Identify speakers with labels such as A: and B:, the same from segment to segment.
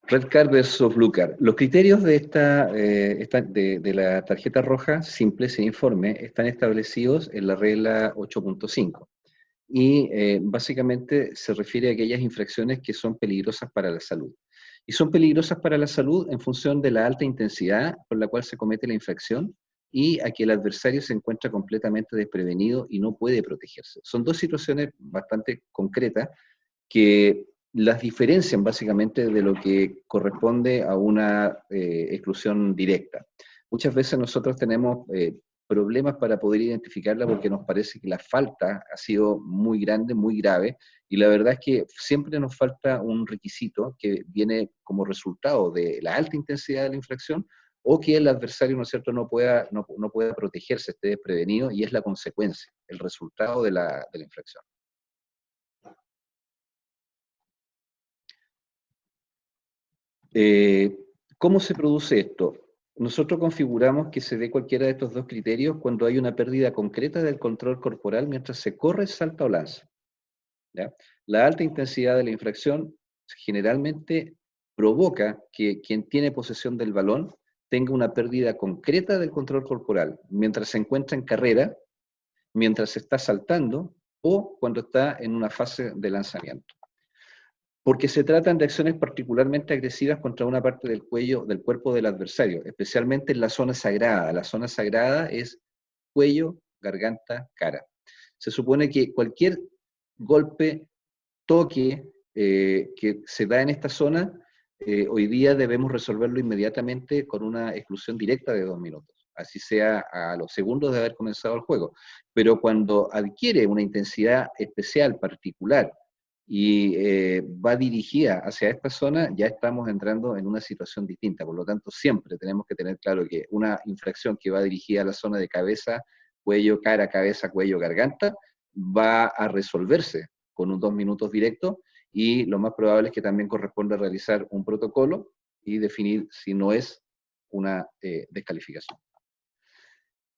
A: Red Card versus Blue Card. Los criterios de de la tarjeta roja simple sin informe están establecidos en la regla 8.5 y básicamente se refiere a aquellas infracciones que son peligrosas para la salud. Y son peligrosas para la salud en función de la alta intensidad con la cual se comete la infracción y a que el adversario se encuentra completamente desprevenido y no puede protegerse. Son dos situaciones bastante concretas que las diferencian básicamente de lo que corresponde a una exclusión directa. Muchas veces nosotros tenemos problemas para poder identificarla porque nos parece que la falta ha sido muy grande, muy grave, y la verdad es que siempre nos falta un requisito que viene como resultado de la alta intensidad de la infracción o que el adversario, ¿no es cierto?, no pueda protegerse, esté desprevenido, y es la consecuencia, el resultado de la infracción. ¿Cómo se produce esto? Nosotros configuramos que se dé cualquiera de estos dos criterios cuando hay una pérdida concreta del control corporal mientras se corre, salta o lanza, ¿ya? La alta intensidad de la infracción generalmente provoca que quien tiene posesión del balón tenga una pérdida concreta del control corporal mientras se encuentra en carrera, mientras se está saltando o cuando está en una fase de lanzamiento. Porque se tratan de acciones particularmente agresivas contra una parte del cuello, del cuerpo del adversario, especialmente en la zona sagrada. La zona sagrada es cuello, garganta, cara. Se supone que cualquier golpe, toque que se da en esta zona, hoy día debemos resolverlo inmediatamente con una exclusión directa de 2 minutos, así sea a los segundos de haber comenzado el juego. Pero cuando adquiere una intensidad especial, particular, y va dirigida hacia esta zona, ya estamos entrando en una situación distinta. Por lo tanto, siempre tenemos que tener claro que una infracción que va dirigida a la zona de cabeza, cuello, cara, cabeza, cuello, garganta, va a resolverse con un 2 minutos directo, y lo más probable es que también corresponda realizar un protocolo y definir si no es una descalificación.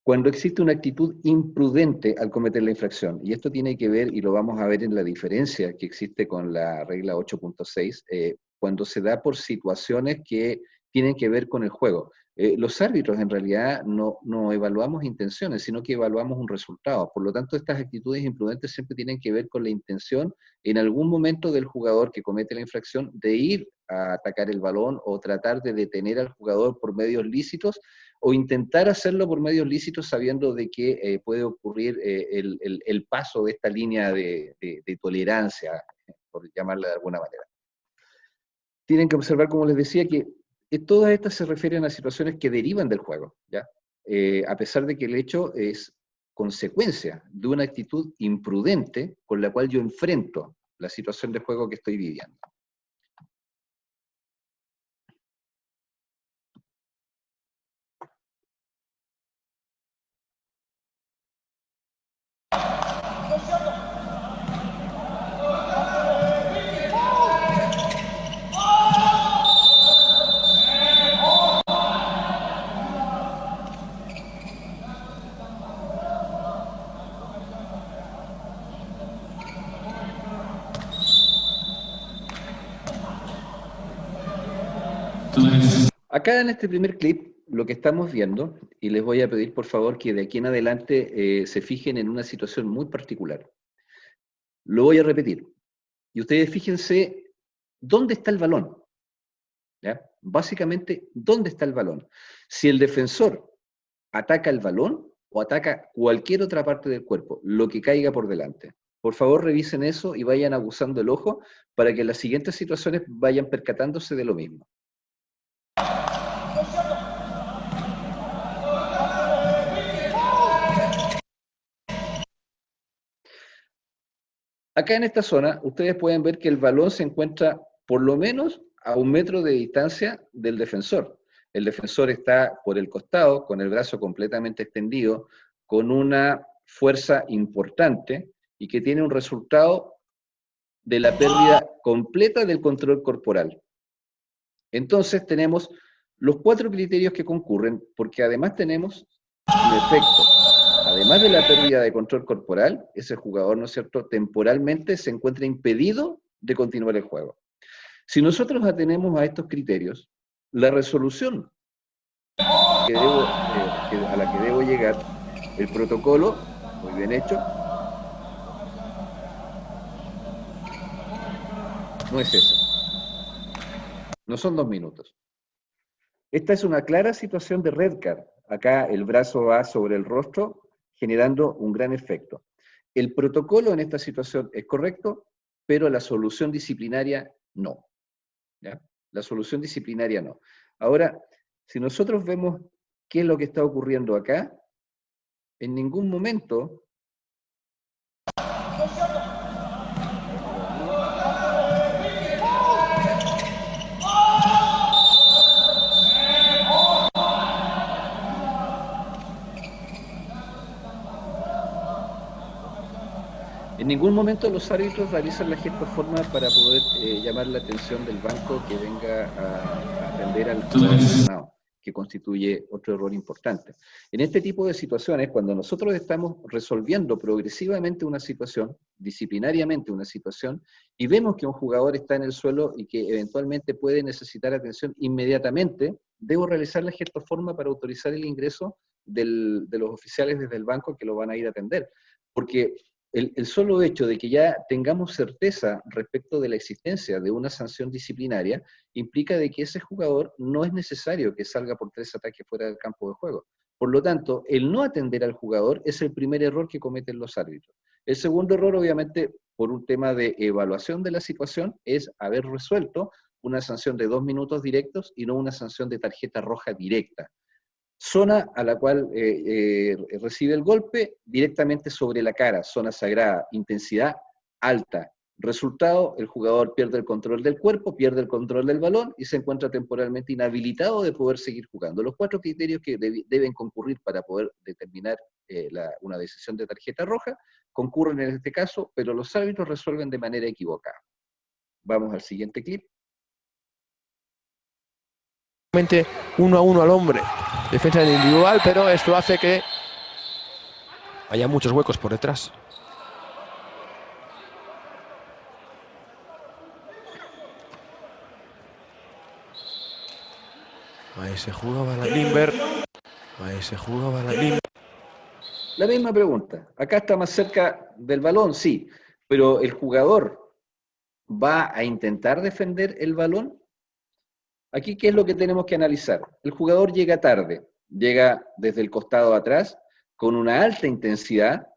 A: Cuando existe una actitud imprudente al cometer la infracción, y esto tiene que ver, y lo vamos a ver en la diferencia que existe con la regla 8.6, cuando se da por situaciones que tienen que ver con el juego. Los árbitros en realidad no evaluamos intenciones, sino que evaluamos un resultado. Por lo tanto, estas actitudes imprudentes siempre tienen que ver con la intención en algún momento del jugador que comete la infracción de ir a atacar el balón o tratar de detener al jugador por medios lícitos, o intentar hacerlo por medios lícitos sabiendo de que puede ocurrir el paso de esta línea de tolerancia, por llamarla de alguna manera. Tienen que observar, como les decía, que todas estas se refieren a situaciones que derivan del juego, ¿ya? A pesar de que el hecho es consecuencia de una actitud imprudente con la cual yo enfrento la situación de juego que estoy viviendo. Acá en este primer clip, lo que estamos viendo, y les voy a pedir por favor que de aquí en adelante se fijen en una situación muy particular. Lo voy a repetir. Y ustedes fíjense dónde está el balón, ¿ya? Básicamente, ¿dónde está el balón? Si el defensor ataca el balón o ataca cualquier otra parte del cuerpo, lo que caiga por delante. Por favor, revisen eso y vayan abusando el ojo para que en las siguientes situaciones vayan percatándose de lo mismo. Acá en esta zona, ustedes pueden ver que el balón se encuentra por lo menos a 1 metro de distancia del defensor. El defensor está por el costado, con el brazo completamente extendido, con una fuerza importante y que tiene un resultado de la pérdida completa del control corporal. Entonces tenemos los 4 criterios que concurren, porque además tenemos un efecto. Además de la pérdida de control corporal, ese jugador, ¿no es cierto?, temporalmente se encuentra impedido de continuar el juego. Si nosotros atenemos a estos criterios, la resolución a la que debo llegar, el protocolo, muy bien hecho, no es ese. No son 2 minutos. Esta es una clara situación de red card. Acá el brazo va sobre el rostro, generando un gran efecto. El protocolo en esta situación es correcto, pero la solución disciplinaria no. ¿Ya? La solución disciplinaria no. Ahora, si nosotros vemos qué es lo que está ocurriendo acá, en ningún momento En ningún momento los árbitros realizan la gestoforma para poder llamar la atención del banco que venga a atender al jugador lesionado, que constituye otro error importante. En este tipo de situaciones, cuando nosotros estamos resolviendo progresivamente una situación, disciplinariamente una situación, y vemos que un jugador está en el suelo y que eventualmente puede necesitar atención inmediatamente, debo realizar la gestoforma para autorizar el ingreso de los oficiales desde el banco que lo van a ir a atender. Porque el solo hecho de que ya tengamos certeza respecto de la existencia de una sanción disciplinaria implica de que ese jugador no es necesario que salga por 3 ataques fuera del campo de juego. Por lo tanto, el no atender al jugador es el primer error que cometen los árbitros. El segundo error, obviamente, por un tema de evaluación de la situación, es haber resuelto una sanción de 2 minutos directos y no una sanción de tarjeta roja directa. Zona a la cual recibe el golpe directamente sobre la cara, zona sagrada, intensidad alta. Resultado, el jugador pierde el control del cuerpo, pierde el control del balón y se encuentra temporalmente inhabilitado de poder seguir jugando. Los 4 criterios que deben concurrir para poder determinar una decisión de tarjeta roja concurren en este caso, pero los árbitros resuelven de manera equivocada. Vamos al siguiente clip.
B: 1 a 1 al hombre, defensa individual, pero esto hace que haya muchos huecos por detrás. Ahí se jugaba la Limber. Ahí se jugaba la Limber.
A: La misma pregunta. Acá está más cerca del balón, sí, pero el jugador va a intentar defender el balón. Aquí, ¿qué es lo que tenemos que analizar? El jugador llega tarde, llega desde el costado atrás, con una alta intensidad,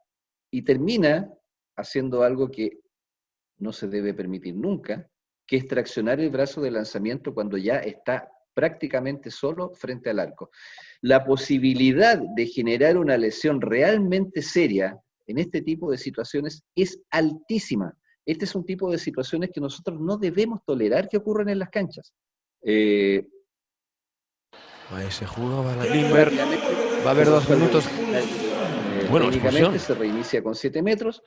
A: y termina haciendo algo que no se debe permitir nunca, que es traccionar el brazo de lanzamiento cuando ya está prácticamente solo frente al arco. La posibilidad de generar una lesión realmente seria en este tipo de situaciones es altísima. Este es un tipo de situaciones que nosotros no debemos tolerar que ocurran en las canchas.
B: Ahí se jugaba la Limber. Va a haber 2 minutos.
A: Bueno, técnicamente se reinicia con 7 metros.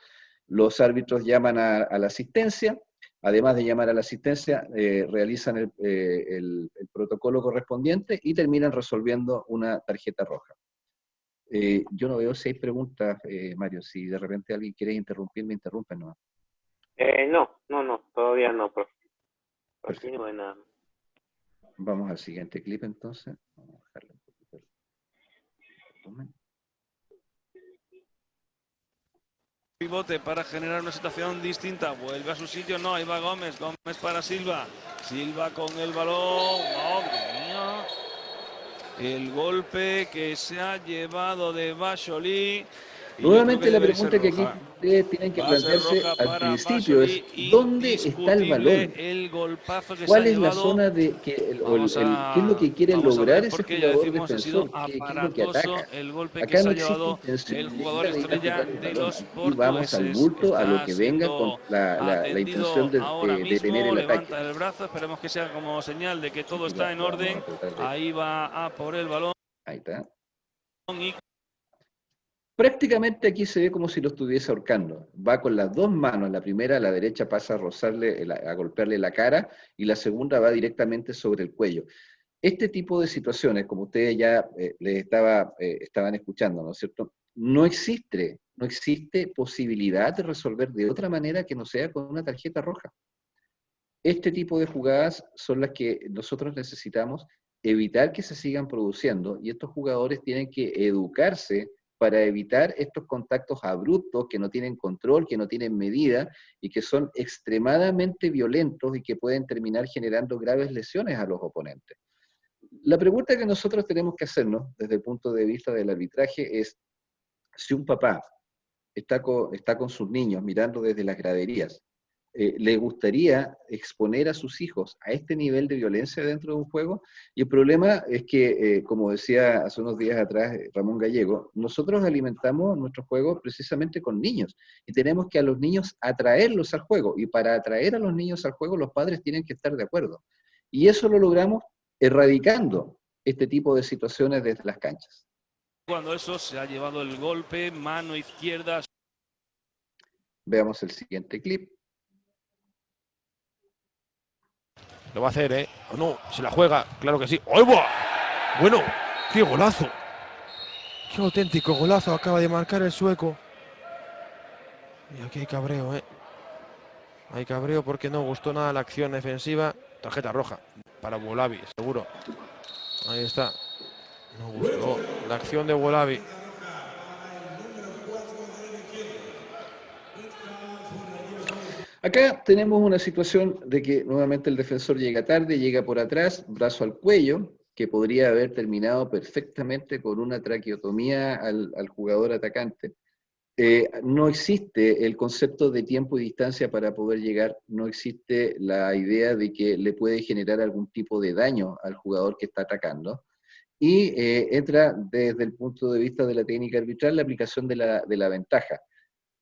A: Los árbitros llaman a la asistencia. Además de llamar a la asistencia, realizan el protocolo correspondiente y terminan resolviendo una tarjeta roja. Yo no veo si hay preguntas, Mario. Si de repente alguien quiere interrumpir, me interrumpen, ¿no?
C: No, todavía no, profe. Continúe nada.
A: Vamos al siguiente clip entonces. Vamos a bajarle un poquito el volumen.
D: Pivote para generar una situación distinta, vuelve a su sitio, no, ahí va Gómez para Silva, Silva con el balón, madre mía, el golpe que se ha llevado de Bacholi.
A: Nuevamente la pregunta que aquí ustedes tienen que plantearse al principio es ¿dónde está el balón? ¿Cuál es la zona de qué es lo que quiere lograr ese jugador defensor? ¿Qué es lo que ataca? Acá no existe intencionalidad de ir a tocar el balón. Aquí vamos al bulto, a lo que venga con la intención de tener el ataque.
D: Levanta el brazo, esperemos que sea como señal de que todo está en orden. Ahí va a por el balón.
A: Ahí está. Prácticamente aquí se ve como si lo estuviese ahorcando. Va con las 2 manos, la primera a la derecha pasa a rozarle, a golpearle la cara, y la segunda va directamente sobre el cuello. Este tipo de situaciones, como ustedes ya les estaban escuchando, ¿no es cierto? No existe posibilidad de resolver de otra manera que no sea con una tarjeta roja. Este tipo de jugadas son las que nosotros necesitamos evitar que se sigan produciendo, y estos jugadores tienen que educarse para evitar estos contactos abruptos que no tienen control, que no tienen medida y que son extremadamente violentos y que pueden terminar generando graves lesiones a los oponentes. La pregunta que nosotros tenemos que hacernos desde el punto de vista del arbitraje es, si un papá está con sus niños mirando desde las graderías, ¿le gustaría exponer a sus hijos a este nivel de violencia dentro de un juego? Y el problema es que, como decía hace unos días atrás Ramón Gallego, nosotros alimentamos nuestros juegos precisamente con niños, y tenemos que a los niños atraerlos al juego, y para atraer a los niños al juego los padres tienen que estar de acuerdo. Y eso lo logramos erradicando este tipo de situaciones desde las canchas.
D: Cuando eso se ha llevado el golpe, mano izquierda.
A: Veamos el siguiente clip.
B: Lo va a hacer, ¿eh? ¿O no? Se la juega, claro que sí. ¡Ay, va! Bueno, qué golazo. Qué auténtico golazo acaba de marcar el sueco. Y aquí hay cabreo, ¿eh? Hay cabreo porque no gustó nada la acción defensiva. Tarjeta roja para Bolavi, seguro. Ahí está. No gustó la acción de Bolavi.
A: Acá tenemos una situación de que nuevamente el defensor llega tarde, llega por atrás, brazo al cuello, que podría haber terminado perfectamente con una traqueotomía al jugador atacante. No existe el concepto de tiempo y distancia para poder llegar, no existe la idea de que le puede generar algún tipo de daño al jugador que está atacando. Y entra desde el punto de vista de la técnica arbitral la aplicación de la ventaja.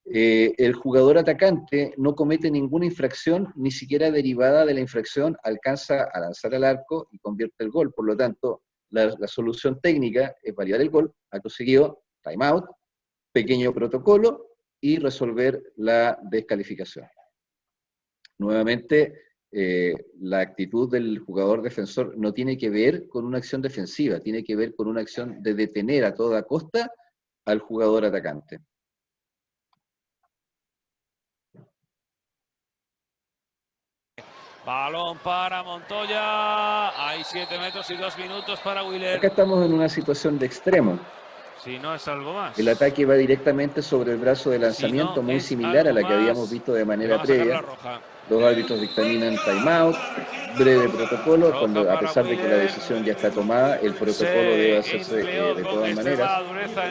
A: El jugador atacante no comete ninguna infracción, ni siquiera derivada de la infracción, alcanza a lanzar al arco y convierte el gol. Por lo tanto, la solución técnica es variar el gol, acto seguido, timeout, pequeño protocolo y resolver la descalificación. Nuevamente, la actitud del jugador defensor no tiene que ver con una acción defensiva, tiene que ver con una acción de detener a toda costa al jugador atacante.
D: Balón para Montoya. Hay 7 metros y 2 minutos para Wheeler.
A: Acá estamos en una situación de extremo.
D: Si no es algo más.
A: El ataque va directamente sobre el brazo de lanzamiento,
D: Si no
A: muy
D: es
A: similar a la
D: algo
A: que habíamos
D: más,
A: visto de manera
D: van a sacar la
A: previa.
D: roja.
A: Los árbitros dictaminan timeout, breve protocolo,
D: Roja
A: cuando a
D: para
A: pesar de que la
D: Wheeler.
A: decisión ya está tomada, el protocolo debe hacerse de todas maneras.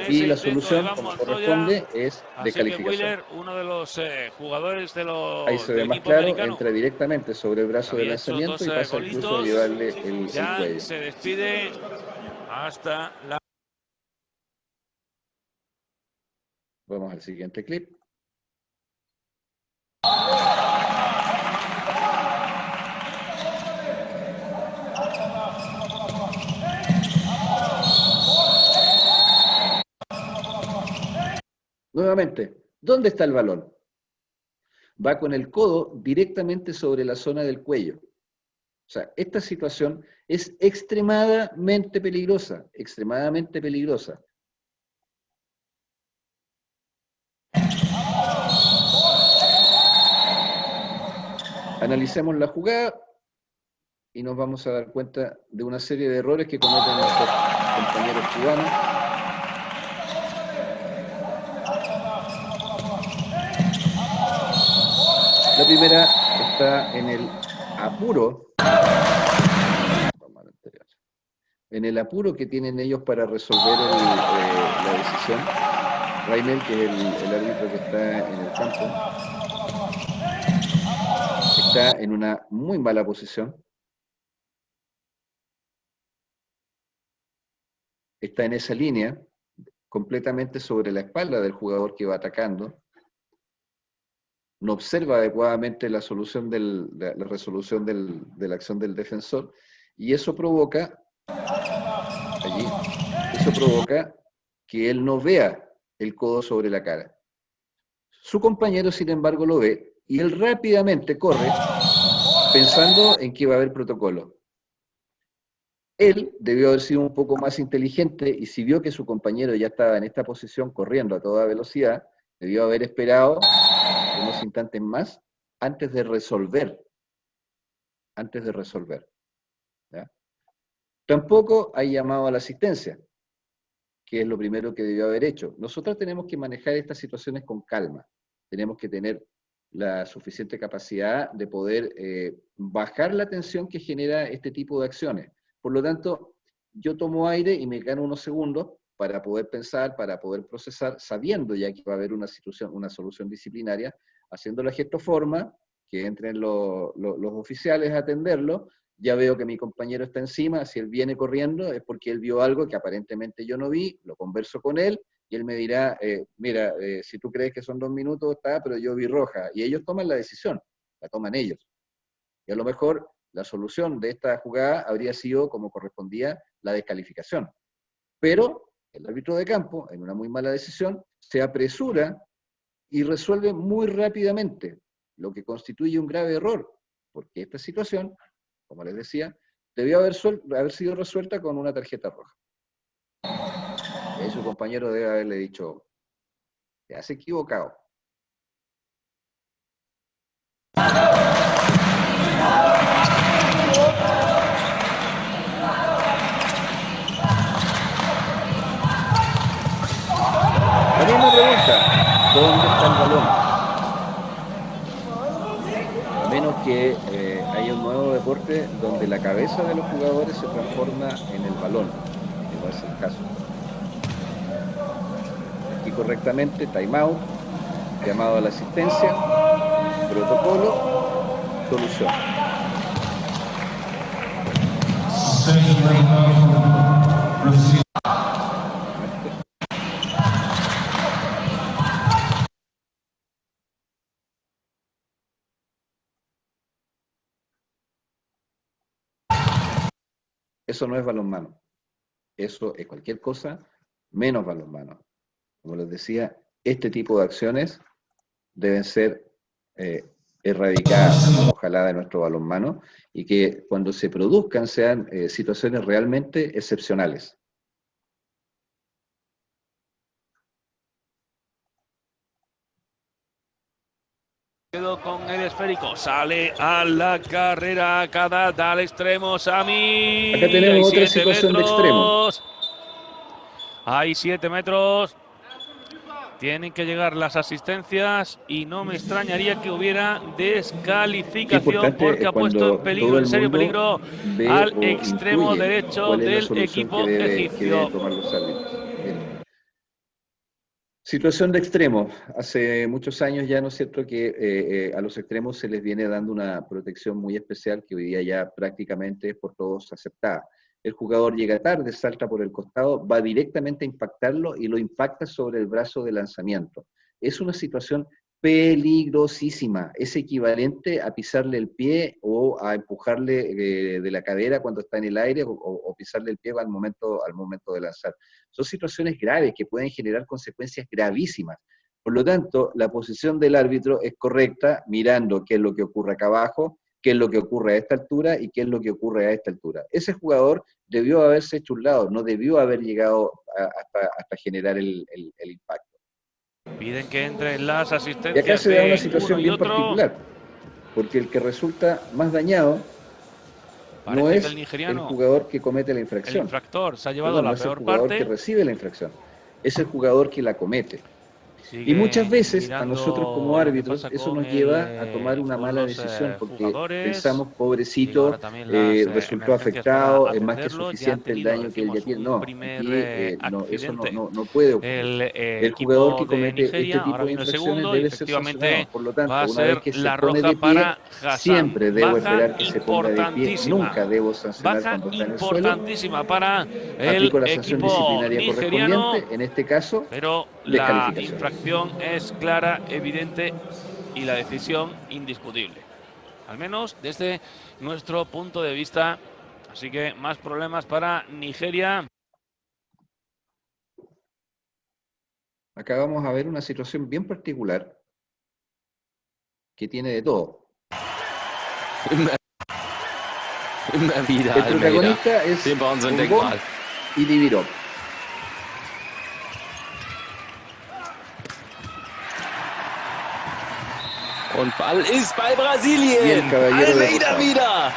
A: Y la solución, como corresponde, es descalificación.
D: Wheeler, uno de los jugadores de
A: Ahí se ve
D: del
A: más
D: equipo
A: claro,
D: americano,
A: entra directamente sobre el brazo de
D: había hecho
A: lanzamiento y
D: dos
A: pasa incluso a
D: golitos.
A: llevarle el
D: Ya
A: cuello.
D: se despide hasta la...
A: Vamos al siguiente clip. Nuevamente, ¿dónde está el balón? Va con el codo directamente sobre la zona del cuello. O sea, esta situación es extremadamente peligrosa, extremadamente peligrosa. Analicemos la jugada y nos vamos a dar cuenta de una serie de errores que cometen nuestros compañeros cubanos. La primera está en el apuro. En el apuro que tienen ellos para resolver la decisión. Raimel, que es el árbitro que está en el campo, está en una muy mala posición. Está en esa línea, completamente sobre la espalda del jugador que va atacando. No observa adecuadamente la resolución de la acción del defensor, y eso provoca que él no vea el codo sobre la cara. Su compañero, sin embargo, lo ve, y él rápidamente corre pensando en que va a haber protocolo. Él debió haber sido un poco más inteligente, y si vio que su compañero ya estaba en esta posición corriendo a toda velocidad, debió haber esperado unos instantes más antes de resolver antes de resolver. ¿Ya? Tampoco hay llamado a la asistencia, que es lo primero que debió haber hecho. Nosotros tenemos que manejar estas situaciones con calma. Tenemos que tener la suficiente capacidad de poder bajar la tensión que genera este tipo de acciones. Por lo tanto, yo tomo aire y me gano unos segundos para poder pensar, para poder procesar, sabiendo ya que va a haber una solución disciplinaria, haciendo la gestoforma, que entren los oficiales a atenderlo. Ya veo que mi compañero está encima, si él viene corriendo es porque él vio algo que aparentemente yo no vi, lo converso con él, y él me dirá, mira, si tú crees que son 2 minutos, está, pero yo vi roja, y ellos toman la decisión, la toman ellos. Y a lo mejor la solución de esta jugada habría sido, como correspondía, la descalificación. Pero el árbitro de campo, en una muy mala decisión, se apresura y resuelve muy rápidamente, lo que constituye un grave error, porque esta situación, como les decía, debió haber sido resuelta con una tarjeta roja. Y ahí su compañero debe haberle dicho, te has equivocado. La misma pregunta, ¿dónde está el balón? A menos que haya un nuevo deporte donde la cabeza de los jugadores se transforma en el balón, que no es el caso. Aquí correctamente, timeout, llamado a la asistencia, protocolo, solución. Eso no es balonmano. Eso es cualquier cosa menos balonmano. Como les decía, este tipo de acciones deben ser erradicadas, ojalá, de nuestro balonmano, y que cuando se produzcan sean situaciones realmente excepcionales.
D: Quedó con el esférico, sale a la carrera, cada al extremo, Sami.
A: Acá tenemos otra situación de extremo.
D: Hay 7 metros. Tienen que llegar las asistencias y no me extrañaría que hubiera descalificación porque ha puesto en peligro, en serio peligro, al extremo derecho del equipo egipcio.
A: Tomar los árbitros. Situación de extremo. Hace muchos años ya, ¿no es cierto?, que a los extremos se les viene dando una protección muy especial que hoy día ya prácticamente es por todos aceptada. El jugador llega tarde, salta por el costado, va directamente a impactarlo y lo impacta sobre el brazo de lanzamiento. Es una situación peligrosísima. Es equivalente a pisarle el pie o a empujarle de la cadera cuando está en el aire o pisarle el pie al momento de lanzar. Son situaciones graves que pueden generar consecuencias gravísimas. Por lo tanto, la posición del árbitro es correcta, mirando qué es lo que ocurre acá abajo, qué es lo que ocurre a esta altura y qué es lo que ocurre a esta altura. Ese jugador debió haberse hecho un lado, no debió haber llegado hasta generar el impacto.
D: Piden que entren las asistencias.
A: Y acá se da una situación bien particular, porque el que resulta más dañado no es el jugador que comete la infracción.
D: El infractor se ha llevado la peor parte.
A: No es el jugador que recibe la infracción, es el jugador que la comete. Y muchas veces a nosotros como árbitros eso nos lleva a tomar una mala decisión porque pensamos, pobrecito, resultó afectado, es más que suficiente el daño que él ya tiene. No, eso no puede ocurrir. El jugador que comete este tipo de infracciones debe ser sancionado. Por lo tanto, una vez que se pone de pie, siempre debo esperar que se ponga de pie. Nunca debo sancionar cuando está en el suelo.
D: Importantísima para el
A: aplico la sanción disciplinaria correspondiente, en este caso,
D: pero la infracción es clara, evidente y la decisión indiscutible, al menos desde nuestro punto de vista. Así que más problemas para Nigeria.
A: Acá vamos a ver una situación bien particular que tiene de todo. El protagonista es Ogbon y Divirov.
E: Und Ball ist bei
A: Y el
E: Brasilien.
A: caballero de
E: Almeida
A: rosado.
E: wieder.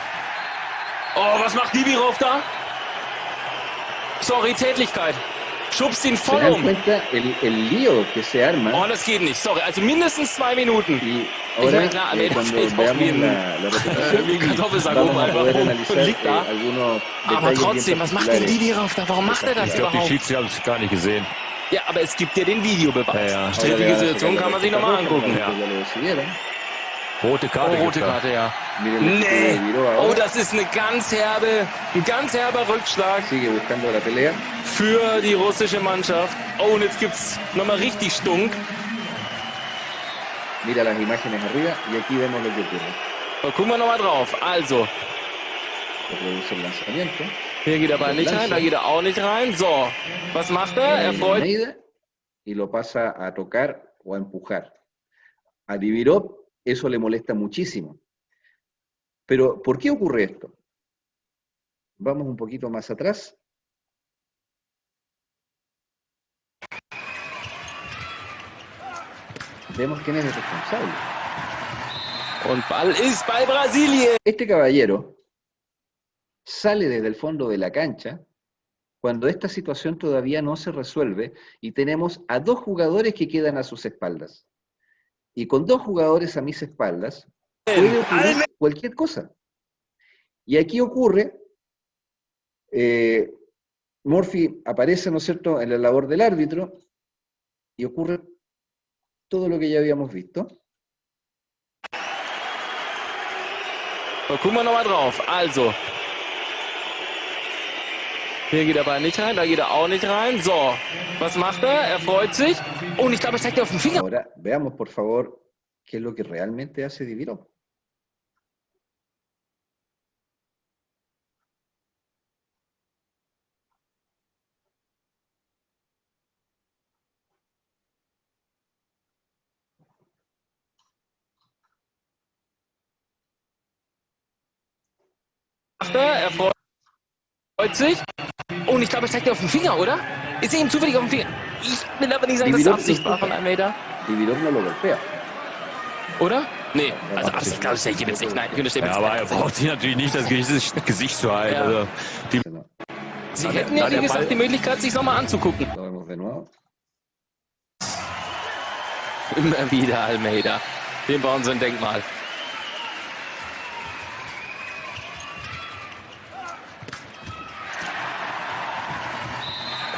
E: Oh, was macht Dibirov da? Sorry, Tätlichkeit. Schubst ihn
A: ¿Se
E: voll
A: dan
E: um.
A: cuenta el lío que se arma?
E: Oh, das geht nicht. Sorry, also mindestens 2 Minuten.
A: Y
E: Ich
A: ahora,
E: meine, klar, Almeida
A: cuando
E: fällt auch
A: veamos
E: wie ein,
A: la repetición,
E: wie ein Kartoffelsack
A: vamos
E: oben
A: a
E: einfach
A: poder
E: um und
A: analizar
E: liegt da.
A: algunos
E: Aber
A: detalles bien
E: trotzdem, was macht denn
A: particulares.
E: Dibirov da? Warum macht er das
F: Ich glaube, die
E: überhaupt?
F: Schiedsrichter haben es gar nicht gesehen.
E: Ja, aber es gibt ja den Videobeweis.
F: Ja, ja.
A: Ahora le
E: Strittige
A: van a sacar
E: Situation
A: la
E: kann man sich
A: tarjeta
E: nochmal
A: roja,
E: angucken.
A: para que ya lo decidieron.
F: Rote
E: Oh,
F: Karte.
E: rote
F: gibt's da.
E: Karte, ja.
A: Miren lo que
E: Nee.
A: Diviró
E: Oh,
A: ahora.
E: das ist ein ganz herber Rückschlag
A: Sigue buscando la pelea.
E: für die russische Mannschaft. Oh, und jetzt gibt's nochmal richtig Stunk.
A: Mira las imágenes arriba y aquí vemos lo que ocurre.
E: So, gucken wir nochmal drauf. Also,
A: Se produce el lanzamiento.
E: hier geht er aber nicht rein, da geht er auch nicht rein. So, was macht er? Er freut
A: Almeida y lo pasa a tocar o a empujar. A Divirov eso le molesta muchísimo. Pero, ¿por qué ocurre esto? Vamos un poquito más atrás. Vemos quién es el responsable.
E: und Ball ist bei Brasilien.
A: Este caballero sale desde el fondo de la cancha cuando esta situación todavía no se resuelve y tenemos a dos jugadores que quedan a sus espaldas. Y con dos jugadores a mis espaldas puede ocurrir cualquier cosa. Y aquí ocurre, Murphy aparece, ¿no es cierto?, en la labor del árbitro y ocurre todo lo que ya habíamos visto.
E: So, gucken wir nochmal drauf. Also, hier geht er aber nicht rein, da geht er auch nicht rein. So, was macht er? Er freut sich. Oh, und ich glaube, er zeigt auf den Finger.
A: Ahora veamos, por favor, qué es lo que realmente hace Divirov.
E: Er freut sich. Oh, und ich glaube, er zeigt auf den Finger, oder? Ist er ihm zufällig auf den Finger? Ich will aber nicht sagen, dass es Absicht war von Almeida.
A: Divirov no lo golpea.
E: Oder? Nee, also Absicht glaube ich jetzt nicht. Nein, ich unterstehe
F: Ja, aber er braucht sich natürlich nicht das Gesicht zu halten.
E: Ja.
F: Also, die,
A: No,
E: Sie hätten ja, wie gesagt, die Möglichkeit, sich nochmal anzugucken.
A: lo vemos de nuevo.
E: Immer wieder Almeida. Dem bauen sie ein Denkmal.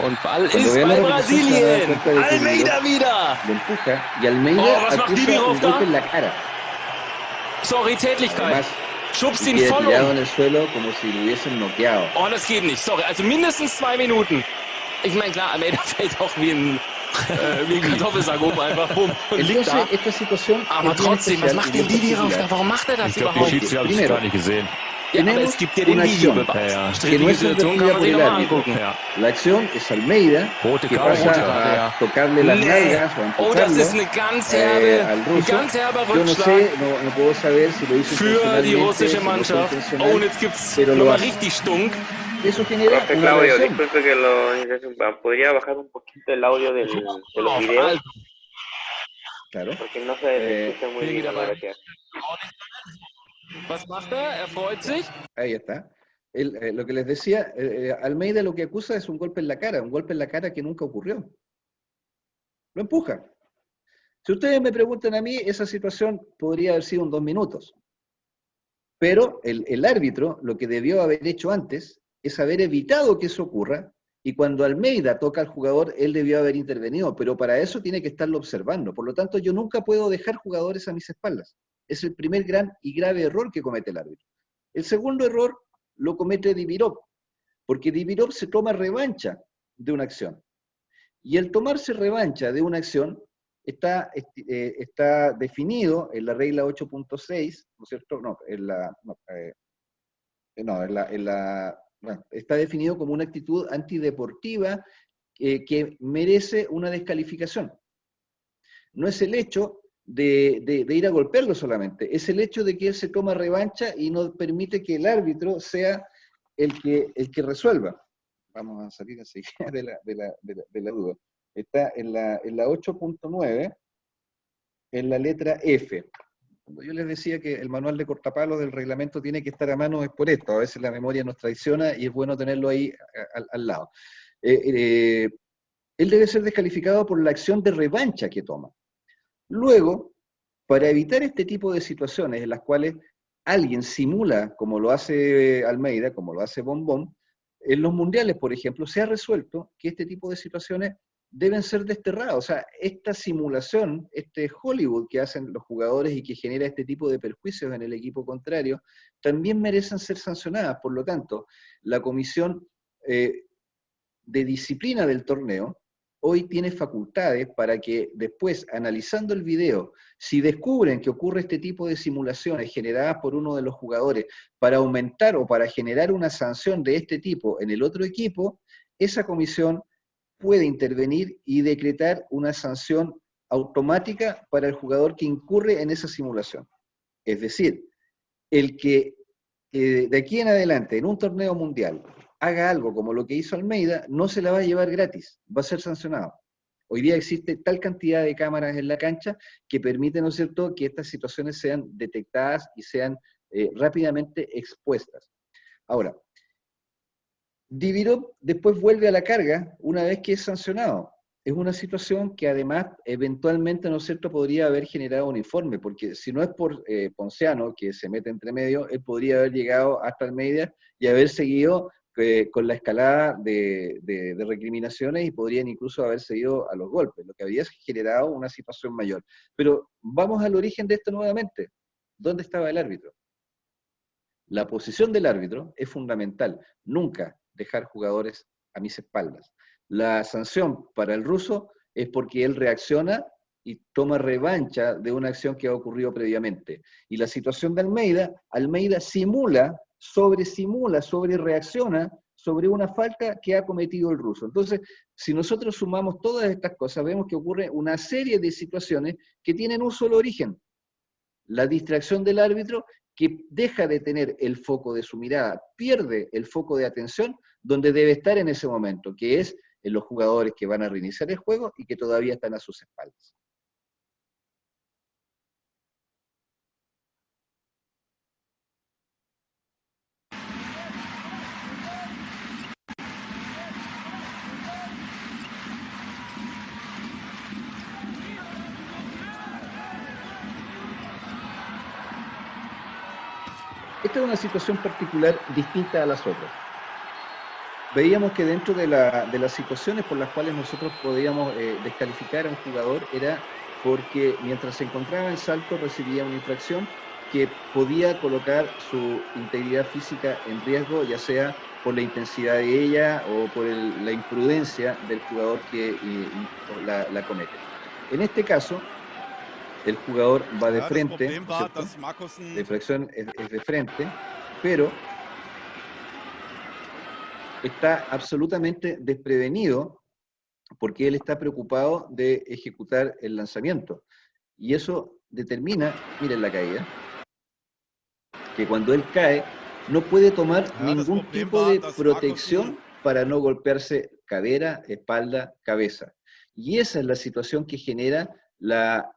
E: Und Ball
A: Cuando
E: ist
A: vean
E: bei
A: la repetición se van a dar
E: Brasilien.
A: cuenta de que
E: Almeida
A: Divirov
E: wieder.
A: lo empuja y Almeida
E: Oh, was macht
A: acusa
E: Divirov
A: un
E: da?
A: golpe en la cara.
E: Sorry, Tätlichkeit.
A: Además,
E: Schubst ihn
A: queda
E: voll
A: tirado
E: um.
A: en el suelo como si lo hubiesen noqueado.
E: Oh, das geht nicht. Sorry, also mindestens 2 Minuten. Ich meine, klar, Almeida fällt auch wie ein Kartoffelsack oben einfach rum und liegt da.
A: Entonces, esta situación
E: Aber
A: es bien
E: trotzdem, was
A: especial
E: macht
A: y
E: denn
A: bien
E: Divirov da?
A: particular.
E: Warum macht er das
F: ich glaube, die
E: überhaupt?
F: Schiedsrichter haben es
A: Primero.
F: gar nicht gesehen.
E: Ja, aber
A: Tenemos
E: es gibt ja den
A: una acción.
E: Videobeweis.
F: Ja, ja.
A: Que
E: Strittige
A: no es
E: Situation kann
A: advertida
E: man
A: por
E: sich
A: el
E: nochmal
A: árbitro.
E: angucken.
F: Ja.
A: La acción es Almeida
F: Rote
A: que
F: Karte.
A: pasa
E: rote Karte,
A: a
E: ja.
A: tocarle las
E: Nee.
A: nalgas o a
E: Oh, das ist
A: empujarlo
E: eine ganz
A: al
E: ein
A: ruso.
E: ganz herber
A: Yo no
E: Rückschlag
A: sé, no puedo saber si lo hizo
E: für die
A: intencionalmente,
E: russische
A: si no fue
E: Mannschaft.
A: intencional.
E: Oh, und jetzt gibt's
A: Pero lo
E: nochmal
A: hace.
E: richtig Stunk.
A: Eso genera
C: Profe
A: una
C: Claudio,
A: reacción.
C: disculpe que lo interrumpa. ¿Podría bajar un poquito el audio de los videos?
A: Claro.
C: Porque no se escucha muy
E: Hier
C: bien,
E: geht er bei
C: gracias.
E: Was macht er? Er freut sich.
A: Ahí está. Lo que les decía, Almeida lo que acusa es un golpe en la cara que nunca ocurrió. Lo empuja. Si ustedes me preguntan a mí, esa situación podría haber sido en 2 minutos. Pero el árbitro lo que debió haber hecho antes es haber evitado que eso ocurra, y cuando Almeida toca al jugador, él debió haber intervenido, pero para eso tiene que estarlo observando. Por lo tanto, yo nunca puedo dejar jugadores a mis espaldas. Es el primer gran y grave error que comete el árbitro. El segundo error lo comete Divirov, porque Divirov se toma revancha de una acción. Y el tomarse revancha de una acción está definido en la regla 8.6, ¿no es cierto? No, bueno, está definido como una actitud antideportiva que merece una descalificación. No es el hecho de ir a golpearlo solamente, es el hecho de que él se toma revancha y no permite que el árbitro sea el que resuelva. Vamos a salir enseguida de la duda. Está en la 8.9, en la letra F. Cuando yo les decía que el manual de cortapalos del reglamento tiene que estar a mano, es por esto. A veces la memoria nos traiciona y es bueno tenerlo ahí al lado. Él debe ser descalificado por la acción de revancha que toma. Luego, para evitar este tipo de situaciones en las cuales alguien simula, como lo hace Almeida, como lo hace Bombón, en los mundiales, por ejemplo, se ha resuelto que este tipo de situaciones deben ser desterradas. O sea, esta simulación, este Hollywood que hacen los jugadores y que genera este tipo de perjuicios en el equipo contrario, también merecen ser sancionadas. Por lo tanto, la comisión de disciplina del torneo hoy tiene facultades para que después, analizando el video, si descubren que ocurre este tipo de simulaciones generadas por uno de los jugadores para aumentar o para generar una sanción de este tipo en el otro equipo, esa comisión puede intervenir y decretar una sanción automática para el jugador que incurre en esa simulación. Es decir, el que de aquí en adelante, en un torneo mundial, haga algo como lo que hizo Almeida, no se la va a llevar gratis, va a ser sancionado. Hoy día existe tal cantidad de cámaras en la cancha que permiten, ¿no es cierto?, que estas situaciones sean detectadas y sean rápidamente expuestas. Ahora, Dibirov después vuelve a la carga una vez que es sancionado. Es una situación que además eventualmente, ¿no es cierto?, podría haber generado un informe, porque si no es por Ponciano, que se mete entre medio, él podría haber llegado hasta Almeida y haber seguido con la escalada de recriminaciones y podrían incluso haber seguido a los golpes, lo que habría generado una situación mayor. Pero vamos al origen de esto nuevamente. ¿Dónde estaba el árbitro? La posición del árbitro es fundamental. Nunca dejar jugadores a mis espaldas. La sanción para el ruso es porque él reacciona y toma revancha de una acción que ha ocurrido previamente. Y la situación de Almeida, Almeida simula, reacciona sobre una falta que ha cometido el ruso. Entonces, si nosotros sumamos todas estas cosas, vemos que ocurre una serie de situaciones que tienen un solo origen. La distracción del árbitro, que deja de tener el foco de su mirada, pierde el foco de atención donde debe estar en ese momento, que es en los jugadores que van a reiniciar el juego y que todavía están a sus espaldas. Esta es una situación particular distinta a las otras. Veíamos que dentro de las situaciones por las cuales nosotros podíamos descalificar a un jugador era porque mientras se encontraba en salto recibía una infracción que podía colocar su integridad física en riesgo, ya sea por la intensidad de ella o por la imprudencia del jugador que la comete. En este caso, el jugador va de frente, la infracción es de frente, pero está absolutamente desprevenido porque él está preocupado de ejecutar el lanzamiento. Y eso determina, miren la caída, que cuando él cae no puede tomar ningún tipo de protección para no golpearse cadera, espalda, cabeza. Y esa es la situación que genera la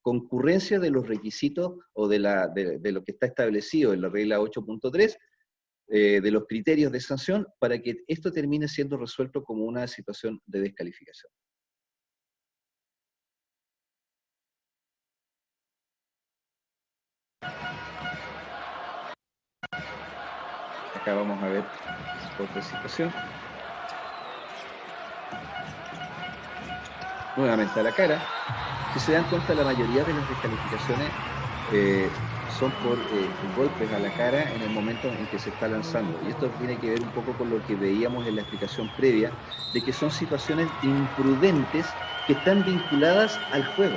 A: concurrencia de los requisitos o de lo que está establecido en la regla 8.3, de los criterios de sanción, para que esto termine siendo resuelto como una situación de descalificación. Acá vamos a ver otra situación. Nuevamente a la cara. Si se dan cuenta, la mayoría de las descalificaciones son por golpes a la cara en el momento en que se está lanzando. Y esto tiene que ver un poco con lo que veíamos en la explicación previa, de que son situaciones imprudentes que están vinculadas al juego.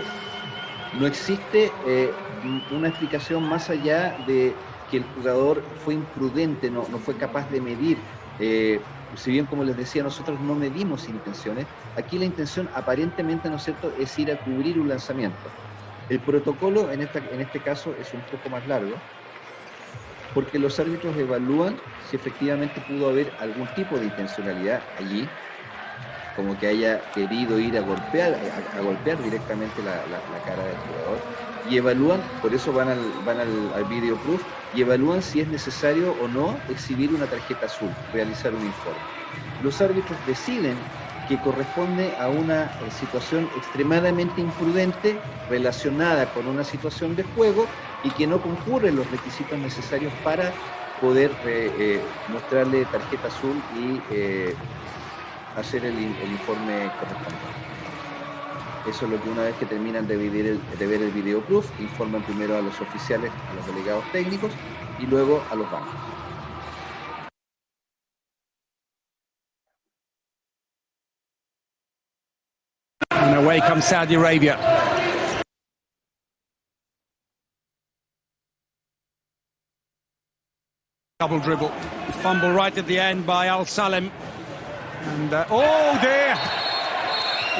A: No existe una explicación más allá de que el jugador fue imprudente, no fue capaz de medir. Si bien, como les decía, nosotros no medimos intenciones, aquí la intención aparentemente, ¿no es cierto?, es ir a cubrir un lanzamiento. El protocolo en este caso es un poco más largo, porque los árbitros evalúan si efectivamente pudo haber algún tipo de intencionalidad allí, como que haya querido ir a golpear directamente la cara del jugador, y evalúan, por eso van al video proof, y evalúan si es necesario o no exhibir una tarjeta azul, realizar un informe. Los árbitros deciden que corresponde a una situación extremadamente imprudente relacionada con una situación de juego y que no concurren los requisitos necesarios para poder mostrarle tarjeta azul y hacer el informe correspondiente. Eso es lo que una vez que terminan de ver el video proof, informan primero a los oficiales, a los delegados técnicos y luego a los bancos.
G: And away comes Saudi Arabia. Double dribble. Fumble right at the end by Al Salem. And oh dear!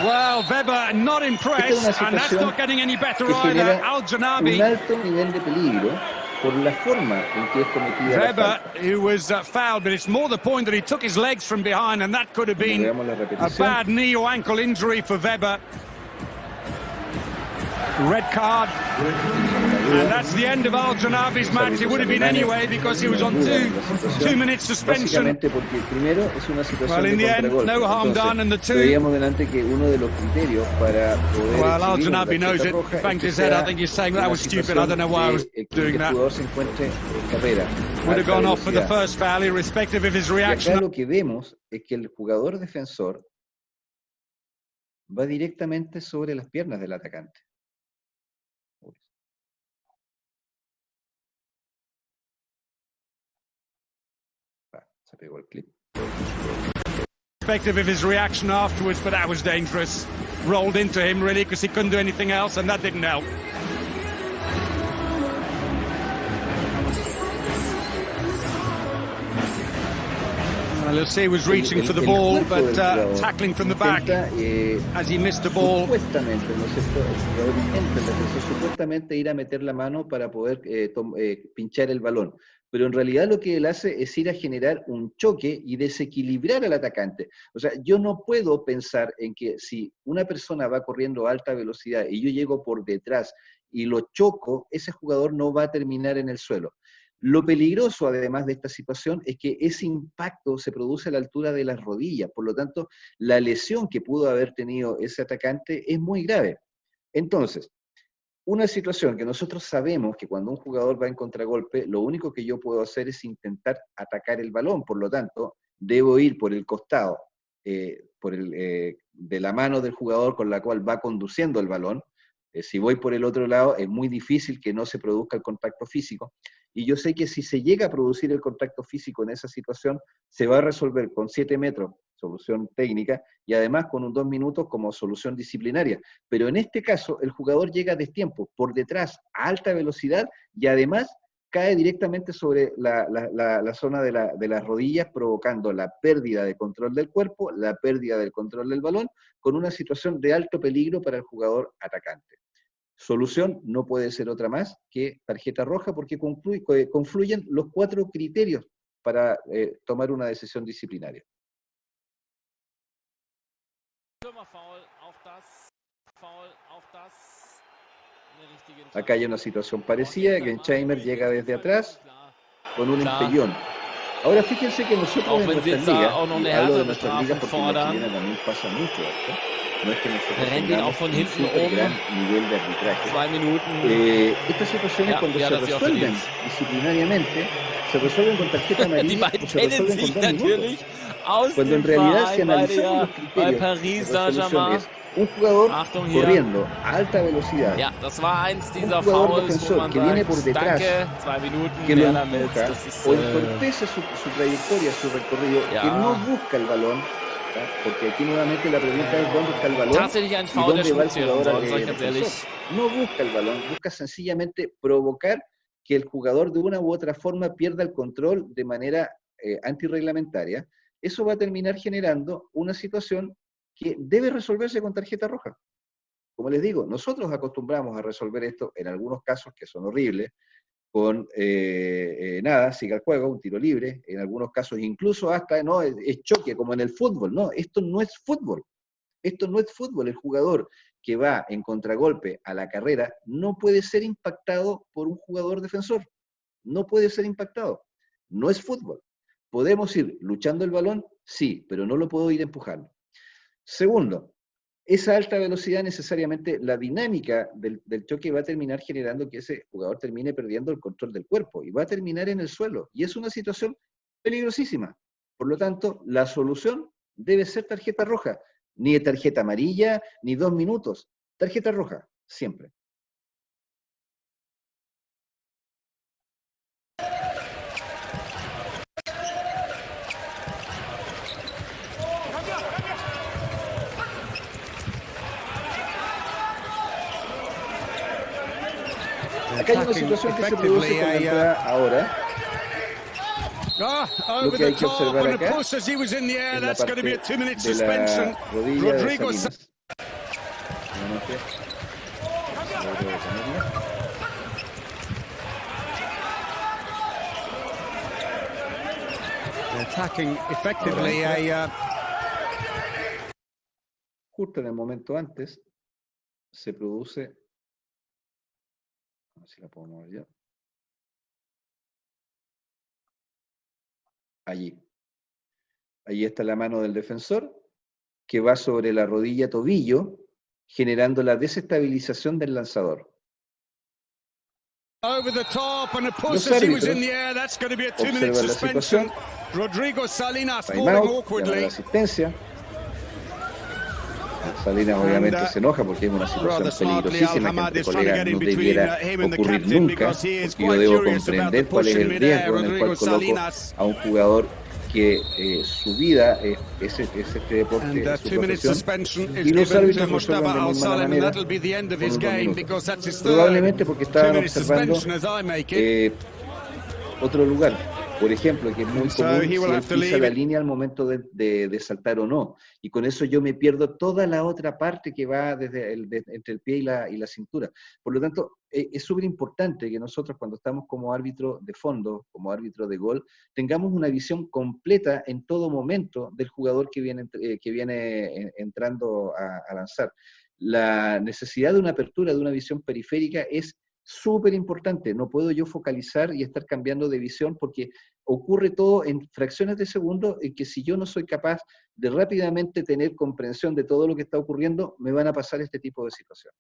G: Well, Weber not impressed, and that's not getting any better either. Al Janabi.
A: Un alto nivel de peligro por la forma en que es cometida la
G: Weber,
A: falta.
G: who was fouled, but it's more the point that he took his legs from behind, and that could have been
A: Veamos la
G: a
A: repetición.
G: bad knee or ankle injury for Weber. Red card. And that's the end of Al Janabi's match. It would have been anyway because he was on two minutes suspension.
A: Básicamente porque primero es una situación
G: Well, in
A: de
G: the end,
A: contragolpe.
G: no harm
A: Entonces,
G: done, and the two.
A: veíamos delante que uno de los criterios para poder
G: Well, Al
A: exhibir una
G: Janabi knows
A: tarjeta
G: it.
A: roja es
G: Banged
A: que
G: his head. I
A: sea
G: think he's saying that
A: una
G: was stupid. I don't know why I was
A: situación
G: doing
A: que el
G: that.
A: jugador se encuentre en carrera.
G: Would have
A: alta
G: gone off for the
A: velocidad.
G: first foul, irrespective of his
A: Y acá
G: reaction.
A: lo que vemos es que el jugador defensor va directamente sobre las piernas del atacante. Se pegó el clip.
G: Irrespective of his reaction afterwards, but that was dangerous. Rolled into him really because he couldn't do anything else, and that didn't help. Well, Lucy was reaching for the ball, but tackling from the back as he missed the ball.
A: Supuestamente, ¿no es cierto? El jugador intenta en la defensa, supuestamente ir a meter la mano para poder pinchar el balón. Pero en realidad lo que él hace es ir a generar un choque y desequilibrar al atacante. O sea, yo no puedo pensar en que si una persona va corriendo a alta velocidad y yo llego por detrás y lo choco, ese jugador no va a terminar en el suelo. Lo peligroso, además de esta situación, es que ese impacto se produce a la altura de las rodillas. Por lo tanto, la lesión que pudo haber tenido ese atacante es muy grave. Entonces, una situación que nosotros sabemos que cuando un jugador va en contragolpe, lo único que yo puedo hacer es intentar atacar el balón. Por lo tanto, debo ir por el costado de la mano del jugador con la cual va conduciendo el balón. Si voy por el otro lado, es muy difícil que no se produzca el contacto físico. Y yo sé que si se llega a producir el contacto físico en esa situación, se va a resolver con 7 metros, solución técnica, y además con un 2 minutos como solución disciplinaria. Pero en este caso, el jugador llega a destiempo, por detrás, a alta velocidad, y además cae directamente sobre la zona de las rodillas, provocando la pérdida de control del cuerpo, la pérdida del control del balón, con una situación de alto peligro para el jugador atacante. Solución no puede ser otra más que tarjeta roja, porque confluyen los 4 criterios para tomar una decisión disciplinaria. Acá hay una situación parecida, Gensheimer llega desde atrás con un empellón. Ahora fíjense que nosotros en nuestra liga, y hablo de nuestras ligas porque en la chilena también pasa mucho esto, no es que nosotros tengamos un super gran nivel de arbitraje. Estas situaciones cuando se resuelven disciplinariamente, se resuelven con tarjeta amarilla o se resuelven con 2 minutos. Cuando en realidad si analizamos los criterios de resolución es un jugador corriendo a alta velocidad, un jugador defensor que viene por detrás, que lo empuja o entorpece su trayectoria, su recorrido, que no busca el balón, porque aquí nuevamente la pregunta es dónde está el balón y dónde va el jugador defensor. No busca el balón, busca sencillamente provocar que el jugador de una u otra forma pierda el control de manera antirreglamentaria. Eso va a terminar generando una situación que debe resolverse con tarjeta roja. Como les digo, nosotros acostumbramos a resolver esto en algunos casos que son horribles, con nada, siga el juego, un tiro libre, en algunos casos incluso hasta, no, es choque, como en el fútbol, no, esto no es fútbol, esto no es fútbol, el jugador que va en contragolpe a la carrera no puede ser impactado por un jugador defensor, no puede ser impactado, no es fútbol. ¿Podemos ir luchando el balón? Sí, pero no lo puedo ir empujando. Segundo, esa alta velocidad necesariamente, la dinámica del choque va a terminar generando que ese jugador termine perdiendo el control del cuerpo y va a terminar en el suelo. Y es una situación peligrosísima. Por lo tanto, la solución debe ser tarjeta roja. Ni tarjeta amarilla, ni 2 minutos. Tarjeta roja, siempre. Acá hay una situación que se produce con la entrada ahora. Lo que hay que observar acá es la parte de la rodilla de Salinas. Nuevamente,
G: Attacking effectively
A: justo en el momento antes se produce, a ver si la puedo mover ya, allí está la mano del defensor que va sobre la rodilla tobillo, generando la desestabilización del lanzador. Los árbitros observan la situación, timeout, llama la asistencia. Salinas obviamente se enoja porque es una situación peligrosísima que entre colegas no debiera ocurrir nunca, porque yo debo comprender cuál es el riesgo en el cual coloco a un jugador que su vida es este deporte, es su profesión, y los árbitros resuelven de muy mala manera con 2 minutos. Probablemente porque estaban observando otro lugar. Por ejemplo, que es muy común si él pisa la línea al momento de saltar o no. Y con eso yo me pierdo toda la otra parte que va desde entre el pie y la cintura. Por lo tanto, es súper importante que nosotros cuando estamos como árbitro de fondo, como árbitro de gol, tengamos una visión completa en todo momento del jugador que viene entrando a lanzar. La necesidad de una apertura, de una visión periférica es súper importante. No puedo yo focalizar y estar cambiando de visión porque ocurre todo en fracciones de segundo en que si yo no soy capaz de rápidamente tener comprensión de todo lo que está ocurriendo, me van a pasar este tipo de situaciones.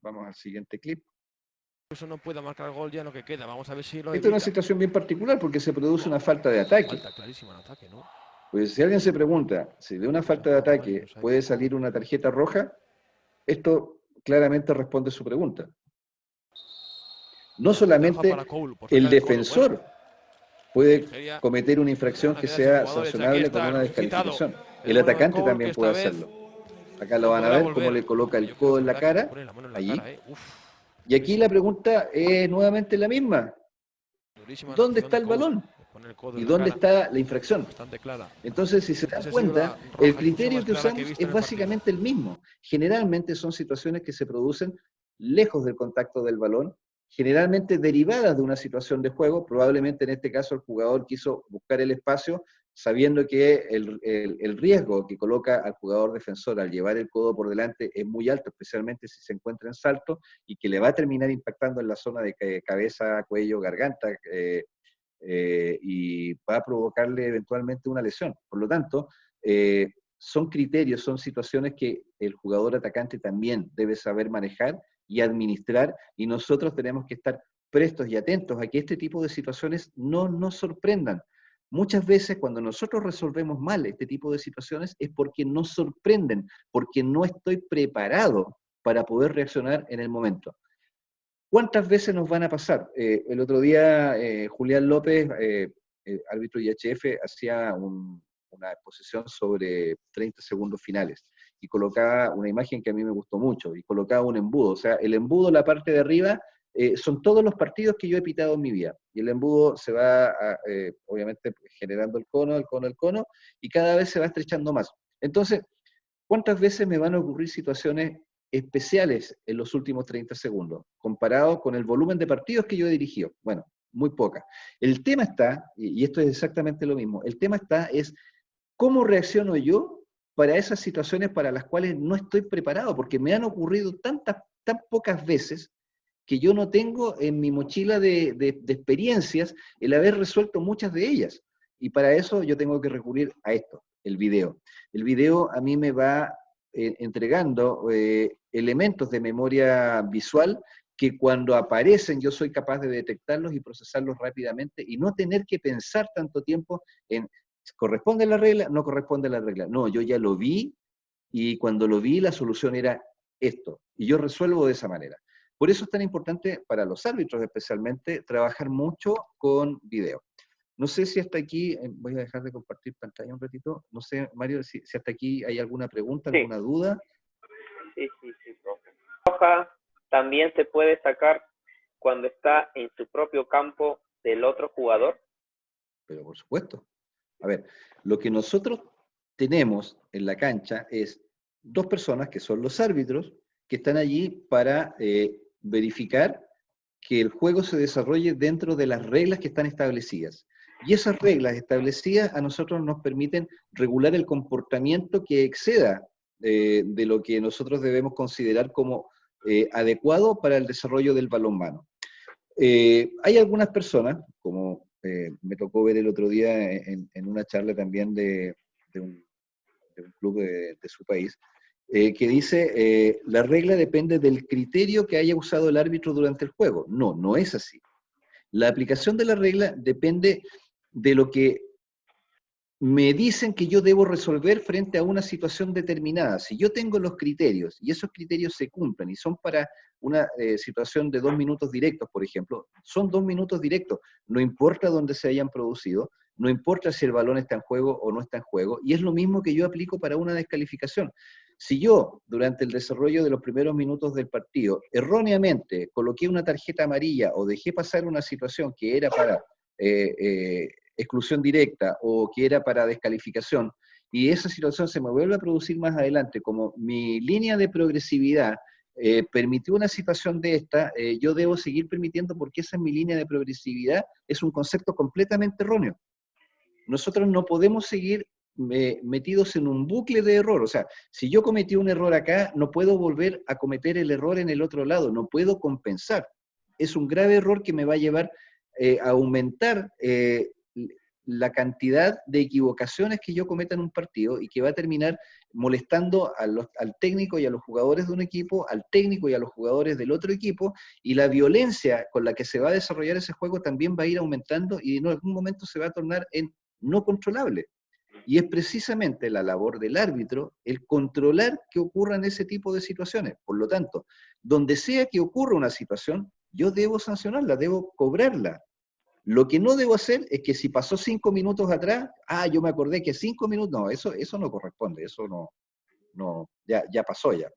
A: Vamos al siguiente clip.
B: Eso no pueda marcar el gol ya en lo que queda. Vamos a ver si lo
A: Esta es una situación bien particular porque se produce una falta de ataque.
B: Falta clarísima en ataque, ¿no?
A: Pues si alguien se pregunta si de una falta de ataque puede salir una tarjeta roja, esto claramente responde su pregunta. No solamente el defensor puede cometer una infracción que sea sancionable con una descalificación. El atacante también puede hacerlo. Acá lo van a ver cómo le coloca el codo en la cara, allí. Y aquí la pregunta es nuevamente la misma. ¿Dónde está el balón? ¿Y dónde está la infracción? Entonces, si se dan cuenta, el criterio que usamos es básicamente el mismo. Generalmente son situaciones que se producen lejos del contacto del balón, generalmente derivadas de una situación de juego. Probablemente en este caso el jugador quiso buscar el espacio sabiendo que el riesgo que coloca al jugador defensor al llevar el codo por delante es muy alto, especialmente si se encuentra en salto, y que le va a terminar impactando en la zona de cabeza, cuello, garganta, y va a provocarle eventualmente una lesión. Por lo tanto, son criterios, son situaciones que el jugador atacante también debe saber manejar y administrar, y nosotros tenemos que estar prestos y atentos a que este tipo de situaciones no nos sorprendan. Muchas veces cuando nosotros resolvemos mal este tipo de situaciones es porque nos sorprenden, porque no estoy preparado para poder reaccionar en el momento. ¿Cuántas veces nos van a pasar? El otro día Julián López, árbitro IHF, hacía una exposición sobre 30 segundos finales y colocaba una imagen que a mí me gustó mucho y colocaba un embudo. O sea, el embudo, la parte de arriba, son todos los partidos que yo he pitado en mi vida. Y el embudo se va, obviamente, generando el cono, y cada vez se va estrechando más. Entonces, ¿cuántas veces me van a ocurrir situaciones especiales en los últimos 30 segundos, comparado con el volumen de partidos que yo he dirigido. Bueno, muy pocas. El tema está, y esto es exactamente lo mismo, el tema está es cómo reacciono yo para esas situaciones para las cuales no estoy preparado, porque me han ocurrido tan pocas veces que yo no tengo en mi mochila de experiencias el haber resuelto muchas de ellas. Y para eso yo tengo que recurrir a esto, el video. El video a mí me va entregando elementos de memoria visual que cuando aparecen yo soy capaz de detectarlos y procesarlos rápidamente y no tener que pensar tanto tiempo en ¿corresponde la regla? ¿No corresponde la regla? No, yo ya lo vi y cuando lo vi la solución era esto. Y yo resuelvo de esa manera. Por eso es tan importante para los árbitros especialmente trabajar mucho con video. No sé si hasta aquí, voy a dejar de compartir pantalla un ratito, no sé, Mario, si hasta aquí hay alguna pregunta,
C: Sí.
A: alguna duda.
C: Sí, profe. Roja también se puede sacar cuando está en su propio campo del otro jugador.
A: Pero por supuesto. A ver, lo que nosotros tenemos en la cancha es dos personas que son los árbitros que están allí para verificar que el juego se desarrolle dentro de las reglas que están establecidas. Y esas reglas establecidas a nosotros nos permiten regular el comportamiento que exceda de lo que nosotros debemos considerar como adecuado para el desarrollo del balonmano. Hay algunas personas, como me tocó ver el otro día en una charla también de un club de su país, que dice, la regla depende del criterio que haya usado el árbitro durante el juego. No, no es así. La aplicación de la regla depende de lo que me dicen que yo debo resolver frente a una situación determinada. Si yo tengo los criterios y esos criterios se cumplen y son para una situación de 2 minutos directos, por ejemplo, son 2 minutos directos, no importa dónde se hayan producido, no importa si el balón está en juego o no está en juego, y es lo mismo que yo aplico para una descalificación. Si yo, durante el desarrollo de los primeros minutos del partido, erróneamente coloqué una tarjeta amarilla o dejé pasar una situación que era para exclusión directa o que era para descalificación, y esa situación se me vuelve a producir más adelante, como mi línea de progresividad permitió una situación de esta, yo debo seguir permitiendo porque esa es mi línea de progresividad, es un concepto completamente erróneo. Nosotros no podemos seguir metidos en un bucle de error. O sea, si yo cometí un error acá, no puedo volver a cometer el error en el otro lado, no puedo compensar. Es un grave error que me va a llevar a aumentar la cantidad de equivocaciones que yo cometa en un partido y que va a terminar molestando al técnico y a los jugadores de un equipo, al técnico y a los jugadores del otro equipo, y la violencia con la que se va a desarrollar ese juego también va a ir aumentando y en algún momento se va a tornar en no controlable. Y es precisamente la labor del árbitro el controlar que ocurran ese tipo de situaciones. Por lo tanto, donde sea que ocurra una situación, yo debo sancionarla, debo cobrarla. Lo que no debo hacer es que si pasó 5 minutos atrás, yo me acordé que 5 minutos, no, eso no corresponde, eso no ya pasó ya.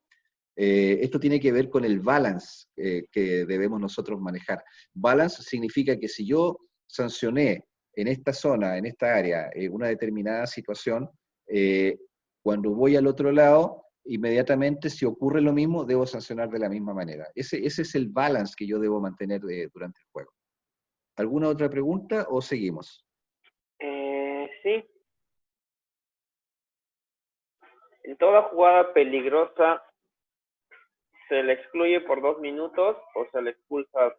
A: Esto tiene que ver con el balance que debemos nosotros manejar. Balance significa que si yo sancioné en esta zona, en esta área, una determinada situación, cuando voy al otro lado, inmediatamente si ocurre lo mismo, debo sancionar de la misma manera. Ese es el balance que yo debo mantener durante el juego. ¿Alguna otra pregunta o seguimos?
C: Sí. En toda jugada peligrosa, ¿se le excluye por 2 minutos o se le expulsa?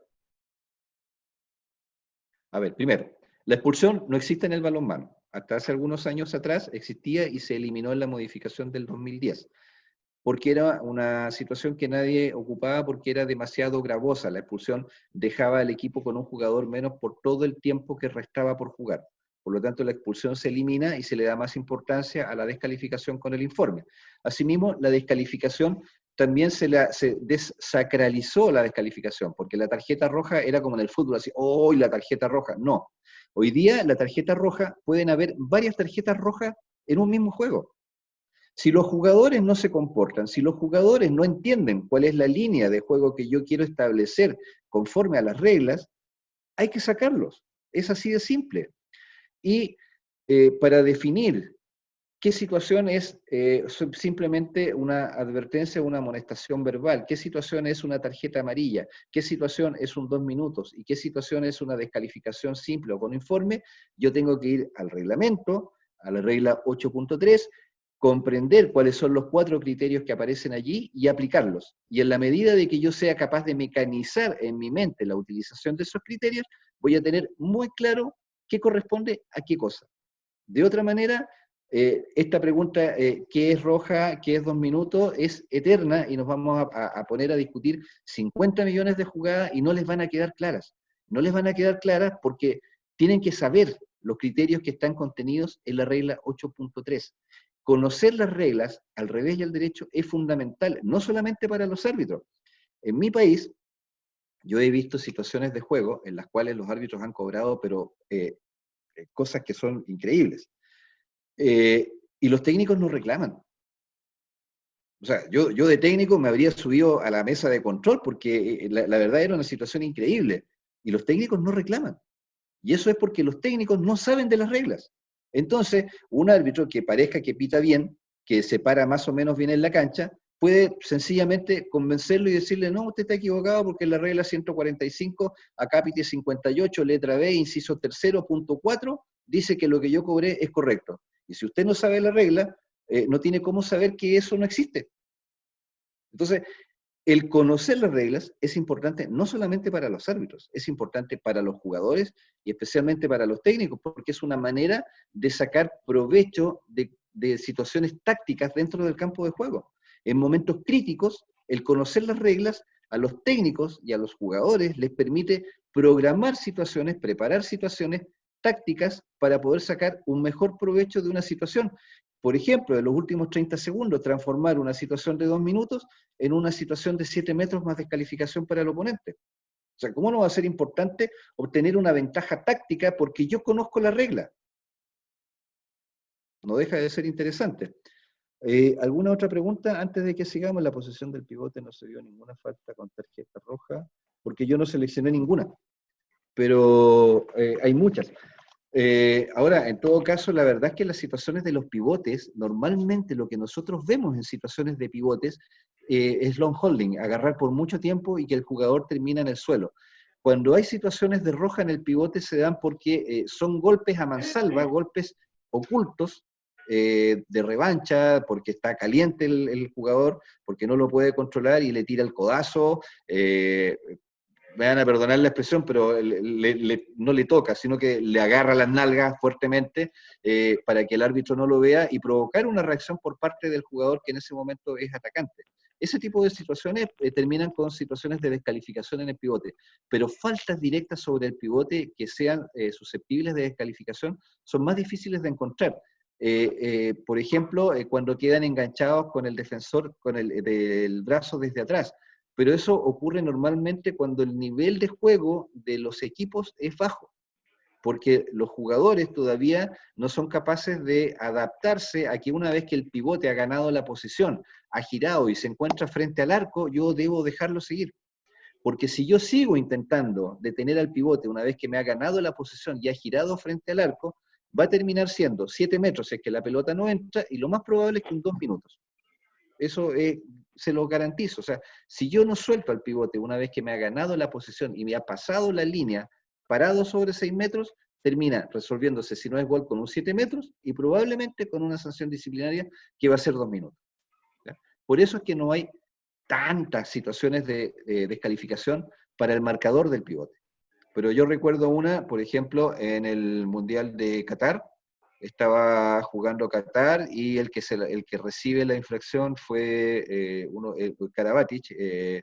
A: A ver, primero, la expulsión no existe en el balonmano. Hasta hace algunos años atrás existía y se eliminó en la modificación del 2010, porque era una situación que nadie ocupaba porque era demasiado gravosa. La expulsión dejaba al equipo con un jugador menos por todo el tiempo que restaba por jugar. Por lo tanto, la expulsión se elimina y se le da más importancia a la descalificación con el informe. Asimismo, la descalificación también se desacralizó la descalificación, porque la tarjeta roja era como en el fútbol, así, ¡oh, la tarjeta roja! No. Hoy día, la tarjeta roja, pueden haber varias tarjetas rojas en un mismo juego. Si los jugadores no se comportan, si los jugadores no entienden cuál es la línea de juego que yo quiero establecer conforme a las reglas, hay que sacarlos. Es así de simple. Y para definir ¿Qué situación es simplemente una advertencia, una amonestación verbal? ¿Qué situación es una tarjeta amarilla? ¿Qué situación es un 2 minutos? ¿Y qué situación es una descalificación simple o con informe? Yo tengo que ir al reglamento, a la regla 8.3, comprender cuáles son los 4 criterios que aparecen allí y aplicarlos. Y en la medida de que yo sea capaz de mecanizar en mi mente la utilización de esos criterios, voy a tener muy claro qué corresponde a qué cosa. De otra manera, esta pregunta, ¿qué es roja, qué es 2 minutos?, es eterna y nos vamos a poner a discutir 50 millones de jugadas y no les van a quedar claras. No les van a quedar claras porque tienen que saber los criterios que están contenidos en la regla 8.3. Conocer las reglas, al revés y al derecho, es fundamental, no solamente para los árbitros. En mi país, yo he visto situaciones de juego en las cuales los árbitros han cobrado, pero cosas que son increíbles. Y los técnicos no reclaman. O sea, yo de técnico me habría subido a la mesa de control porque la verdad era una situación increíble. Y los técnicos no reclaman. Y eso es porque los técnicos no saben de las reglas. Entonces, un árbitro que parezca que pita bien, que se para más o menos bien en la cancha, puede sencillamente convencerlo y decirle, no, usted está equivocado porque en la regla 145, acápite 58, letra B, inciso tercero, punto 4, dice que lo que yo cobré es correcto. Y si usted no sabe la regla, no tiene cómo saber que eso no existe. Entonces, el conocer las reglas es importante no solamente para los árbitros, es importante para los jugadores y especialmente para los técnicos, porque es una manera de sacar provecho de situaciones tácticas dentro del campo de juego. En momentos críticos, el conocer las reglas a los técnicos y a los jugadores les permite programar situaciones, preparar situaciones tácticas para poder sacar un mejor provecho de una situación. Por ejemplo, en los últimos 30 segundos, transformar una situación de 2 minutos en una situación de 7 metros más descalificación para el oponente. O sea, ¿cómo no va a ser importante obtener una ventaja táctica porque yo conozco la regla? No deja de ser interesante. ¿Alguna otra pregunta? Antes de que sigamos, la posición del pivote no se vio ninguna falta con tarjeta roja, porque yo no seleccioné ninguna, pero hay muchas. Ahora, en todo caso, la verdad es que las situaciones de los pivotes, normalmente lo que nosotros vemos en situaciones de pivotes es long holding, agarrar por mucho tiempo y que el jugador termina en el suelo. Cuando hay situaciones de roja en el pivote se dan porque son golpes a mansalva, golpes ocultos, de revancha, porque está caliente el jugador, porque no lo puede controlar y le tira el codazo, me van a perdonar la expresión, pero no le toca, sino que le agarra las nalgas fuertemente para que el árbitro no lo vea y provocar una reacción por parte del jugador que en ese momento es atacante. Ese tipo de situaciones terminan con situaciones de descalificación en el pivote, pero faltas directas sobre el pivote que sean susceptibles de descalificación son más difíciles de encontrar. Por ejemplo, cuando quedan enganchados con el defensor con del brazo desde atrás, pero eso ocurre normalmente cuando el nivel de juego de los equipos es bajo, porque los jugadores todavía no son capaces de adaptarse a que una vez que el pivote ha ganado la posición, ha girado y se encuentra frente al arco, yo debo dejarlo seguir. Porque si yo sigo intentando detener al pivote una vez que me ha ganado la posición y ha girado frente al arco, va a terminar siendo 7 metros si es que la pelota no entra, y lo más probable es que en 2 minutos. Eso se lo garantizo. O sea, si yo no suelto al pivote una vez que me ha ganado la posición y me ha pasado la línea parado sobre 6 metros, termina resolviéndose, si no es gol, con un 7 metros y probablemente con una sanción disciplinaria que va a ser 2 minutos. ¿Ya? Por eso es que no hay tantas situaciones de descalificación para el marcador del pivote. Pero yo recuerdo una, por ejemplo, en el Mundial de Qatar, estaba jugando Qatar y el que recibe la infracción fue Karabatic, el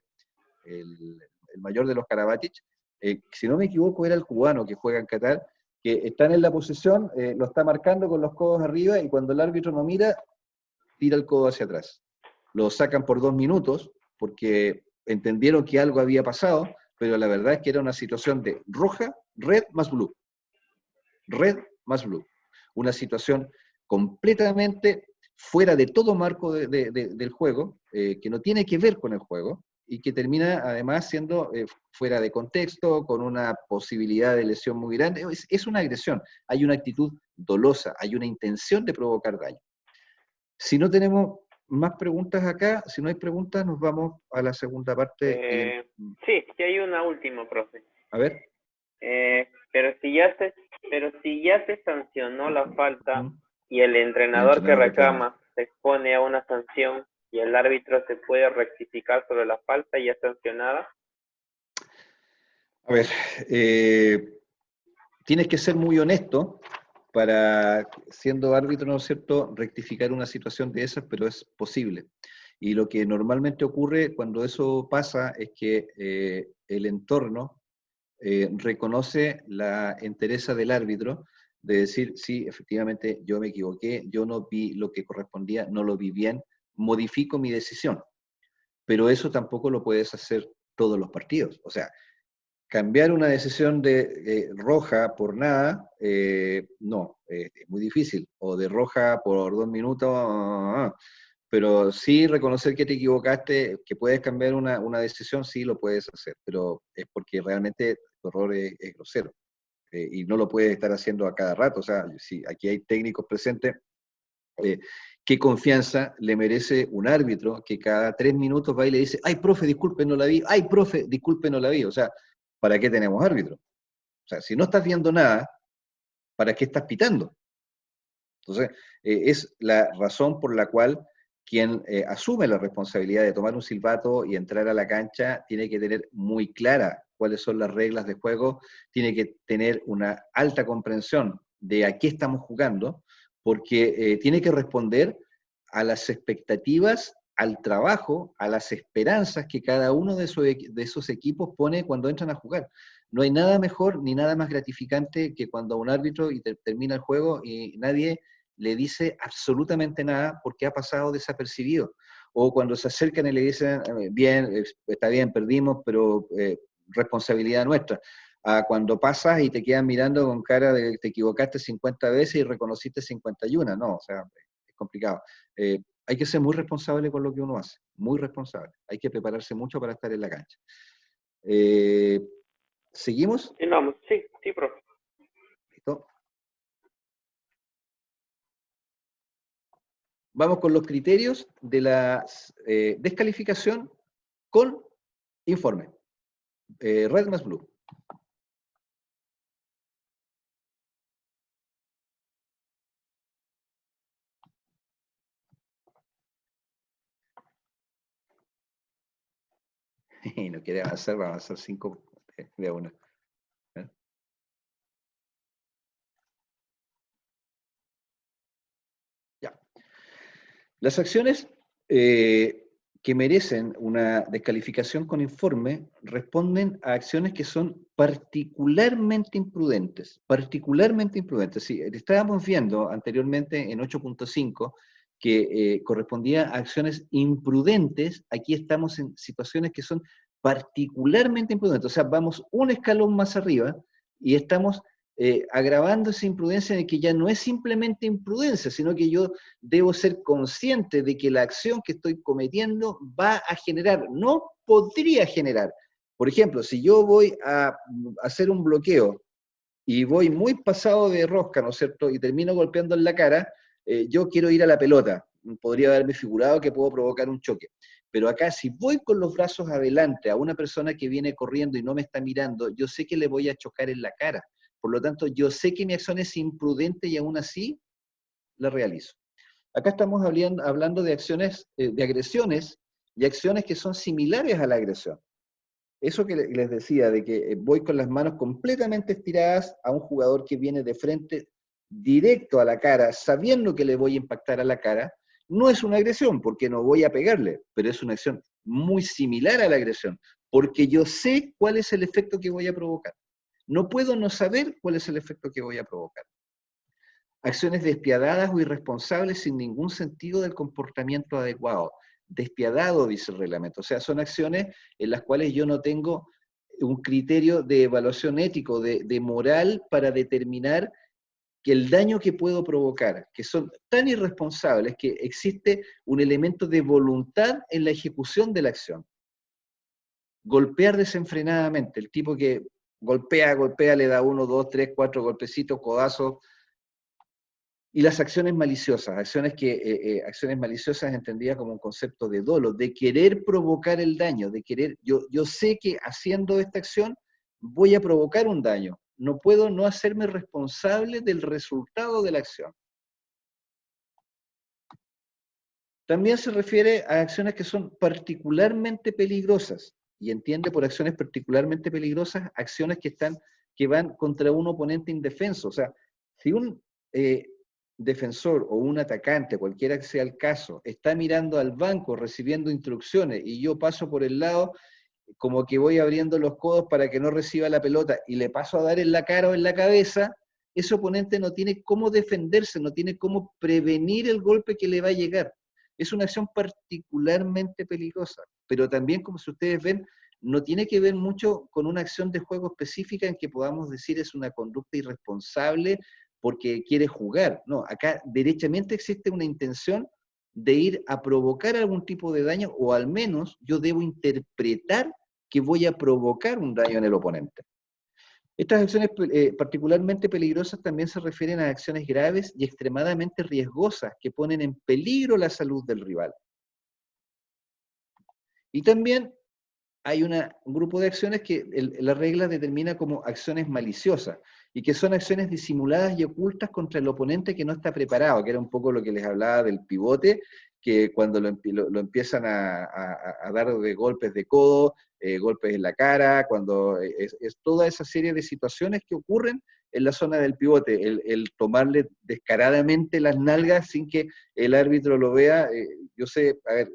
A: mayor de los Karabatic. Si no me equivoco, era el cubano que juega en Qatar, que están en la posición, lo está marcando con los codos arriba y cuando el árbitro no mira, tira el codo hacia atrás. Lo sacan por 2 minutos porque entendieron que algo había pasado, pero la verdad es que era una situación de roja, red más blue. Red más blue. Una situación completamente fuera de todo marco del juego, que no tiene que ver con el juego, y que termina además siendo fuera de contexto, con una posibilidad de lesión muy grande. Es una agresión, hay una actitud dolosa, hay una intención de provocar daño. Si no tenemos más preguntas acá, si no hay preguntas, nos vamos a la segunda parte.
C: Sí, hay una última, profe.
A: A ver.
C: Pero si ya se sancionó la falta y el entrenador que reclama se expone a una sanción y el árbitro se puede rectificar sobre la falta ya sancionada.
A: A ver, tienes que ser muy honesto para, siendo árbitro, ¿no es cierto?, rectificar una situación de esas, pero es posible. Y lo que normalmente ocurre cuando eso pasa es que el entorno reconoce la entereza del árbitro de decir, sí, efectivamente, yo me equivoqué, yo no vi lo que correspondía, no lo vi bien, modifico mi decisión. Pero eso tampoco lo puedes hacer todos los partidos. O sea, cambiar una decisión de roja por nada, no, es muy difícil. O de roja por 2 minutos, pero sí reconocer que te equivocaste, que puedes cambiar una decisión, sí lo puedes hacer, pero es porque realmente tu error es grosero. Y no lo puedes estar haciendo a cada rato. O sea, si aquí hay técnicos presentes, ¿qué confianza le merece un árbitro que cada 3 minutos va y le dice, ay, profe, disculpe, no la vi, ay, profe, disculpe, no la vi? O sea, ¿para qué tenemos árbitro? O sea, si no estás viendo nada, ¿para qué estás pitando? Entonces, es la razón por la cual quien asume la responsabilidad de tomar un silbato y entrar a la cancha tiene que tener muy clara cuáles son las reglas de juego, tiene que tener una alta comprensión de a qué estamos jugando, porque tiene que responder a las expectativas, al trabajo, a las esperanzas que cada uno de esos equipos pone cuando entran a jugar. No hay nada mejor ni nada más gratificante que cuando un árbitro termina el juego y nadie le dice absolutamente nada porque ha pasado desapercibido. O cuando se acercan y le dicen, bien, está bien, perdimos, pero responsabilidad nuestra. Cuando pasas y te quedan mirando con cara de te equivocaste 50 veces y reconociste 51, no, o sea, es complicado. Hay que ser muy responsable con lo que uno hace, muy responsable. Hay que prepararse mucho para estar en la cancha. ¿Seguimos?
C: Sí, profe.
A: ¿Listo? Vamos con los criterios de la descalificación con informe. Red más blue. Y no quiere avanzar, va a avanzar 5 de a 1. Ya. Las acciones que merecen una descalificación con informe responden a acciones que son particularmente imprudentes. Particularmente imprudentes. Sí, estábamos viendo anteriormente en 8.5 que correspondía a acciones imprudentes. Aquí estamos en situaciones que son particularmente imprudentes. O sea, vamos un escalón más arriba y estamos agravando esa imprudencia de que ya no es simplemente imprudencia, sino que yo debo ser consciente de que la acción que estoy cometiendo va a generar, no podría generar. Por ejemplo, si yo voy a hacer un bloqueo y voy muy pasado de rosca, ¿no es cierto?, y termino golpeando en la cara, yo quiero ir a la pelota. Podría haberme figurado que puedo provocar un choque. Pero acá, si voy con los brazos adelante a una persona que viene corriendo y no me está mirando, yo sé que le voy a chocar en la cara. Por lo tanto, yo sé que mi acción es imprudente y aún así la realizo. Acá estamos hablando de acciones, de agresiones y acciones que son similares a la agresión. Eso que les decía, de que voy con las manos completamente estiradas a un jugador que viene de frente directo a la cara, sabiendo que le voy a impactar a la cara, no es una agresión, porque no voy a pegarle, pero es una acción muy similar a la agresión, porque yo sé cuál es el efecto que voy a provocar. No puedo no saber cuál es el efecto que voy a provocar. Acciones despiadadas o irresponsables sin ningún sentido del comportamiento adecuado. Despiadado, dice el reglamento. O sea, son acciones en las cuales yo no tengo un criterio de evaluación ético, de moral, para determinar que el daño que puedo provocar, que son tan irresponsables que existe un elemento de voluntad en la ejecución de la acción. Golpear desenfrenadamente, el tipo que golpea, le da 1, 2, 3, 4 golpecitos, codazos, Y las acciones maliciosas, acciones maliciosas entendidas como un concepto de dolo, de querer provocar el daño, de querer, yo sé que haciendo esta acción voy a provocar un daño, no puedo no hacerme responsable del resultado de la acción. También se refiere a acciones que son particularmente peligrosas, y entiende por acciones particularmente peligrosas acciones que van contra un oponente indefenso. O sea, si un defensor o un atacante, cualquiera que sea el caso, está mirando al banco recibiendo instrucciones y yo paso por el lado como que voy abriendo los codos para que no reciba la pelota y le paso a dar en la cara o en la cabeza, ese oponente no tiene cómo defenderse, no tiene cómo prevenir el golpe que le va a llegar. Es una acción particularmente peligrosa, pero también, como si ustedes ven, no tiene que ver mucho con una acción de juego específica en que podamos decir es una conducta irresponsable porque quiere jugar. No, acá derechamente existe una intención de ir a provocar algún tipo de daño, o al menos yo debo interpretar que voy a provocar un daño en el oponente. Estas acciones particularmente peligrosas también se refieren a acciones graves y extremadamente riesgosas que ponen en peligro la salud del rival. Y también hay un grupo de acciones que la regla determina como acciones maliciosas, y que son acciones disimuladas y ocultas contra el oponente que no está preparado, que era un poco lo que les hablaba del pivote, que cuando lo empiezan a dar de golpes de codo, golpes en la cara, cuando es toda esa serie de situaciones que ocurren en la zona del pivote, el tomarle descaradamente las nalgas sin que el árbitro lo vea. Yo sé, a ver,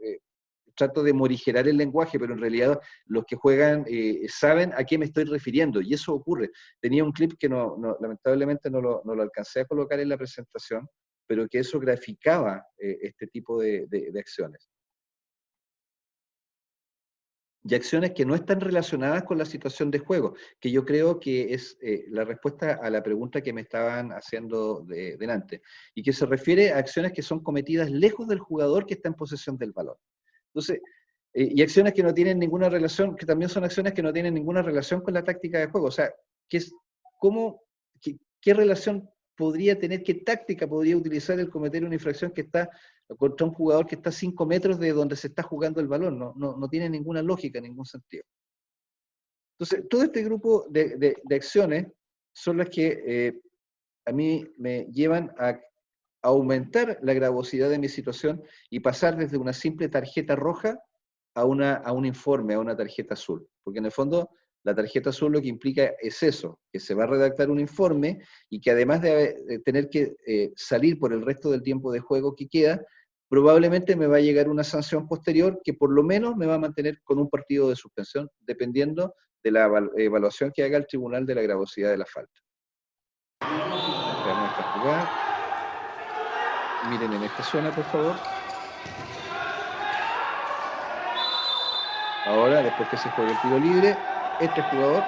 A: trato de morigerar el lenguaje, pero en realidad los que juegan saben a qué me estoy refiriendo, y eso ocurre. Tenía un clip que lamentablemente no lo alcancé a colocar en la presentación, pero que eso graficaba este tipo de acciones. Y acciones que no están relacionadas con la situación de juego, que yo creo que es la respuesta a la pregunta que me estaban haciendo delante, y que se refiere a acciones que son cometidas lejos del jugador que está en posesión del balón. Entonces, y acciones que no tienen ninguna relación, que también son acciones que no tienen ninguna relación con la táctica de juego. O sea, ¿qué relación podría tener, qué táctica podría utilizar el cometer una infracción que está contra un jugador que está a 5 metros de donde se está jugando el balón? No tiene ninguna lógica, ningún sentido. Entonces, todo este grupo de acciones son las que a mí me llevan a aumentar la gravosidad de mi situación y pasar desde una simple tarjeta roja a un informe, a una tarjeta azul. Porque en el fondo, la tarjeta azul lo que implica es eso, que se va a redactar un informe y que además de tener que salir por el resto del tiempo de juego que queda, probablemente me va a llegar una sanción posterior que por lo menos me va a mantener con un partido de suspensión, dependiendo de la evaluación que haga el tribunal de la gravosidad de la falta. Veamos esta jugada. Miren en esta zona, por favor. Ahora, después que se juegue el tiro libre, este jugador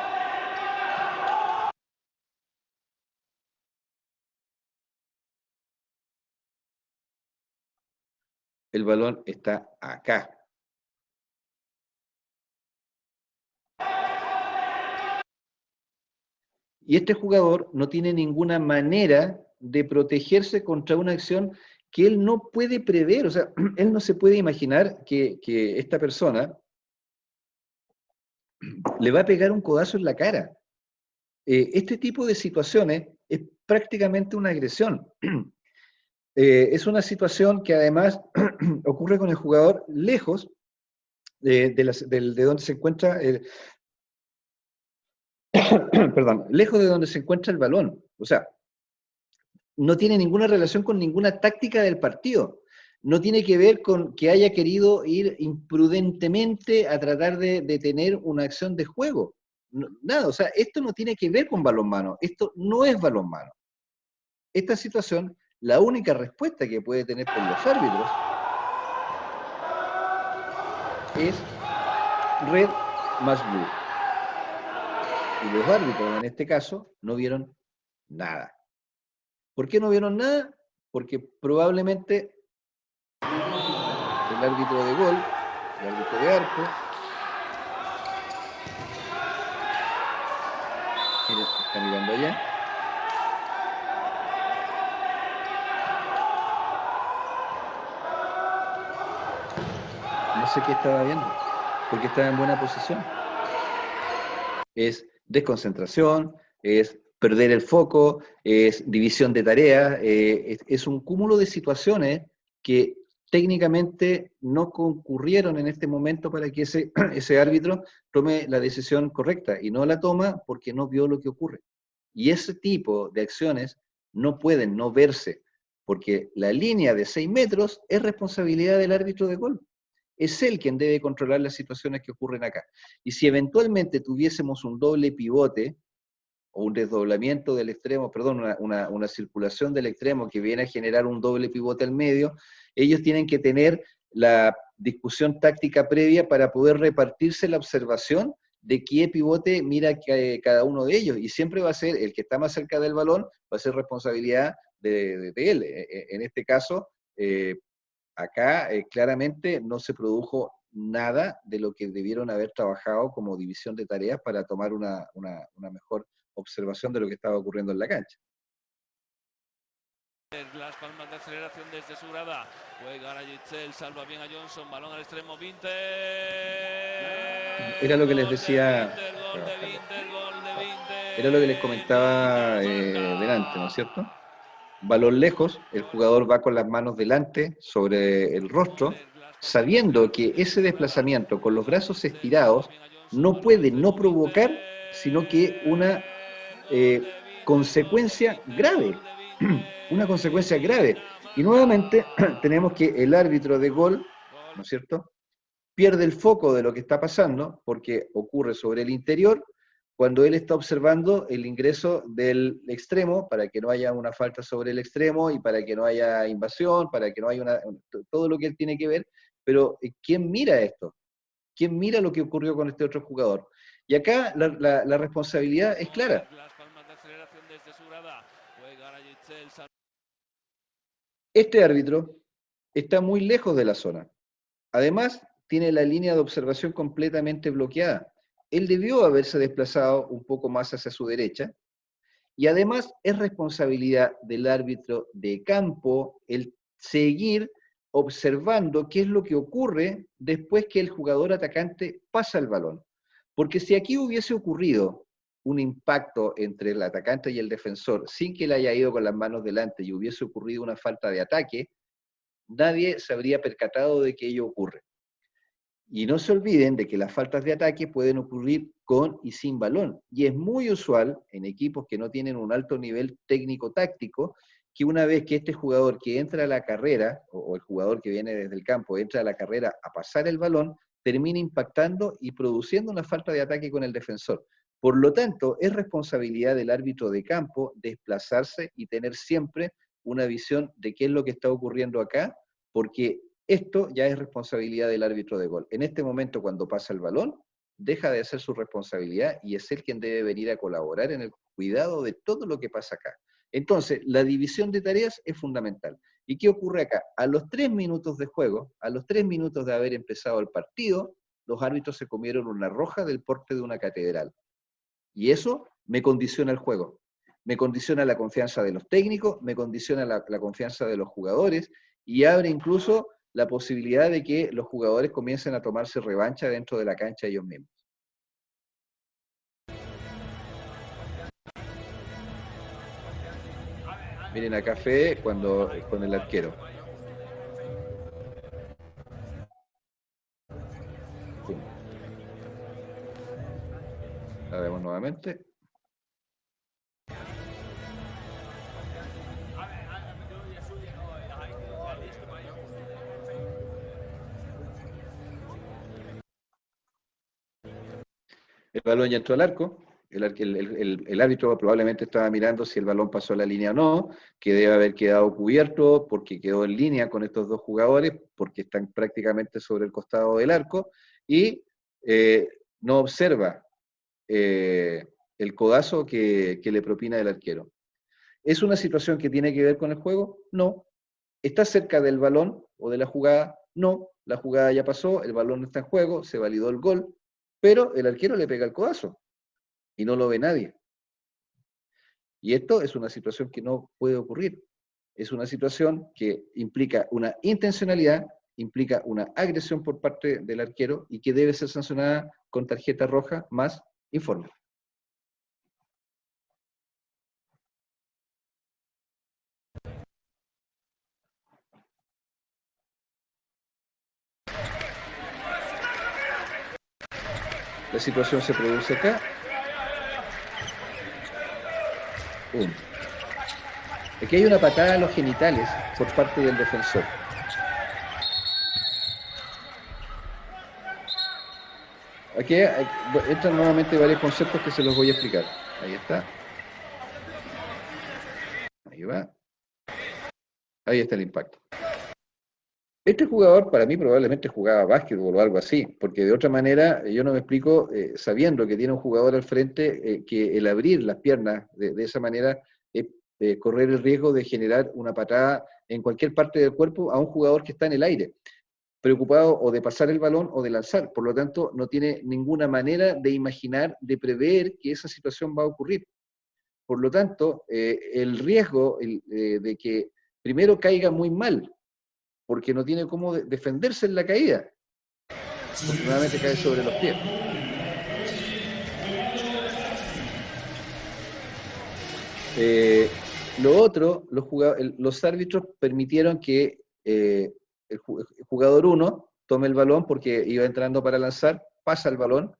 A: el balón está acá. Y este jugador no tiene ninguna manera de protegerse contra una acción que él no puede prever. O sea, él no se puede imaginar que esta persona le va a pegar un codazo en la cara. Este tipo de situaciones es prácticamente una agresión. Es una situación que además ocurre con el jugador lejos de donde se encuentra perdón, lejos de donde se encuentra el balón. O sea, no tiene ninguna relación con ninguna táctica del partido. No tiene que ver con que haya querido ir imprudentemente a tratar de detener una acción de juego. No, nada, o sea, esto no tiene que ver con balonmano. Esto no es balonmano. Esta situación, la única respuesta que puede tener por los árbitros es red más blue. Y los árbitros, en este caso, no vieron nada. ¿Por qué no vieron nada? Porque probablemente el árbitro de gol, el árbitro de arco, miren, está mirando allá, sé qué estaba viendo, porque estaba en buena posición. Es desconcentración, es perder el foco, es división de tareas, es un cúmulo de situaciones que técnicamente no concurrieron en este momento para que ese árbitro tome la decisión correcta, y no la toma porque no vio lo que ocurre. Y ese tipo de acciones no pueden no verse, porque la línea de 6 metros es responsabilidad del árbitro de gol. Es él quien debe controlar las situaciones que ocurren acá. Y si eventualmente tuviésemos un doble pivote, o un desdoblamiento del extremo, perdón, una circulación del extremo que viene a generar un doble pivote al medio, ellos tienen que tener la discusión táctica previa para poder repartirse la observación de qué pivote mira cada uno de ellos, y siempre va a ser el que está más cerca del balón, va a ser responsabilidad de él. En este caso, acá claramente no se produjo nada de lo que debieron haber trabajado como división de tareas para tomar una mejor observación de lo que estaba ocurriendo en la cancha.
D: Las palmas de aceleración desde su grada. Juega a Gitzel, salva bien a Johnson, balón al extremo, Vinter.
A: Era lo que les decía. Era lo que les comentaba delante, ¿no es cierto? Balón lejos, el jugador va con las manos delante sobre el rostro, sabiendo que ese desplazamiento con los brazos estirados no puede no provocar, sino que una consecuencia grave, una consecuencia grave. Y nuevamente tenemos que el árbitro de gol, ¿no es cierto?, pierde el foco de lo que está pasando, porque ocurre sobre el interior, cuando él está observando el ingreso del extremo, para que no haya una falta sobre el extremo, y para que no haya invasión, para que no haya todo lo que él tiene que ver. Pero ¿quién mira esto? ¿Quién mira lo que ocurrió con este otro jugador? Y acá la responsabilidad es clara. Este árbitro está muy lejos de la zona. Además, tiene la línea de observación completamente bloqueada. Él debió haberse desplazado un poco más hacia su derecha, y además es responsabilidad del árbitro de campo el seguir observando qué es lo que ocurre después que el jugador atacante pasa el balón. Porque si aquí hubiese ocurrido un impacto entre el atacante y el defensor sin que él haya ido con las manos delante y hubiese ocurrido una falta de ataque, nadie se habría percatado de que ello ocurre. Y no se olviden de que las faltas de ataque pueden ocurrir con y sin balón. Y es muy usual en equipos que no tienen un alto nivel técnico-táctico, que una vez que este jugador que entra a la carrera, o el jugador que viene desde el campo, entra a la carrera a pasar el balón, termina impactando y produciendo una falta de ataque con el defensor. Por lo tanto, es responsabilidad del árbitro de campo desplazarse y tener siempre una visión de qué es lo que está ocurriendo acá, porque esto ya es responsabilidad del árbitro de gol. En este momento, cuando pasa el balón, deja de ser su responsabilidad y es él quien debe venir a colaborar en el cuidado de todo lo que pasa acá. Entonces, la división de tareas es fundamental. ¿Y qué ocurre acá? A los 3 minutos de juego, a los 3 minutos de haber empezado el partido, los árbitros se comieron una roja del porte de una catedral. Y eso me condiciona el juego. Me condiciona la confianza de los técnicos, me condiciona la confianza de los jugadores, y abre incluso la posibilidad de que los jugadores comiencen a tomarse revancha dentro de la cancha ellos mismos. Miren acá Fede con el arquero. La vemos nuevamente. El balón ya entró al arco. El árbitro probablemente estaba mirando si el balón pasó la línea o no, que debe haber quedado cubierto porque quedó en línea con estos dos jugadores, porque están prácticamente sobre el costado del arco, y no observa el codazo que le propina el arquero. ¿Es una situación que tiene que ver con el juego? No. ¿Está cerca del balón o de la jugada? No. La jugada ya pasó, el balón no está en juego, se validó el gol, pero el arquero le pega el codazo y no lo ve nadie. Y esto es una situación que no puede ocurrir. Es una situación que implica una intencionalidad, implica una agresión por parte del arquero y que debe ser sancionada con tarjeta roja más informe. La situación se produce acá. Aquí hay una patada a los genitales por parte del defensor. Aquí entran nuevamente varios conceptos que se los voy a explicar. Ahí está. Ahí va. Ahí está el impacto. Este jugador para mí probablemente jugaba básquetbol o algo así, porque de otra manera yo no me explico, sabiendo que tiene un jugador al frente, que el abrir las piernas de esa manera es correr el riesgo de generar una patada en cualquier parte del cuerpo a un jugador que está en el aire, preocupado o de pasar el balón o de lanzar. Por lo tanto, no tiene ninguna manera de imaginar, de prever que esa situación va a ocurrir. Por lo tanto, el riesgo de que primero caiga muy mal, porque no tiene cómo defenderse en la caída, porque nuevamente cae sobre los pies. Lo otro, los árbitros permitieron que el jugador 1 tome el balón porque iba entrando para lanzar, pasa el balón,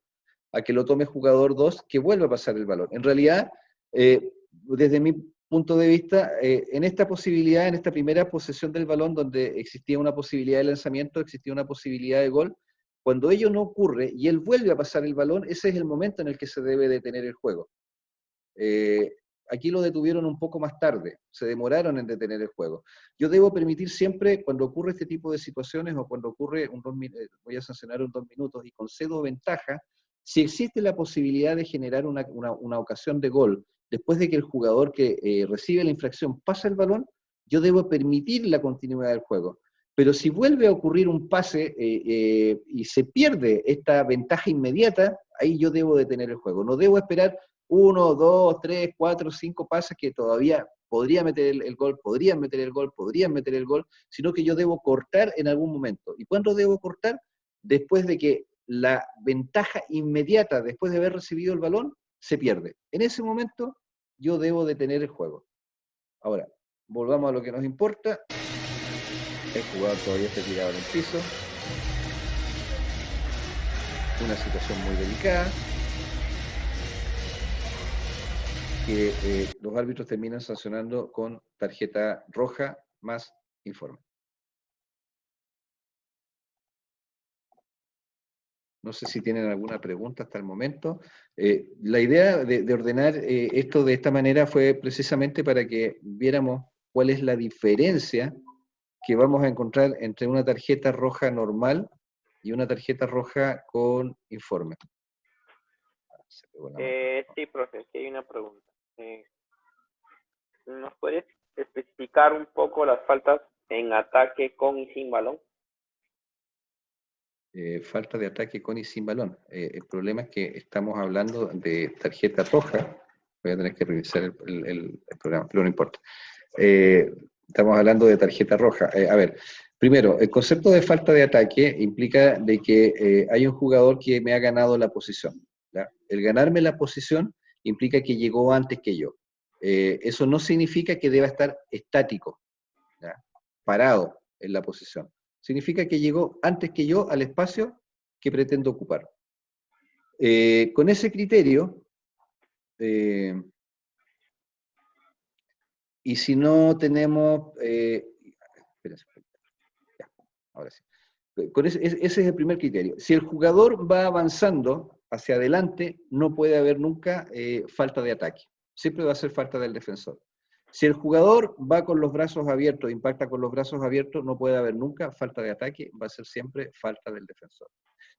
A: a que lo tome jugador 2, que vuelva a pasar el balón. En realidad, desde mi punto de vista, en esta posibilidad, en esta primera posesión del balón, donde existía una posibilidad de lanzamiento, existía una posibilidad de gol, cuando ello no ocurre y él vuelve a pasar el balón, ese es el momento en el que se debe detener el juego. Aquí lo detuvieron un poco más tarde, se demoraron en detener el juego. Yo debo permitir siempre, cuando ocurre este tipo de situaciones, o cuando ocurre voy a sancionar un 2 minutos y concedo ventaja, si existe la posibilidad de generar una ocasión de gol, después de que el jugador que recibe la infracción pasa el balón, yo debo permitir la continuidad del juego. Pero si vuelve a ocurrir un pase y se pierde esta ventaja inmediata, ahí yo debo detener el juego. No debo esperar 1, 2, 3, 4, 5 pases que todavía podría meter el gol, podrían meter el gol, sino que yo debo cortar en algún momento. ¿Y cuándo debo cortar? Después de que la ventaja inmediata, después de haber recibido el balón, se pierde. En ese momento, yo debo detener el juego. Ahora, volvamos a lo que nos importa. El jugador todavía está tirado en el piso. Una situación muy delicada, que los árbitros terminan sancionando con tarjeta roja más informe. No sé si tienen alguna pregunta hasta el momento. La idea de ordenar esto de esta manera fue precisamente para que viéramos cuál es la diferencia que vamos a encontrar entre una tarjeta roja normal y una tarjeta roja con informe.
C: Sí, profe, sí hay una pregunta. ¿Nos puedes especificar un poco las faltas en ataque con y sin balón?
A: Falta de ataque con y sin balón. El problema es que estamos hablando de tarjeta roja. Voy a tener que revisar el programa, pero no importa. Estamos hablando de tarjeta roja. A ver, primero, el concepto de falta de ataque implica de que hay un jugador que me ha ganado la posición, ¿ya? El ganarme la posición implica que llegó antes que yo. Eso no significa que deba estar estático, ¿ya? Parado en la posición. Significa que llegó antes que yo al espacio que pretendo ocupar. Con ese criterio, y si no tenemos... ya, ahora sí. Ese es el primer criterio. Si el jugador va avanzando hacia adelante, no puede haber nunca falta de ataque. Siempre va a ser falta del defensor. Si el jugador va con los brazos abiertos, impacta con los brazos abiertos, no puede haber nunca falta de ataque, va a ser siempre falta del defensor.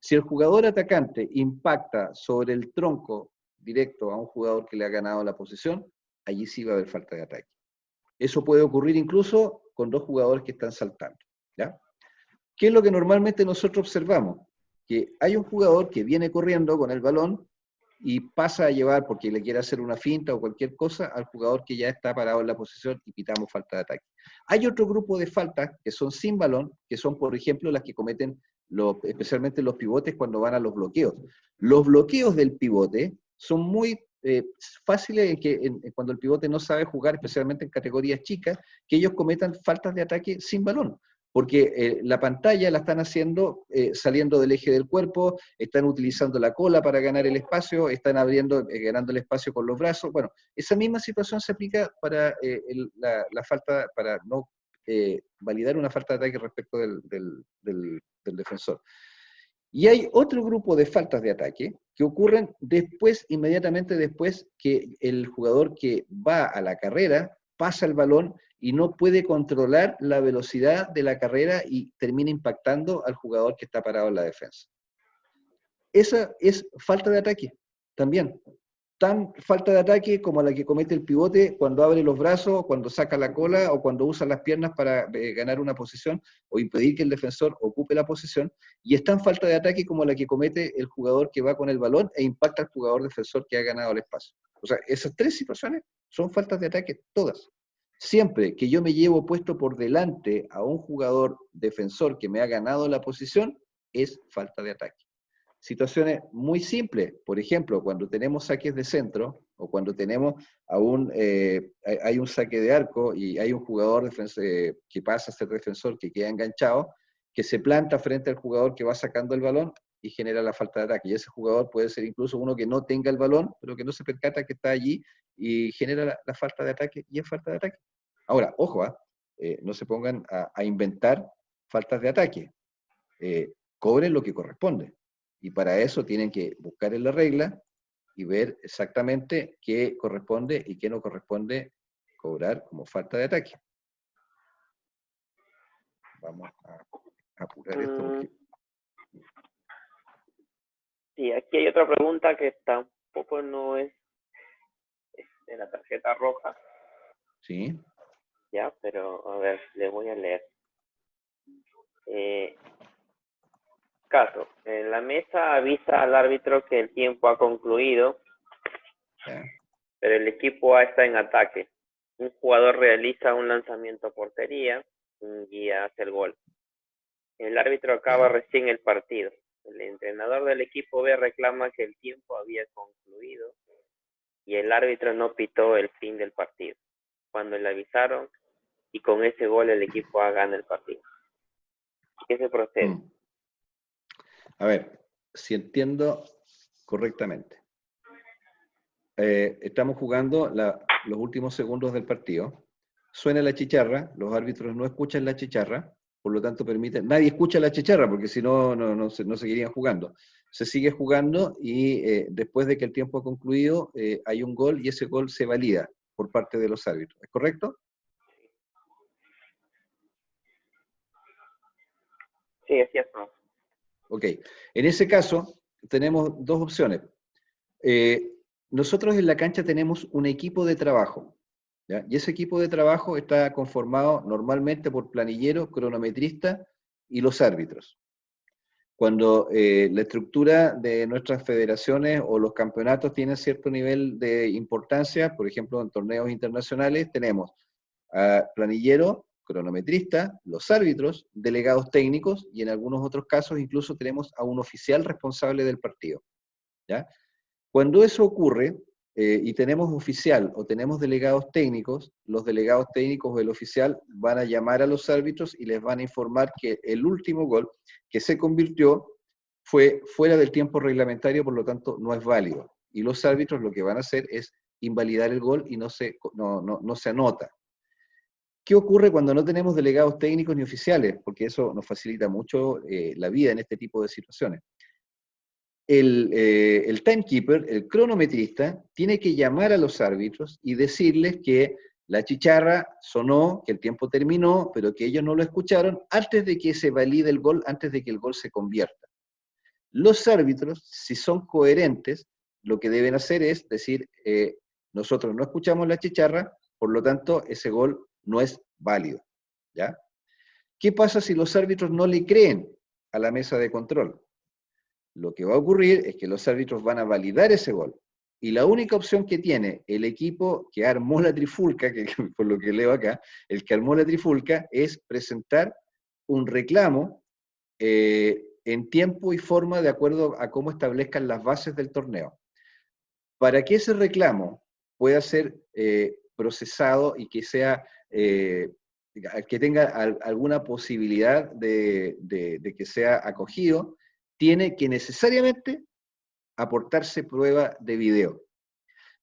A: Si el jugador atacante impacta sobre el tronco directo a un jugador que le ha ganado la posición, allí sí va a haber falta de ataque. Eso puede ocurrir incluso con dos jugadores que están saltando, ¿ya? ¿Qué es lo que normalmente nosotros observamos? Que hay un jugador que viene corriendo con el balón y pasa a llevar, porque le quiere hacer una finta o cualquier cosa, al jugador que ya está parado en la posición y pitamos falta de ataque. Hay otro grupo de faltas que son sin balón, que son, por ejemplo, las que cometen especialmente los pivotes cuando van a los bloqueos. Los bloqueos del pivote son muy fáciles cuando el pivote no sabe jugar, especialmente en categorías chicas, que ellos cometan faltas de ataque sin balón. Porque la pantalla la están haciendo saliendo del eje del cuerpo, están utilizando la cola para ganar el espacio, están ganando el espacio con los brazos. Bueno, esa misma situación se aplica para la falta, para no validar una falta de ataque respecto del defensor. Y hay otro grupo de faltas de ataque que ocurren inmediatamente después que el jugador que va a la carrera pasa el balón y no puede controlar la velocidad de la carrera y termina impactando al jugador que está parado en la defensa. Esa es falta de ataque, también. Tan falta de ataque como la que comete el pivote cuando abre los brazos, cuando saca la cola o cuando usa las piernas para ganar una posición o impedir que el defensor ocupe la posición, y es tan falta de ataque como la que comete el jugador que va con el balón e impacta al jugador defensor que ha ganado el espacio. O sea, esas tres situaciones son faltas de ataque todas. Siempre que yo me llevo puesto por delante a un jugador defensor que me ha ganado la posición, es falta de ataque. Situaciones muy simples, por ejemplo, cuando tenemos saques de centro, o cuando tenemos hay un saque de arco y hay un jugador que pasa a ser defensor, que queda enganchado, que se planta frente al jugador que va sacando el balón y genera la falta de ataque. Y ese jugador puede ser incluso uno que no tenga el balón, pero que no se percata que está allí y genera la falta de ataque, y es falta de ataque. Ahora, ojo, no se pongan a inventar faltas de ataque. Cobren lo que corresponde. Y para eso tienen que buscar en la regla y ver exactamente qué corresponde y qué no corresponde cobrar como falta de ataque. Vamos a apurar esto porque...
C: Sí, aquí hay otra pregunta que tampoco no es de la tarjeta roja.
A: Sí.
C: Ya, pero a ver, le voy a leer. Caso, en la mesa avisa al árbitro que el tiempo ha concluido, pero el equipo A está en ataque. Un jugador realiza un lanzamiento a portería, un guía hace el gol. El árbitro acaba recién el partido. El entrenador del equipo B reclama que el tiempo había concluido y el árbitro no pitó el fin del partido, cuando le avisaron, y con ese gol el equipo A gana el partido. ¿Qué se procede?
A: A ver, si correctamente. Estamos jugando los últimos segundos del partido. Suena la chicharra, los árbitros no escuchan la chicharra, por lo tanto nadie escucha la chicharra, porque si no, no seguirían jugando. Se sigue jugando y después de que el tiempo ha concluido, hay un gol y ese gol se valida por parte de los árbitros. ¿Es correcto?
C: Sí, es cierto.
A: Ok, en ese caso tenemos dos opciones. Nosotros en la cancha tenemos un equipo de trabajo, ¿ya? Y ese equipo de trabajo está conformado normalmente por planillero, cronometrista y los árbitros. Cuando la estructura de nuestras federaciones o los campeonatos tienen cierto nivel de importancia, por ejemplo en torneos internacionales, tenemos a planillero, cronometrista, los árbitros, delegados técnicos, y en algunos otros casos incluso tenemos a un oficial responsable del partido, ¿ya? Cuando eso ocurre, y tenemos oficial o tenemos delegados técnicos, los delegados técnicos o el oficial van a llamar a los árbitros y les van a informar que el último gol que se convirtió fue fuera del tiempo reglamentario, por lo tanto no es válido. Y los árbitros lo que van a hacer es invalidar el gol y no se anota. ¿Qué ocurre cuando no tenemos delegados técnicos ni oficiales? Porque eso nos facilita mucho la vida en este tipo de situaciones. El timekeeper, el cronometrista, tiene que llamar a los árbitros y decirles que la chicharra sonó, que el tiempo terminó, pero que ellos no lo escucharon antes de que se valide el gol, antes de que el gol se convierta. Los árbitros, si son coherentes, lo que deben hacer es decir, nosotros no escuchamos la chicharra, por lo tanto ese gol no es válido, ¿ya? ¿Qué pasa si los árbitros no le creen a la mesa de control? Lo que va a ocurrir es que los árbitros van a validar ese gol. Y la única opción que tiene el equipo que armó la trifulca, que por lo que leo acá, el que armó la trifulca, es presentar un reclamo en tiempo y forma de acuerdo a cómo establezcan las bases del torneo. Para que ese reclamo pueda ser procesado y que sea que tenga alguna posibilidad de que sea acogido, tiene que necesariamente aportarse prueba de video.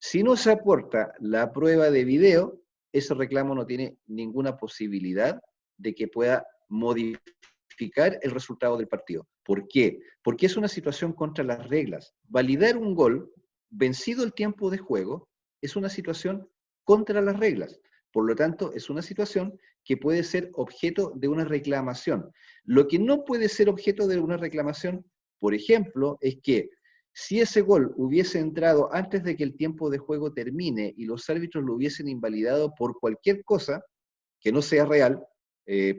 A: Si no se aporta la prueba de video, ese reclamo no tiene ninguna posibilidad de que pueda modificar el resultado del partido. ¿Por qué? Porque es una situación contra las reglas. Validar un gol, vencido el tiempo de juego, es una situación contra las reglas. Por lo tanto, es una situación que puede ser objeto de una reclamación. Lo que no puede ser objeto de una reclamación, por ejemplo, es que si ese gol hubiese entrado antes de que el tiempo de juego termine y los árbitros lo hubiesen invalidado por cualquier cosa que no sea real,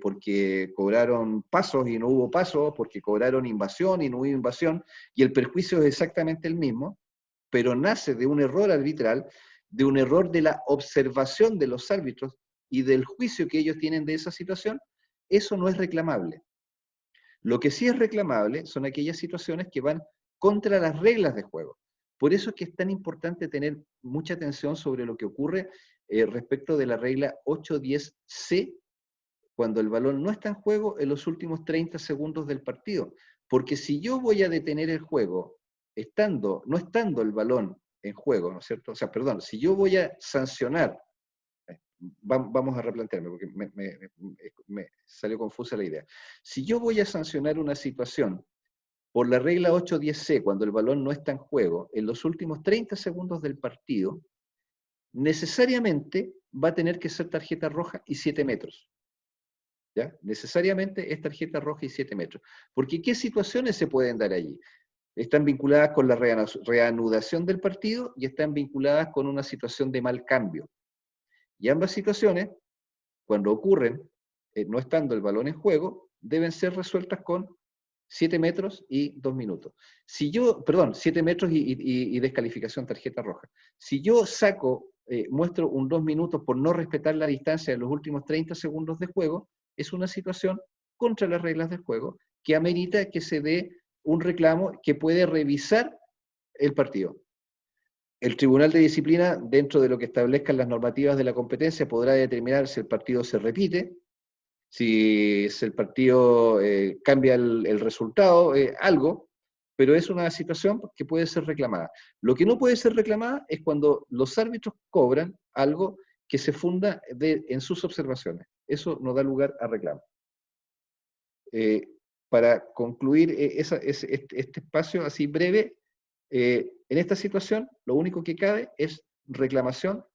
A: porque cobraron pasos y no hubo pasos, porque cobraron invasión y no hubo invasión, y el perjuicio es exactamente el mismo, pero nace de un error arbitral, de un error de la observación de los árbitros y del juicio que ellos tienen de esa situación, eso no es reclamable. Lo que sí es reclamable son aquellas situaciones que van contra las reglas de juego. Por eso es que es tan importante tener mucha atención sobre lo que ocurre respecto de la regla 8.10c, cuando el balón no está en juego en los últimos 30 segundos del partido. Porque si yo voy a detener el juego no estando el balón en juego, ¿no es cierto? O sea, perdón, si yo voy a sancionar, vamos a replantearme porque me salió confusa la idea. Si yo voy a sancionar una situación por la regla 8.10c, cuando el balón no está en juego, en los últimos 30 segundos del partido, necesariamente va a tener que ser tarjeta roja y 7 metros. ¿Ya? Necesariamente es tarjeta roja y 7 metros. Porque ¿qué situaciones se pueden dar allí? Están vinculadas con la reanudación del partido y están vinculadas con una situación de mal cambio. Y ambas situaciones, cuando ocurren, no estando el balón en juego, deben ser resueltas con 7 metros y 2 minutos. 7 metros y descalificación tarjeta roja. Si yo muestro un 2 minutos por no respetar la distancia de los últimos 30 segundos de juego, es una situación contra las reglas del juego que amerita que se dé un reclamo que puede revisar el partido. El Tribunal de Disciplina, dentro de lo que establezcan las normativas de la competencia, podrá determinar si el partido se repite, si el partido cambia el resultado, algo, pero es una situación que puede ser reclamada. Lo que no puede ser reclamada es cuando los árbitros cobran algo que se funda en sus observaciones. Eso no da lugar a reclamo. Para concluir este espacio así breve, en esta situación lo único que cabe es reclamación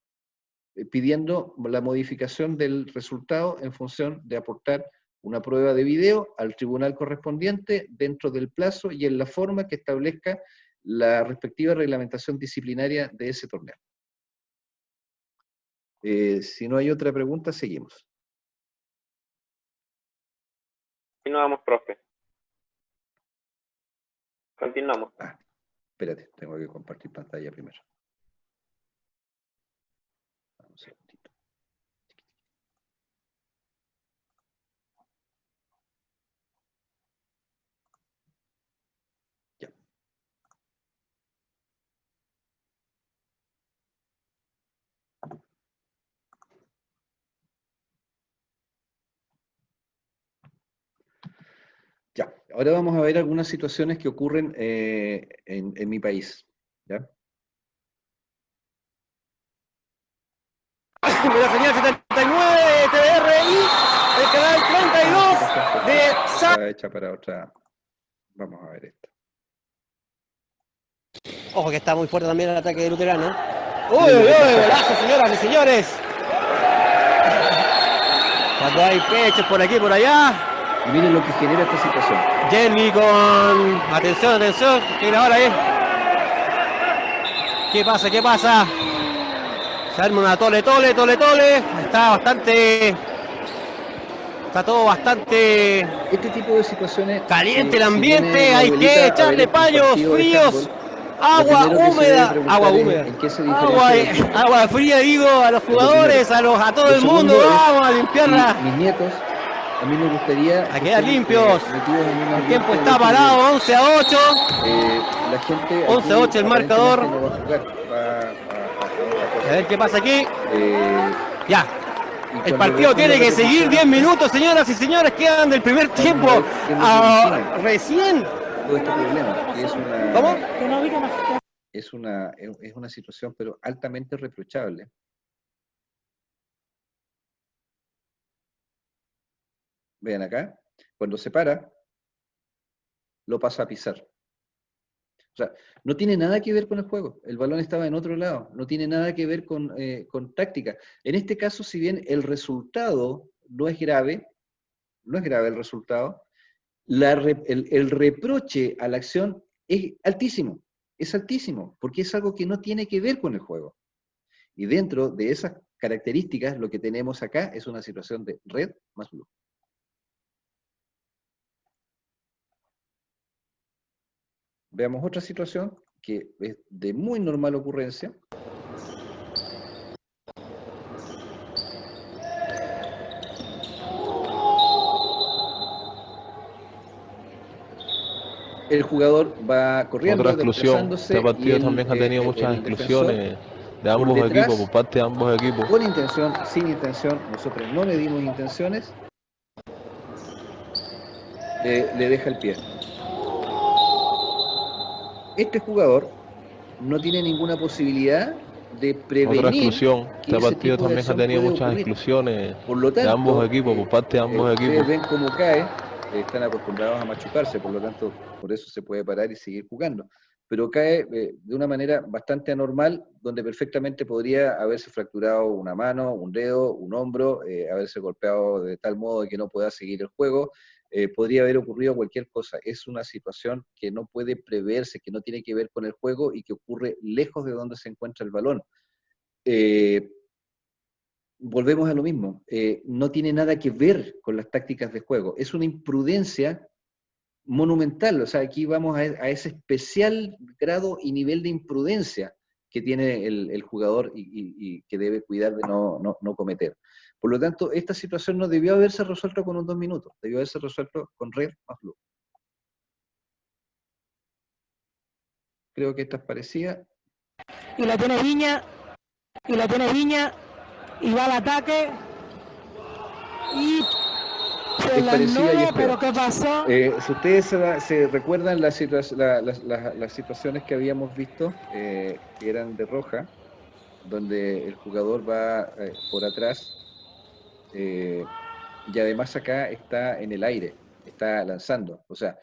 A: pidiendo la modificación del resultado en función de aportar una prueba de video al tribunal correspondiente dentro del plazo y en la forma que establezca la respectiva reglamentación disciplinaria de ese torneo. Si no hay otra pregunta, seguimos.
C: Continuamos, profe. Continuamos.
A: Espérate, tengo que compartir pantalla primero. Vamos un segundito. Ya. Ya, ahora vamos a ver algunas situaciones que ocurren en mi país. ¿Ya?
H: La señal 79 de TVR y el canal 32 de
A: Está hecha para otra. Vamos a ver esto.
H: Ojo que está muy fuerte también el ataque de Luterano. ¡Uy, uy, uy! ¡Golazo, señoras y señores! Cuando hay pechos por aquí y por allá.
A: Y miren lo que genera esta situación.
H: Jeremy con... Atención, atención. ¿Qué viene ahora ahí? ¿Qué pasa? ¿Qué pasa? Se arma una tole. Está Está todo bastante
A: este tipo de situaciones
H: caliente el ambiente, hay que echarle paños fríos, agua húmeda, agua fría, digo, a los jugadores, a todo el mundo, vamos a limpiarla.
A: Mis nietos, a mí me gustaría
H: a quedar limpios. El tiempo está parado, 11-8.
A: La gente
H: 11-8 el marcador.
A: No va a jugar,
H: a ver qué pasa aquí. Ya. El partido tiene que seguir 10 minutos, señoras y señores, quedan del primer tiempo. Recién.
A: Todo este problema.
H: ¿Cómo?
A: Es una situación, pero altamente reprochable. Vean acá, cuando se para, lo pasa a pisar. O sea, no tiene nada que ver con el juego. El balón estaba en otro lado. No tiene nada que ver con táctica. En este caso, si bien el resultado no es grave el resultado, el reproche a la acción es altísimo. Es altísimo, porque es algo que no tiene que ver con el juego. Y dentro de esas características, lo que tenemos acá es una situación de red más blue. Veamos otra situación que es de muy normal ocurrencia. El jugador va corriendo,
B: otra exclusión. Este partido también ha tenido muchas exclusiones de ambos equipos, por parte de ambos equipos.
A: Con intención, sin intención, nosotros no le dimos intenciones, le deja el pie. Este jugador no tiene ninguna posibilidad de prevenir.
B: Otra exclusión. Este partido también ha tenido muchas exclusiones de ambos equipos, por parte de ambos equipos.
A: Ustedes ven cómo cae, están acostumbrados a machucarse, por lo tanto, por eso se puede parar y seguir jugando. Pero cae de una manera bastante anormal, donde perfectamente podría haberse fracturado una mano, un dedo, un hombro, haberse golpeado de tal modo que no pueda seguir el juego. Podría haber ocurrido cualquier cosa. Es una situación que no puede preverse, que no tiene que ver con el juego y que ocurre lejos de donde se encuentra el balón. Volvemos a lo mismo. No tiene nada que ver con las tácticas de juego. Es una imprudencia monumental. O sea, aquí vamos a ese especial grado y nivel de imprudencia que tiene el jugador y que debe cuidar de no cometer. Por lo tanto, esta situación no debió haberse resuelto con un 2 minutos, debió haberse resuelto con red más blue. Creo que esta es parecida.
I: Y la tiene Viña, y va al ataque, y se la anula, pero ¿qué pasó?
A: Si ustedes se recuerdan las situaciones que habíamos visto, que eran de roja, donde el jugador va por atrás, y además acá está en el aire, está lanzando. O sea,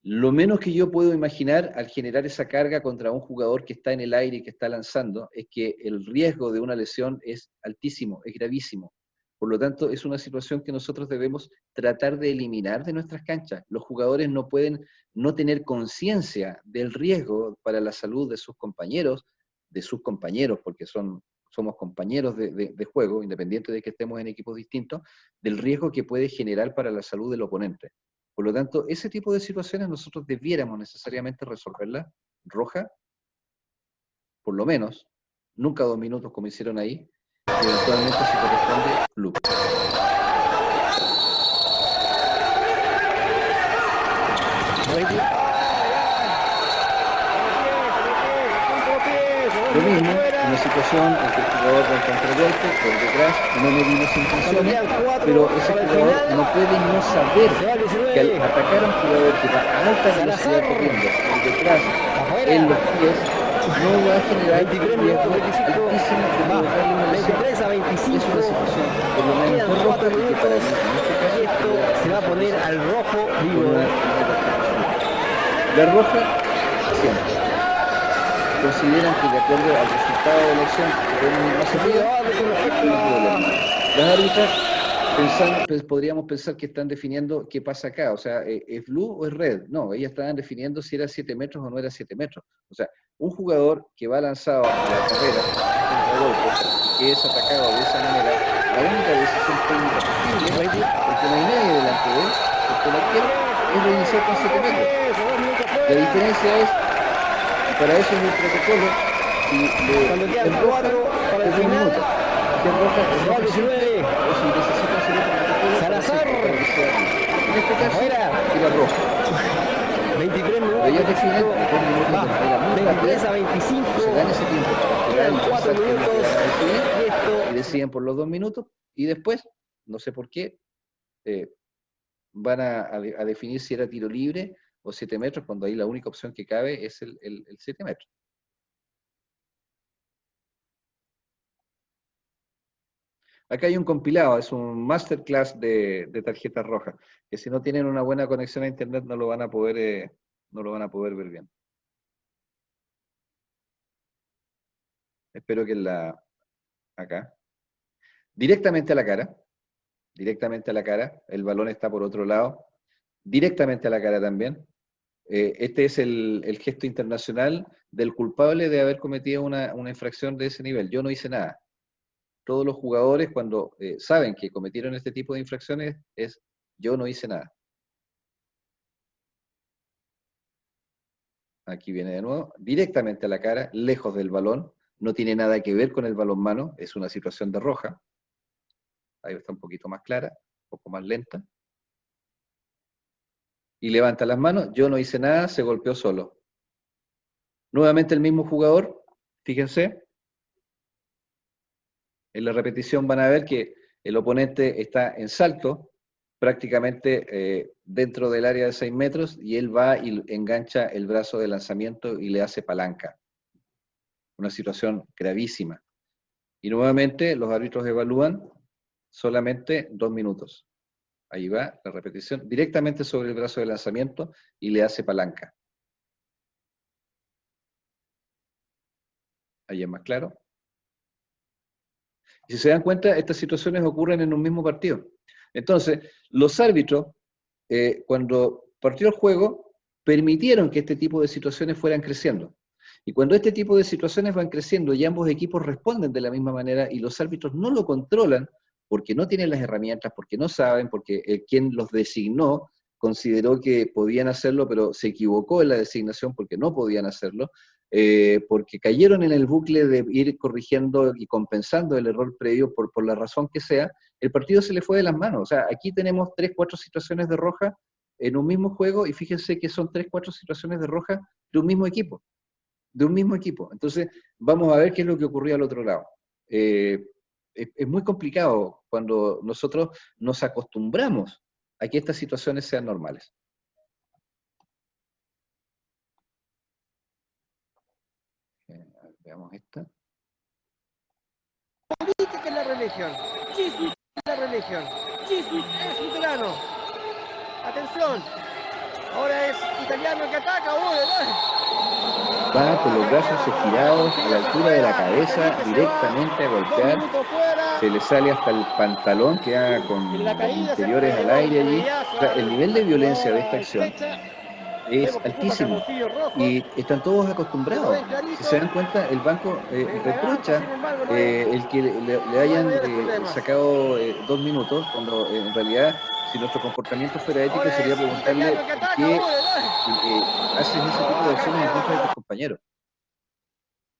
A: lo menos que yo puedo imaginar al generar esa carga contra un jugador que está en el aire y que está lanzando, es que el riesgo de una lesión es altísimo, es gravísimo. Por lo tanto, es una situación que nosotros debemos tratar de eliminar de nuestras canchas. Los jugadores no pueden no tener conciencia del riesgo para la salud de sus compañeros, porque somos compañeros de juego, independiente de que estemos en equipos distintos, del riesgo que puede generar para la salud del oponente. Por lo tanto, ese tipo de situaciones nosotros debiéramos necesariamente resolverlas roja, por lo menos, nunca 2 minutos como hicieron ahí, y eventualmente si corresponde, blue. Lo mismo, una situación en que el jugador va en contragolpe por detrás, no medimos intenciones, pero ese jugador no puede no saber que al atacar a un jugador que va a alta velocidad corriendo por detrás en los pies, no va a generar un riesgo altísimo de provocarle una lesión. Es una situación, por lo menos no roja, porque para mí en este caso
H: esto se va a poner al rojo vivo.
A: La roja siempre. Consideran que de acuerdo al resultado de la elección que podemos ir más arriba, no hay problema. Las árbitras podríamos pensar que están definiendo qué pasa acá, o sea, ¿es blue o es red? No, ellas estaban definiendo si era 7 metros o no era 7 metros. O sea, un jugador que va lanzado a la carrera, que es atacado de esa manera, la única decisión técnica posible, porque no hay nadie delante de él, porque el arquero es reiniciar con 7 metros. La diferencia es, y para eso es el protocolo, si le enroja es 2 minutos. Si enroja es 2 minutos, o si necesita hacer otro protocolo,
H: Salazar.
A: En este caso, era roja.
H: 23 minutos.
A: Pero ellos definen 2 minutos de manera muy
H: 23
A: rápida.
H: a 25.
A: Se dan ese tiempo para esperar y
H: 4
A: pensar qué es lo que
H: minutos.
A: van a decidir,
H: Y esto
A: y deciden por los 2 minutos, y después, no sé por qué, van a definir si era tiro libre o 7 metros, cuando ahí la única opción que cabe es el 7 metros. Acá hay un compilado, es un masterclass de tarjetas rojas, que si no tienen una buena conexión a internet no lo van a poder ver bien. Espero que acá. Directamente a la cara, el balón está por otro lado, directamente a la cara también. Este es el gesto internacional del culpable de haber cometido una infracción de ese nivel. Yo no hice nada. Todos los jugadores, cuando saben que cometieron este tipo de infracciones, es yo no hice nada. Aquí viene de nuevo, directamente a la cara, lejos del balón, no tiene nada que ver con el balonmano, es una situación de roja. Ahí está un poquito más clara, un poco más lenta. Y levanta las manos, yo no hice nada, se golpeó solo. Nuevamente el mismo jugador, fíjense. En la repetición van a ver que el oponente está en salto, prácticamente dentro del área de 6 metros, y él va y engancha el brazo de lanzamiento y le hace palanca. Una situación gravísima. Y nuevamente los árbitros evalúan solamente 2 minutos. Ahí va la repetición, directamente sobre el brazo de lanzamiento y le hace palanca. Ahí es más claro. Y si se dan cuenta, estas situaciones ocurren en un mismo partido. Entonces, los árbitros, cuando partió el juego, permitieron que este tipo de situaciones fueran creciendo. Y cuando este tipo de situaciones van creciendo y ambos equipos responden de la misma manera y los árbitros no lo controlan porque no tienen las herramientas, porque no saben, porque quien los designó consideró que podían hacerlo, pero se equivocó en la designación porque no podían hacerlo, porque cayeron en el bucle de ir corrigiendo y compensando el error previo por la razón que sea, el partido se le fue de las manos. O sea, aquí tenemos 3, 4 situaciones de roja en un mismo juego, y fíjense que son 3, 4 situaciones de roja de un mismo equipo. Entonces, vamos a ver qué es lo que ocurrió al otro lado. Es muy complicado cuando nosotros nos acostumbramos a que estas situaciones sean normales. Veamos esta.
H: ¿Viste que es la religión? Jesús es la religión. Jesús es luterano. Atención. Ahora es italiano el que ataca.
A: Va con los brazos estirados a la altura de la cabeza, directamente a golpear. Se le sale hasta el pantalón, queda con los interiores al aire allí. O sea, el nivel de violencia de esta acción es altísimo. Y están todos acostumbrados. Si se dan cuenta, el banco reprocha el que le hayan sacado 2 minutos, cuando en realidad, si nuestro comportamiento fuera ético, sería preguntarle por qué haces ese tipo de acciones en contra de tus compañeros.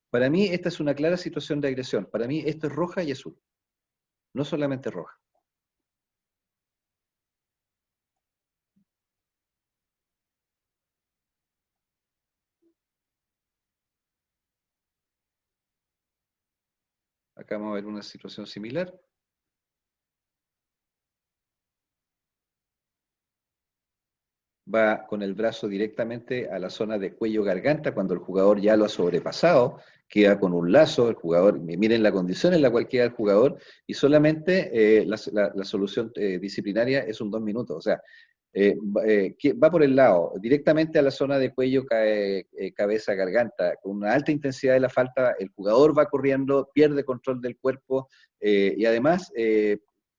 A: Para mí, esta es una clara situación de agresión. Para mí, esto es roja y azul. No solamente roja. Acá vamos a ver una situación similar. Va con el brazo directamente a la zona de cuello-garganta cuando el jugador ya lo ha sobrepasado, queda con un lazo, el jugador, miren la condición en la cual queda el jugador, y solamente la solución disciplinaria es un 2 minutos. O sea, va por el lado, directamente a la zona de cuello, cabeza, garganta, con una alta intensidad de la falta, el jugador va corriendo, pierde control del cuerpo, y además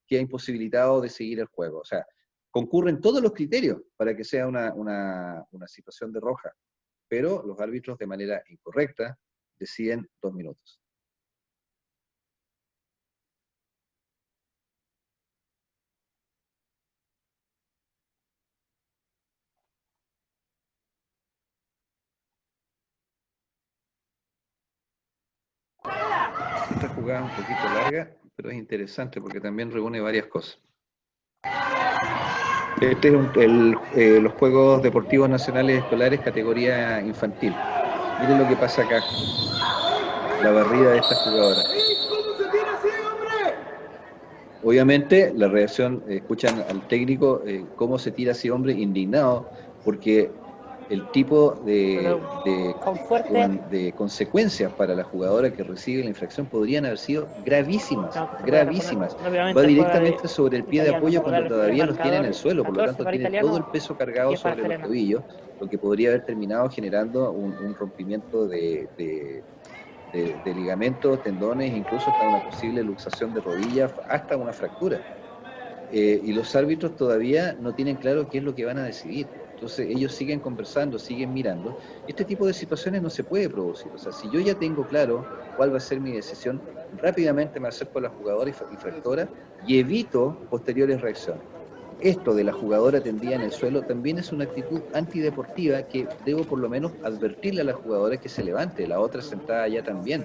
A: queda imposibilitado de seguir el juego. O sea, concurren todos los criterios para que sea una situación de roja, pero los árbitros de manera incorrecta deciden 2 minutos. Esta jugada es un poquito larga, pero es interesante porque también reúne varias cosas. Este es los Juegos Deportivos Nacionales Escolares categoría infantil. Miren lo que pasa acá. La barrida de esta jugadora. Obviamente, la reacción, escuchan al técnico cómo se tira así hombre, indignado, porque el tipo de consecuencias para la jugadora que recibe la infracción podrían haber sido gravísimas, gravísimas. Va directamente sobre el pie de apoyo cuando todavía los tiene en el suelo, por lo tanto tiene todo el peso cargado sobre los tobillos, lo que podría haber terminado generando un rompimiento de ligamentos, tendones, incluso hasta una posible luxación de rodillas, hasta una fractura. Y los árbitros todavía no tienen claro qué es lo que van a decidir. Entonces ellos siguen conversando, siguen mirando. Este tipo de situaciones no se puede producir. O sea, si yo ya tengo claro cuál va a ser mi decisión, rápidamente me acerco a la jugadora infractora y evito posteriores reacciones. Esto de la jugadora tendida en el suelo también es una actitud antideportiva que debo por lo menos advertirle a la jugadora que se levante, la otra sentada allá también.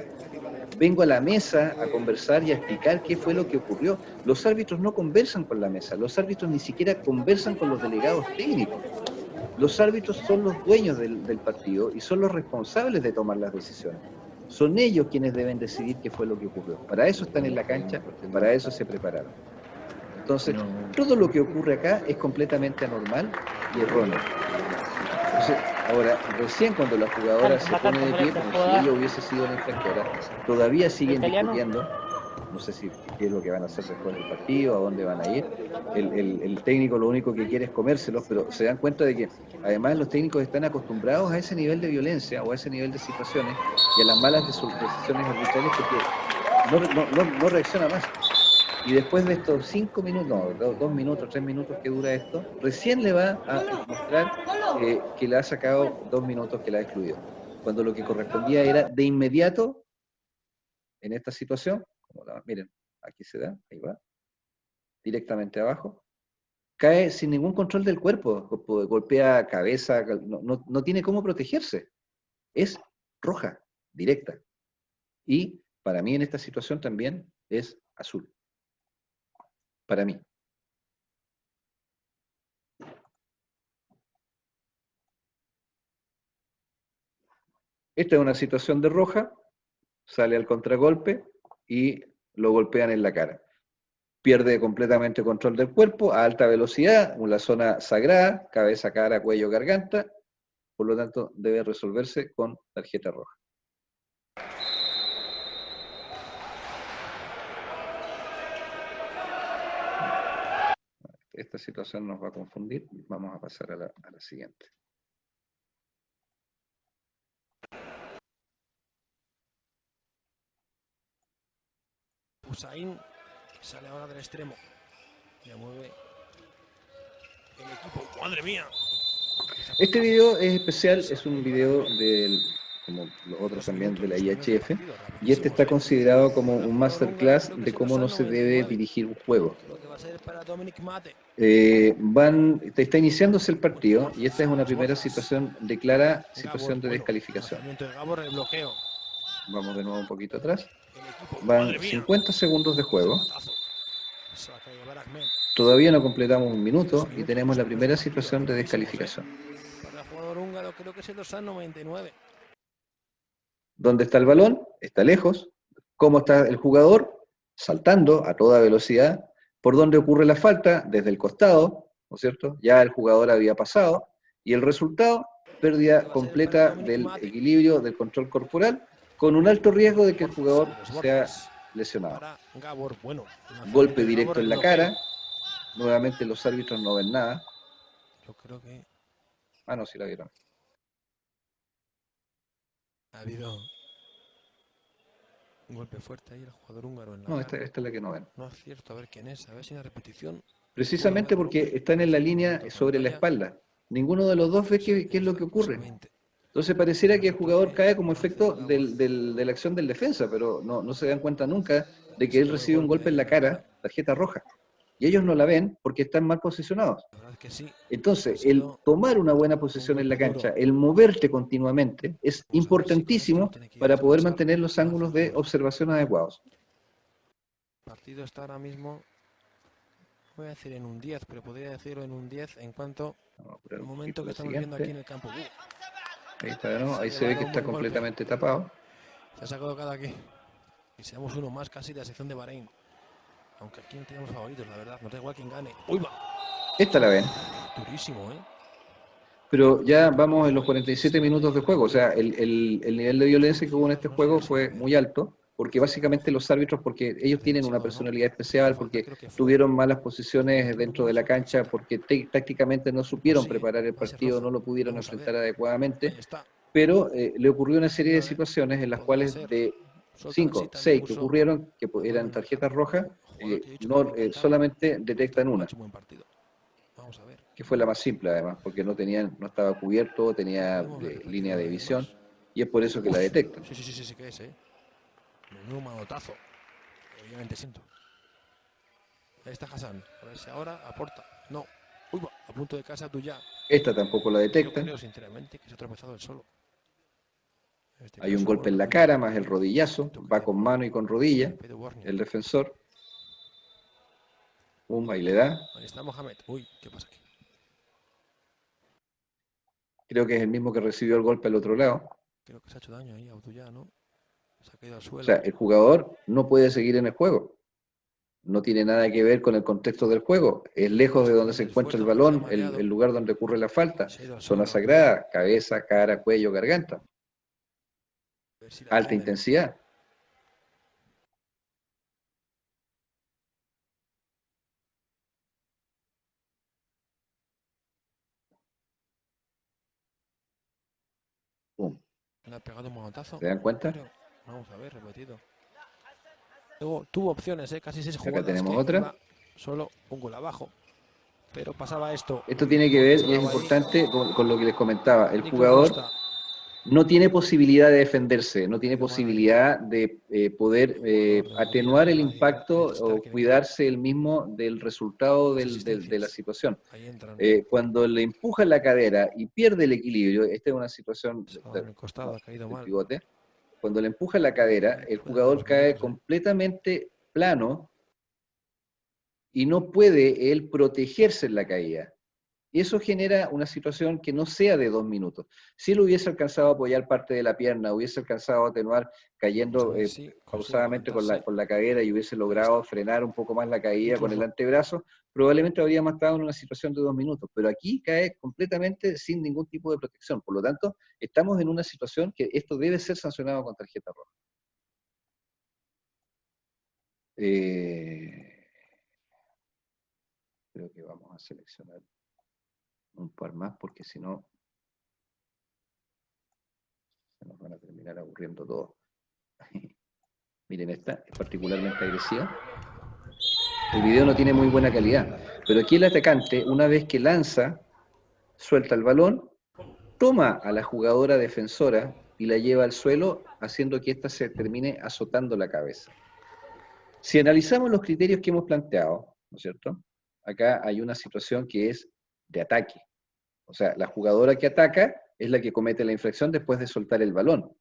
A: Vengo a la mesa a conversar y a explicar qué fue lo que ocurrió. Los árbitros no conversan con la mesa, los árbitros ni siquiera conversan con los delegados técnicos. Los árbitros son los dueños del partido y son los responsables de tomar las decisiones. Son ellos quienes deben decidir qué fue lo que ocurrió. Para eso están en la cancha, para eso se prepararon. Entonces, todo lo que ocurre acá es completamente anormal y erróneo. Entonces, ahora, recién cuando la jugadora se pone de pie, como si ella hubiese sido la infractora, todavía siguen discutiendo, no sé si qué es lo que van a hacer después del partido, a dónde van a ir. El técnico lo único que quiere es comérselos, pero se dan cuenta de que además los técnicos están acostumbrados a ese nivel de violencia o a ese nivel de situaciones y a las malas decisiones arbitrales porque no reacciona más. Y después de estos 5 minutos, no, 2 minutos, 3 minutos que dura esto, recién le va a mostrar que le ha sacado 2 minutos que la ha excluido. Cuando lo que correspondía era de inmediato, en esta situación, miren, aquí se da, ahí va, directamente abajo, cae sin ningún control del cuerpo, golpea cabeza, no tiene cómo protegerse. Es roja, directa. Y para mí en esta situación también es azul. Para mí. Esta es una situación de roja, sale al contragolpe y lo golpean en la cara. Pierde completamente control del cuerpo a alta velocidad, una zona sagrada, cabeza, cara, cuello, garganta, por lo tanto debe resolverse con tarjeta roja. Esta situación nos va a confundir, vamos a pasar a la siguiente.
B: Hussain sale ahora del extremo. Ya mueve el equipo. ¡Madre mía!
A: Este video es especial, es un video como los otros también de la IHF, y este está considerado como un masterclass de cómo no se debe dirigir un juego. Está iniciándose el partido y esta es una primera situación de clara situación de descalificación. Vamos de nuevo un poquito atrás. Van 50 segundos de juego. Todavía no completamos un minuto y tenemos la primera situación de descalificación.
B: Para el jugador húngaro creo que es el dorsal 99.
A: ¿Dónde está el balón? Está lejos. ¿Cómo está el jugador? Saltando a toda velocidad. ¿Por dónde ocurre la falta? Desde el costado, ¿no es cierto? Ya el jugador había pasado. Y el resultado, pérdida completa del equilibrio, del control corporal, con un alto riesgo de que el jugador sea lesionado. Golpe directo en la cara. Nuevamente los árbitros no ven nada.
B: Yo creo que...
A: Ah, no, sí la vieron.
B: Ha habido Un golpe fuerte ahí el jugador húngaro en la
A: No,
B: cara.
A: esta es la que no ven.
B: No es cierto, a ver quién es, a ver si una repetición.
A: Precisamente porque están en la línea sobre la espalda. Ninguno de los dos ve qué es lo que ocurre. Entonces pareciera que el jugador cae como efecto de la acción del defensa, pero no se dan cuenta nunca de que él recibe un golpe en la cara, tarjeta roja. Y ellos no la ven porque están mal posicionados. Entonces, el tomar una buena posición en la cancha, el moverte continuamente, es importantísimo para poder mantener los ángulos de observación adecuados.
B: El partido está ahora mismo, voy a decir en un 10, pero podría decirlo en un 10 en cuanto al momento que estamos viendo aquí en el campo.
A: Ahí está de nuevo, ahí se ve que está completamente tapado.
B: Se ha sacado cada aquí. Y seamos uno más casi de la sección de Bahrein. Aunque aquí no tenemos favoritos, la verdad. Nos da igual quién gane. ¡Uy, va!
A: Esta la ven.
B: Durísimo, ¿eh?
A: Pero ya vamos en los 47 minutos de juego. O sea, el nivel de violencia que hubo en este juego fue muy alto. Porque básicamente los árbitros, porque ellos tienen una personalidad especial, porque tuvieron malas posiciones dentro de la cancha, porque tácticamente no supieron preparar el partido, no lo pudieron enfrentar adecuadamente. Pero le ocurrió una serie de situaciones en las cuales de 5, 6 que ocurrieron, que eran tarjetas rojas, solamente detectan una, que fue la más simple además, porque no estaba cubierto, tenía línea de visión, y es por eso que la detectan.
B: Sí que es, menudo manotazo, obviamente siento. Ahí está Hassan, a ver si ahora aporta, no, uy, va, a punto de casa tú ya.
A: Esta tampoco la detectan.
B: Yo creo sinceramente que se ha tropezado él solo.
A: Hay un golpe en la cara, más el rodillazo, va con mano y con rodilla, el defensor. Ahí le da.
B: Ahí está Mohamed. Uy, ¿qué pasa aquí?
A: Creo que es el mismo que recibió el golpe al otro lado.
B: Creo que se ha hecho daño ahí a Abdullah, ¿no? Se ha caído al suelo.
A: O sea, el jugador no puede seguir en el juego. No tiene nada que ver con el contexto del juego. Es lejos de donde se encuentra el balón, el lugar donde ocurre la falta. Zona sagrada, cabeza, cara, cuello, garganta. Alta intensidad. Pum.
B: Le ha pegado un manotazo.
A: ¿Se dan cuenta?
B: Pero, vamos a ver, repetido. Tuvo opciones, casi 6 jugadas.
A: Acá tenemos otra.
B: Solo un gol abajo. Pero pasaba esto.
A: Esto tiene que ver, y es importante, con lo que les comentaba. El jugador no tiene posibilidad de defenderse, no tiene posibilidad de poder atenuar el impacto o cuidarse él mismo del resultado de la situación. Cuando le empuja la cadera y pierde el equilibrio, esta es una situación del pivote, cuando le empuja la cadera, el jugador cae completamente plano y no puede él protegerse en la caída. Y eso genera una situación que no sea de 2 minutos. Si él hubiese alcanzado a apoyar parte de la pierna, hubiese alcanzado a atenuar cayendo pausadamente con la cadera y hubiese logrado frenar un poco más la caída con el antebrazo, probablemente habríamos estado en una situación de 2 minutos. Pero aquí cae completamente sin ningún tipo de protección. Por lo tanto, estamos en una situación que esto debe ser sancionado con tarjeta roja. Creo que vamos a seleccionar un par más, porque si no se nos van a terminar aburriendo todos. Miren, esta es particularmente agresiva. El video no tiene muy buena calidad, pero aquí el atacante, una vez que lanza, suelta el balón, toma a la jugadora defensora y la lleva al suelo, haciendo que ésta se termine azotando la cabeza. Si analizamos los criterios que hemos planteado, ¿no es cierto? Acá hay una situación que es de ataque. O sea, la jugadora que ataca es la que comete la infracción después de soltar el balón.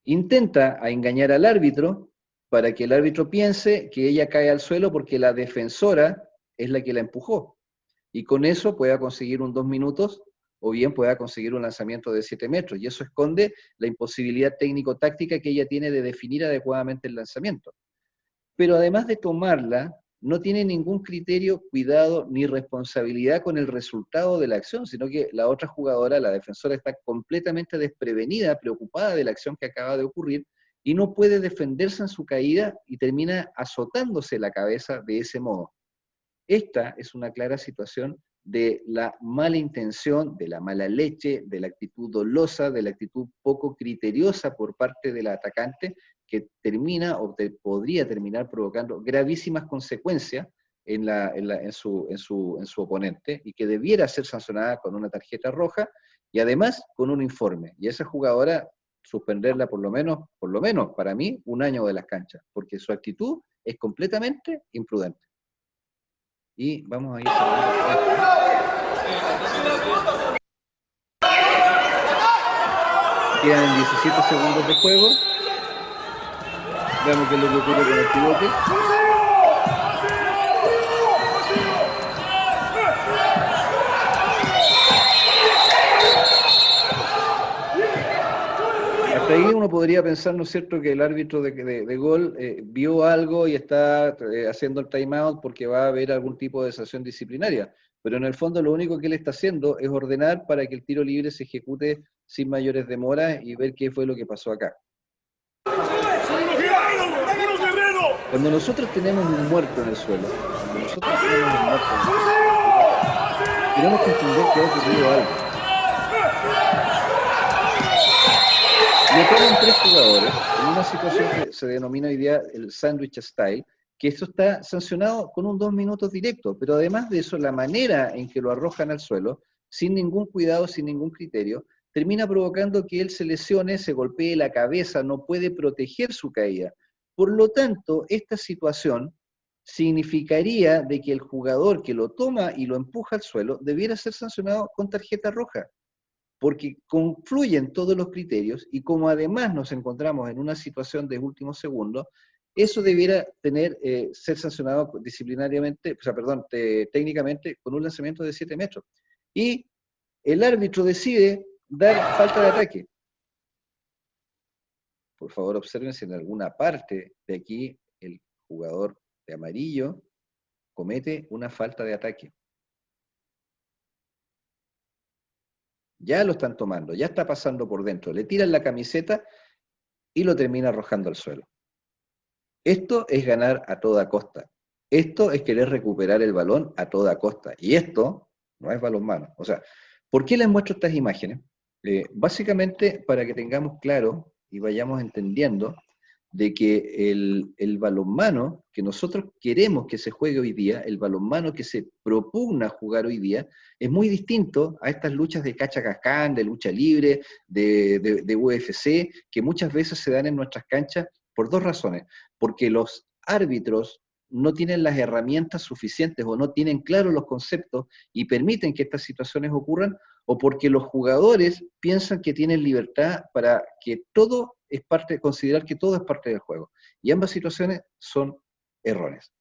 A: Intenta engañar al árbitro para que el árbitro piense que ella cae al suelo porque la defensora es la que la empujó. Y con eso pueda conseguir un 2 minutos o bien pueda conseguir un lanzamiento de 7 metros. Y eso esconde la imposibilidad técnico-táctica que ella tiene de definir adecuadamente el lanzamiento. Pero además de tomarla, no tiene ningún criterio, cuidado ni responsabilidad con el resultado de la acción, sino que la otra jugadora, la defensora, está completamente desprevenida, preocupada de la acción que acaba de ocurrir, y no puede defenderse en su caída y termina azotándose la cabeza de ese modo. Esta es una clara situación de la mala intención, de la mala leche, de la actitud dolosa, de la actitud poco criteriosa por parte del atacante, que termina o podría terminar provocando gravísimas consecuencias en su oponente, y que debiera ser sancionada con una tarjeta roja y además con un informe. Y a esa jugadora suspenderla por lo menos, para mí, 1 año de las canchas, porque su actitud es completamente imprudente. Y vamos a ir cerrando. Quedan 17 segundos de juego. Veamos qué es lo que ocurre con el pivote. Hasta ahí uno podría pensar, ¿no es cierto?, que el árbitro de gol vio algo y está haciendo el timeout porque va a haber algún tipo de sanción disciplinaria. Pero en el fondo lo único que él está haciendo es ordenar para que el tiro libre se ejecute sin mayores demoras y ver qué fue lo que pasó acá. Cuando nosotros tenemos un muerto en el suelo, tenemos que entender que ha ocurrido algo. Le toman 3 jugadores en una situación que se denomina hoy día el sandwich style, que esto está sancionado con un 2 minutos directo, pero además de eso, la manera en que lo arrojan al suelo, sin ningún cuidado, sin ningún criterio, termina provocando que él se lesione, se golpee la cabeza, no puede proteger su caída. Por lo tanto, esta situación significaría de que el jugador que lo toma y lo empuja al suelo debiera ser sancionado con tarjeta roja, porque confluyen todos los criterios, y como además nos encontramos en una situación de último segundo, eso debiera ser sancionado disciplinariamente, técnicamente, con un lanzamiento de 7 metros. Y el árbitro decide dar falta de ataque. Por favor, observen si en alguna parte de aquí el jugador de amarillo comete una falta de ataque. Ya lo están tomando, ya está pasando por dentro, le tiran la camiseta y lo termina arrojando al suelo. Esto es ganar a toda costa. Esto es querer recuperar el balón a toda costa. Y esto no es balonmano. O sea, ¿por qué les muestro estas imágenes? Básicamente para que tengamos claro y vayamos entendiendo de que el balonmano que nosotros queremos que se juegue hoy día, el balonmano que se propugna jugar hoy día, es muy distinto a estas luchas de cacha-cascán, de lucha libre, de UFC, que muchas veces se dan en nuestras canchas por 2 razones. Porque los árbitros no tienen las herramientas suficientes o no tienen claros los conceptos y permiten que estas situaciones ocurran, o porque los jugadores piensan que tienen libertad para que todo es parte, considerar que todo es parte del juego. Y ambas situaciones son erróneas.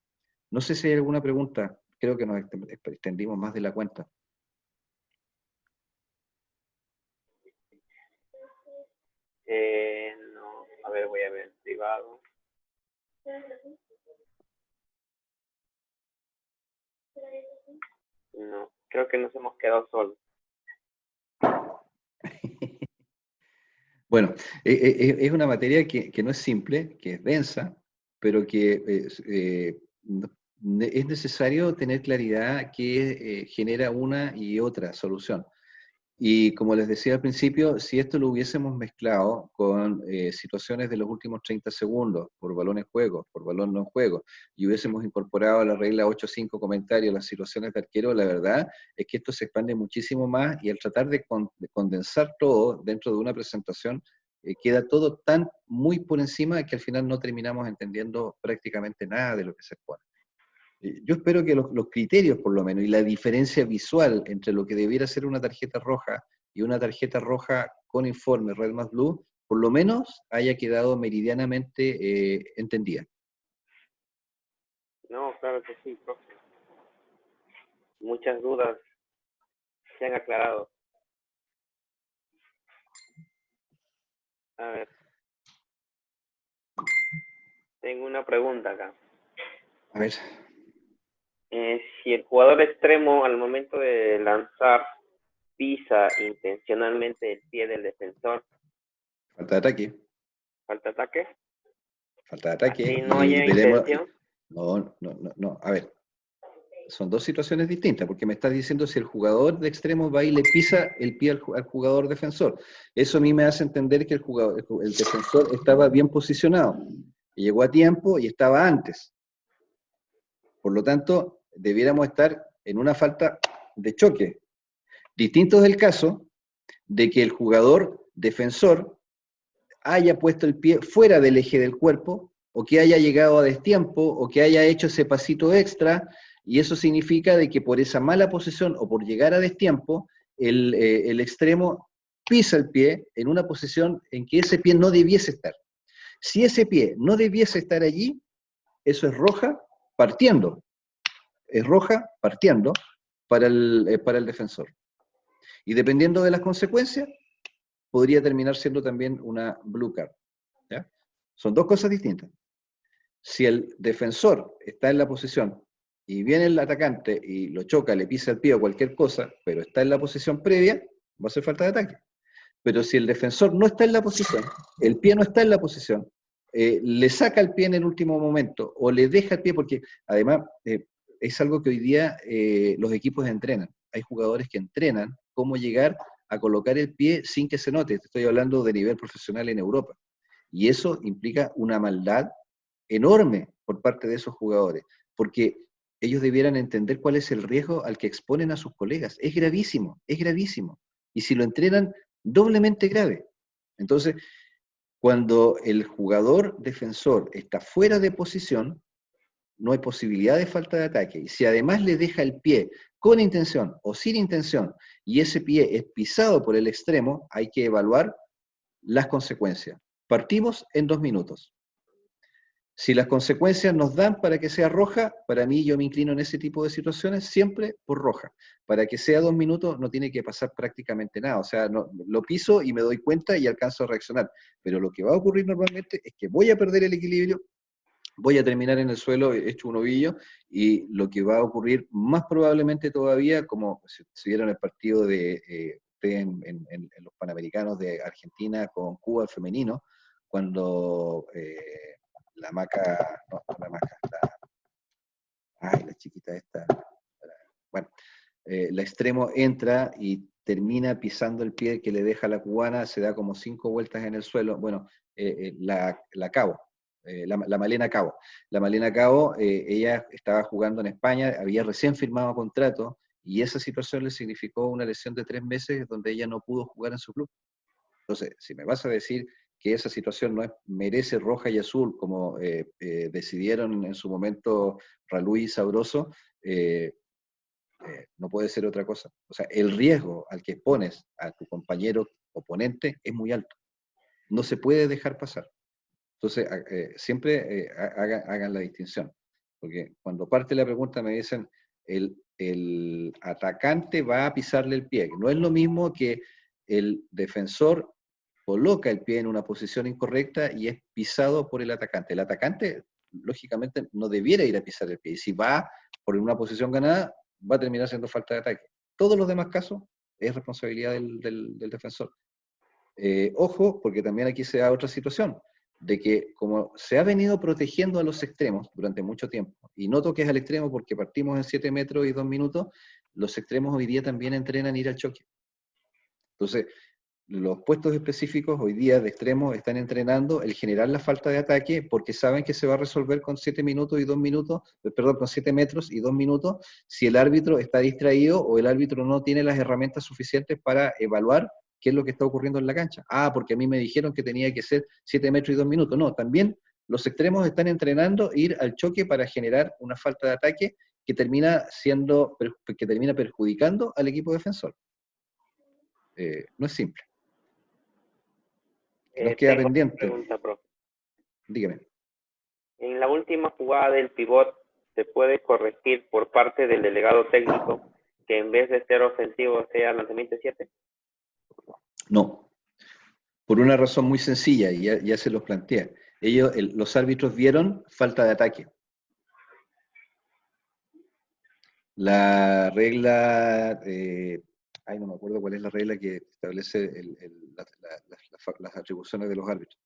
A: No sé si hay alguna pregunta, creo que nos extendimos más de la cuenta.
C: No, a ver, voy a ver, privado. No, creo que nos hemos quedado solos.
A: Bueno, es una materia que no es simple, que es densa, pero que es necesario tener claridad que genera una y otra solución. Y como les decía al principio, si esto lo hubiésemos mezclado con situaciones de los últimos 30 segundos, por balón en juego, por balón no en juego, y hubiésemos incorporado a la regla 8.5 comentarios las situaciones de arquero, la verdad es que esto se expande muchísimo más, y al tratar de condensar todo dentro de una presentación, queda todo tan muy por encima que al final no terminamos entendiendo prácticamente nada de lo que se expone. Yo espero que los criterios, por lo menos, y la diferencia visual entre lo que debiera ser una tarjeta roja y una tarjeta roja con informe red más blue, por lo menos haya quedado meridianamente entendida.
C: No, claro que sí, profe. Muchas dudas se han aclarado. A ver. Tengo una pregunta acá.
A: A ver.
C: Si el jugador extremo al momento de lanzar pisa intencionalmente el pie del defensor.
A: Falta de ataque.
C: ¿Falta de ataque?
A: Falta de ataque.
C: ¿Así no hay intención?
A: No. A ver. son dos situaciones distintas, porque me estás diciendo si el jugador de extremo va y le pisa el pie al jugador defensor. Eso a mí me hace entender que el defensor estaba bien posicionado, y llegó a tiempo y estaba antes. Por lo tanto, debiéramos estar en una falta de choque. Distinto es el caso de que el jugador defensor haya puesto el pie fuera del eje del cuerpo, o que haya llegado a destiempo, o que haya hecho ese pasito extra, y eso significa de que por esa mala posición o por llegar a destiempo, el extremo pisa el pie en una posición en que ese pie no debiese estar. Si ese pie no debiese estar allí, eso es roja partiendo. Es roja partiendo para el defensor. Y dependiendo de las consecuencias, podría terminar siendo también una blue card. ¿Ya? Son dos cosas distintas. Si el defensor está en la posición y viene el atacante y lo choca, le pisa el pie o cualquier cosa, pero está en la posición previa, va a ser falta de ataque. Pero si el defensor no está en la posición, el pie no está en la posición, le saca el pie en el último momento o le deja el pie, porque además es algo que hoy día los equipos entrenan. Hay jugadores que entrenan cómo llegar a colocar el pie sin que se note. Estoy hablando de nivel profesional en Europa. Y eso implica una maldad enorme por parte de esos jugadores, porque ellos debieran entender cuál es el riesgo al que exponen a sus colegas. Es gravísimo, es gravísimo. Y si lo entrenan, doblemente grave. Entonces, cuando el jugador defensor está fuera de posición, no hay posibilidad de falta de ataque. Y si además le deja el pie con intención o sin intención, y ese pie es pisado por el extremo, hay que evaluar las consecuencias. Partimos en 2 minutos. Si las consecuencias nos dan para que sea roja, para mí yo me inclino en ese tipo de situaciones siempre por roja. Para que sea 2 minutos no tiene que pasar prácticamente nada. O sea, no, lo piso y me doy cuenta y alcanzo a reaccionar. Pero lo que va a ocurrir normalmente es que voy a perder el equilibrio, voy a terminar en el suelo hecho un ovillo, y lo que va a ocurrir más probablemente todavía, como si vieron el partido de en los Panamericanos de Argentina con Cuba femenino, cuando la Maca, no, la Maca, la chiquita esta, bueno, la extremo entra y termina pisando el pie que le deja a la cubana, se da como 5 vueltas en el suelo, bueno, la Cabo, la Malena Cabo. La Malena Cabo, ella estaba jugando en España, había recién firmado contrato, y esa situación le significó una lesión de 3 meses donde ella no pudo jugar en su club. Entonces, si me vas a decir que esa situación no merece roja y azul, como decidieron en su momento Ralú y Sabroso, no puede ser otra cosa. O sea, el riesgo al que expones a tu compañero oponente es muy alto. No se puede dejar pasar. Entonces, siempre hagan la distinción. Porque cuando parte la pregunta me dicen, el atacante va a pisarle el pie. No es lo mismo que el defensor coloca el pie en una posición incorrecta y es pisado por el atacante. El atacante, lógicamente, no debiera ir a pisar el pie. Y si va por una posición ganada, va a terminar siendo falta de ataque. Todos los demás casos es responsabilidad del defensor. Ojo, porque también aquí se da otra situación, de que como se ha venido protegiendo a los extremos durante mucho tiempo, y no toques al extremo porque partimos en 7 metros y 2 minutos, los extremos hoy día también entrenan ir al choque. Entonces, los puestos específicos hoy día de extremos están entrenando el generar la falta de ataque porque saben que se va a resolver con 7 minutos y 2 minutos, perdón, con 7 metros y 2 minutos, si el árbitro está distraído o el árbitro no tiene las herramientas suficientes para evaluar qué es lo que está ocurriendo en la cancha. Porque a mí me dijeron que tenía que ser 7 metros y 2 minutos. No, también los extremos están entrenando ir al choque para generar una falta de ataque que termina perjudicando al equipo defensor. No es simple. Nos queda pendiente.
C: Pregunta, profe.
A: Dígame.
C: En la última jugada del pivot, ¿se puede corregir por parte del delegado técnico que en vez de ser ofensivo sea lanzamiento 7?
A: No. Por una razón muy sencilla, y ya se los planteé. Los árbitros vieron falta de ataque. La regla, no me acuerdo cuál es la regla que establece las atribuciones de los árbitros.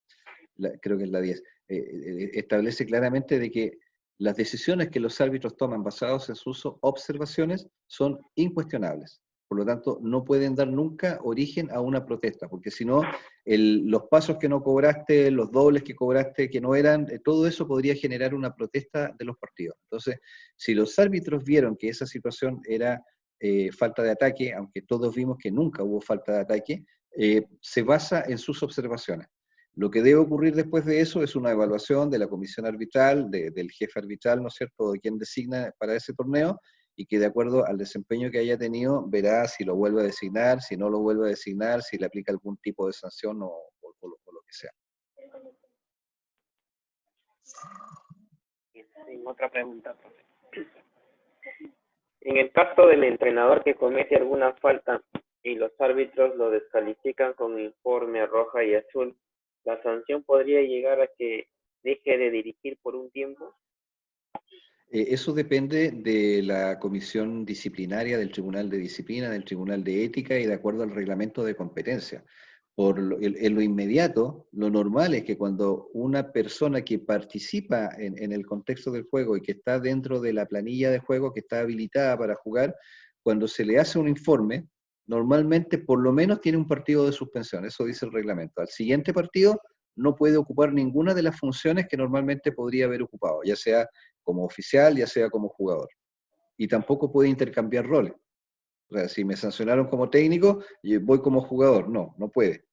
A: Creo que es la 10. Establece claramente de que las decisiones que los árbitros toman basados en sus observaciones son incuestionables. Por lo tanto, no pueden dar nunca origen a una protesta, porque si no, los pasos que no cobraste, los dobles que cobraste que no eran, todo eso podría generar una protesta de los partidos. Entonces, si los árbitros vieron que esa situación era falta de ataque, aunque todos vimos que nunca hubo falta de ataque, se basa en sus observaciones. Lo que debe ocurrir después de eso es una evaluación de la comisión arbitral, del jefe arbitral, ¿no es cierto?, de quien designa para ese torneo, y que de acuerdo al desempeño que haya tenido, verá si lo vuelve a designar, si no lo vuelve a designar, si le aplica algún tipo de sanción o lo que sea.
C: Otra pregunta, profe. En el caso del entrenador que comete alguna falta y los árbitros lo descalifican con informe roja y azul, ¿la sanción podría llegar a que deje de dirigir por un tiempo?
A: Eso depende de la comisión disciplinaria, del Tribunal de Disciplina, del Tribunal de Ética y de acuerdo al reglamento de competencia. En lo inmediato, lo normal es que cuando una persona que participa en el contexto del juego y que está dentro de la planilla de juego, que está habilitada para jugar, cuando se le hace un informe, normalmente por lo menos tiene un partido de suspensión, eso dice el reglamento. Al siguiente partido no puede ocupar ninguna de las funciones que normalmente podría haber ocupado, ya sea como oficial, ya sea como jugador. Y tampoco puede intercambiar roles. O sea, si me sancionaron como técnico, y voy como jugador. No puede.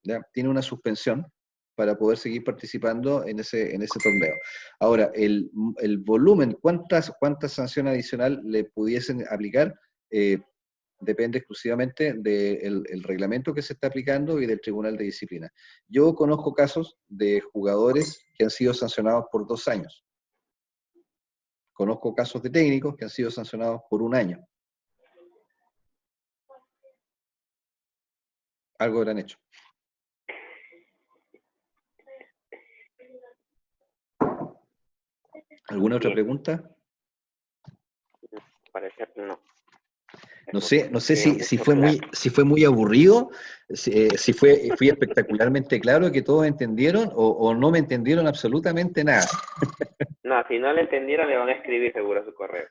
A: ¿Ya? Tiene una suspensión para poder seguir participando en ese torneo. Ahora, el volumen, ¿cuántas sanciones adicionales le pudiesen aplicar? Depende exclusivamente del reglamento que se está aplicando y del Tribunal de Disciplina. Yo conozco casos de jugadores que han sido sancionados por 2 años. Conozco casos de técnicos que han sido sancionados por 1 año. Algo habrán hecho. ¿Alguna otra pregunta?
C: Parece que no.
A: No sé si fue muy aburrido, si fui espectacularmente claro que todos entendieron o no me entendieron absolutamente nada.
C: No, si no le entendieron, le van a escribir seguro a su correo.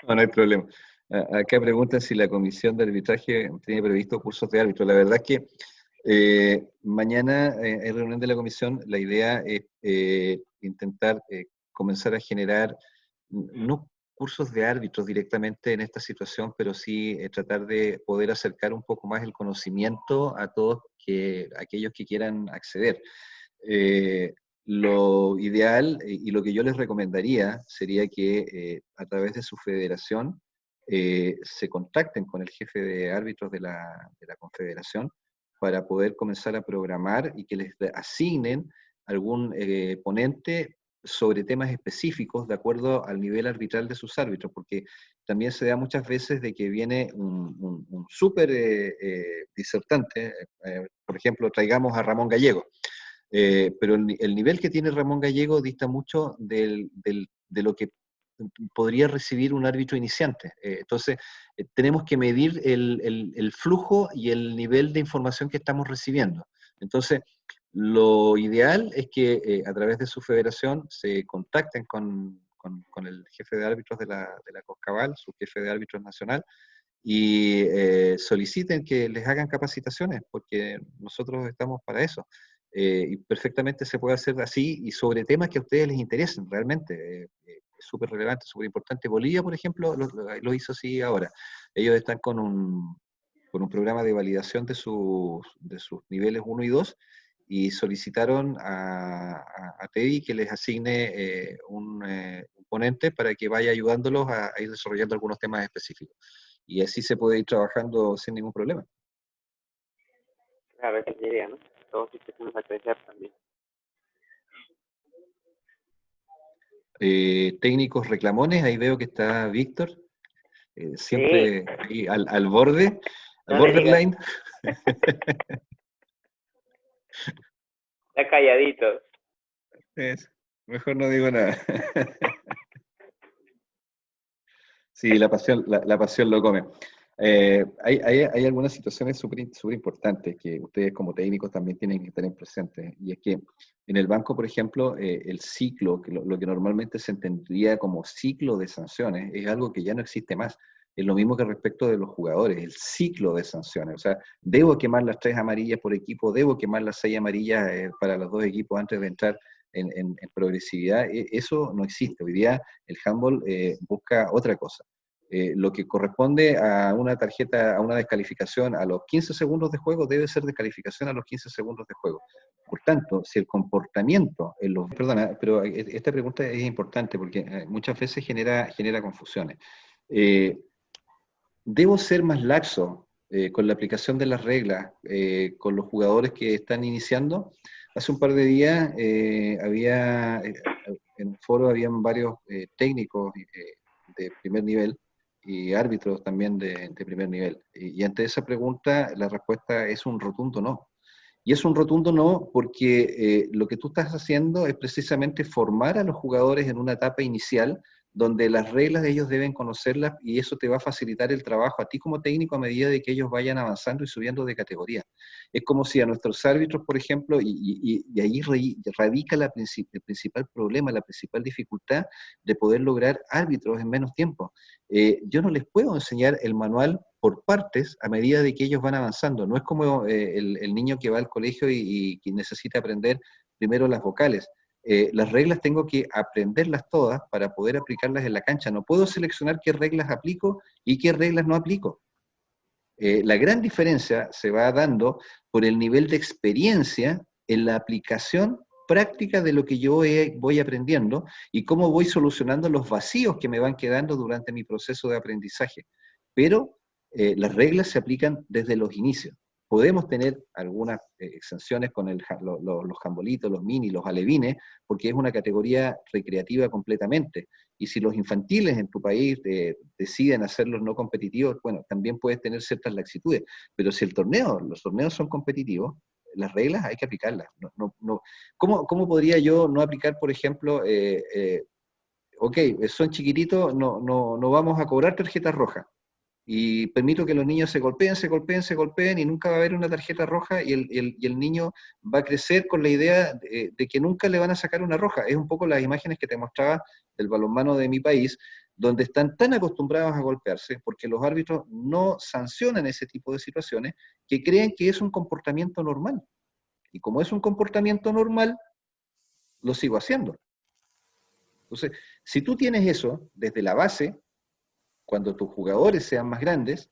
A: No hay problema. Acá preguntan si la comisión de arbitraje tiene previsto cursos de árbitro. La verdad es que mañana en reunión de la comisión la idea es intentar comenzar a generar, no cursos de árbitros directamente en esta situación, pero sí tratar de poder acercar un poco más el conocimiento a todos aquellos que quieran acceder. Lo ideal y lo que yo les recomendaría sería que a través de su federación se contacten con el jefe de árbitros de la confederación para poder comenzar a programar y que les asignen algún ponente sobre temas específicos de acuerdo al nivel arbitral de sus árbitros, porque también se da muchas veces de que viene un súper disertante, por ejemplo, traigamos a Ramón Gallego, pero el nivel que tiene Ramón Gallego dista mucho de lo que podría recibir un árbitro iniciante. Entonces, tenemos que medir el flujo y el nivel de información que estamos recibiendo. Entonces, lo ideal es que a través de su federación se contacten con el jefe de árbitros de la COSCABAL, su jefe de árbitros nacional, y soliciten que les hagan capacitaciones, porque nosotros estamos para eso. Y perfectamente se puede hacer así y sobre temas que a ustedes les interesen realmente. Es súper relevante, súper importante. Bolivia, por ejemplo, lo hizo así ahora. Ellos están con un programa de validación de sus niveles 1 y 2, y solicitaron a TEDI que les asigne un ponente para que vaya ayudándolos a ir desarrollando algunos temas específicos. Y así se puede ir trabajando sin ningún problema.
C: A ver qué idea, ¿no? Todos empezamos a crecer también.
A: Técnicos reclamones, ahí veo que está Víctor, siempre ahí al borde, al borderline.
C: Está calladito.
A: Mejor no digo nada. Sí, la pasión lo come. Hay algunas situaciones súper importantes que ustedes como técnicos también tienen que tener presentes, y es que en el banco, por ejemplo, el ciclo, lo que normalmente se entendería como ciclo de sanciones, es algo que ya no existe más. Es lo mismo que respecto de los jugadores, el ciclo de sanciones. O sea, debo quemar las 3 amarillas por equipo, debo quemar las 6 amarillas para los 2 equipos antes de entrar en progresividad. Eso no existe. Hoy día el handball busca otra cosa. Lo que corresponde a una tarjeta, a una descalificación a los 15 segundos de juego, debe ser descalificación a los 15 segundos de juego. Por tanto, si el comportamiento en los... Perdona, pero esta pregunta es importante porque muchas veces genera confusiones. ¿Debo ser más laxo con la aplicación de las reglas con los jugadores que están iniciando? Hace un par de días en el foro habían varios técnicos de primer nivel y árbitros también de primer nivel. Y ante esa pregunta la respuesta es un rotundo no. Y es un rotundo no porque lo que tú estás haciendo es precisamente formar a los jugadores en una etapa inicial donde las reglas de ellos deben conocerlas, y eso te va a facilitar el trabajo a ti como técnico a medida de que ellos vayan avanzando y subiendo de categoría. Es como si a nuestros árbitros, por ejemplo, y ahí radica el principal problema, la principal dificultad de poder lograr árbitros en menos tiempo. Yo no les puedo enseñar el manual por partes a medida de que ellos van avanzando. No es como el niño que va al colegio y que necesita aprender primero las vocales. Las reglas tengo que aprenderlas todas para poder aplicarlas en la cancha. No puedo seleccionar qué reglas aplico y qué reglas no aplico. La gran diferencia se va dando por el nivel de experiencia en la aplicación práctica de lo que yo voy aprendiendo y cómo voy solucionando los vacíos que me van quedando durante mi proceso de aprendizaje. Pero las reglas se aplican desde los inicios. Podemos tener algunas exenciones con los jambolitos, los mini, los alevines, porque es una categoría recreativa completamente. Y si los infantiles en tu país deciden hacerlos no competitivos, bueno, también puedes tener ciertas laxitudes. Pero si los torneos son competitivos, las reglas hay que aplicarlas. ¿Cómo podría yo no aplicar, por ejemplo, ok, son chiquititos, no vamos a cobrar tarjeta roja? Y permito que los niños se golpeen y nunca va a haber una tarjeta roja y el niño va a crecer con la idea de que nunca le van a sacar una roja. Es un poco las imágenes que te mostraba del balonmano de mi país, donde están tan acostumbrados a golpearse, porque los árbitros no sancionan ese tipo de situaciones, que creen que es un comportamiento normal. Y como es un comportamiento normal, lo sigo haciendo. Entonces, si tú tienes eso desde la base, cuando tus jugadores sean más grandes,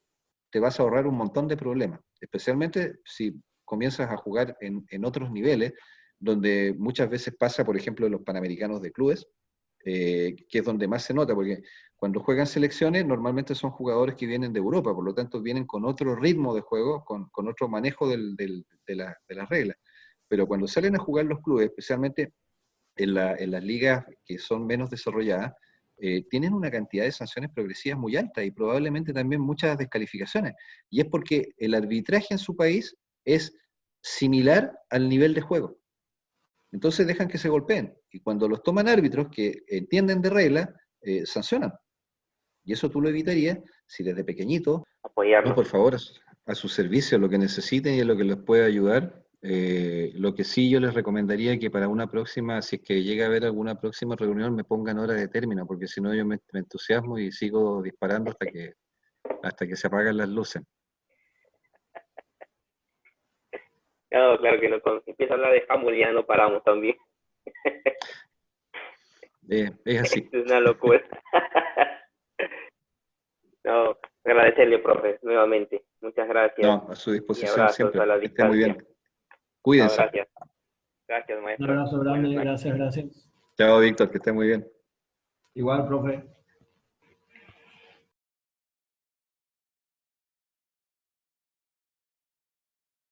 A: te vas a ahorrar un montón de problemas, especialmente si comienzas a jugar en otros niveles, donde muchas veces pasa, por ejemplo, en los Panamericanos de clubes, que es donde más se nota, porque cuando juegan selecciones, normalmente son jugadores que vienen de Europa, por lo tanto vienen con otro ritmo de juego, con otro manejo de las reglas. Pero cuando salen a jugar los clubes, especialmente en las ligas que son menos desarrolladas, tienen una cantidad de sanciones progresivas muy alta y probablemente también muchas descalificaciones. Y es porque el arbitraje en su país es similar al nivel de juego. Entonces dejan que se golpeen. Y cuando los toman árbitros que entienden de regla, sancionan. Y eso tú lo evitarías si desde pequeñito,
C: apoyarlos.
A: No, por favor, a su servicio, lo que necesiten y a lo que les pueda ayudar. Lo que sí yo les recomendaría que para una próxima, si es que llega a haber alguna próxima reunión, me pongan hora de término, porque si no yo me entusiasmo y sigo disparando hasta que se apagan las luces.
C: Claro que no, cuando empieza a hablar de handball ya no paramos también.
A: Es así.
C: Es una locura. No, agradecerle, profe, nuevamente. Muchas gracias.
A: No, a su disposición siempre. Que esté muy bien. Cuídense.
C: No, gracias. Gracias, maestro.
J: Un abrazo grande, gracias.
A: Chao, Víctor, que esté muy bien.
J: Igual, profe.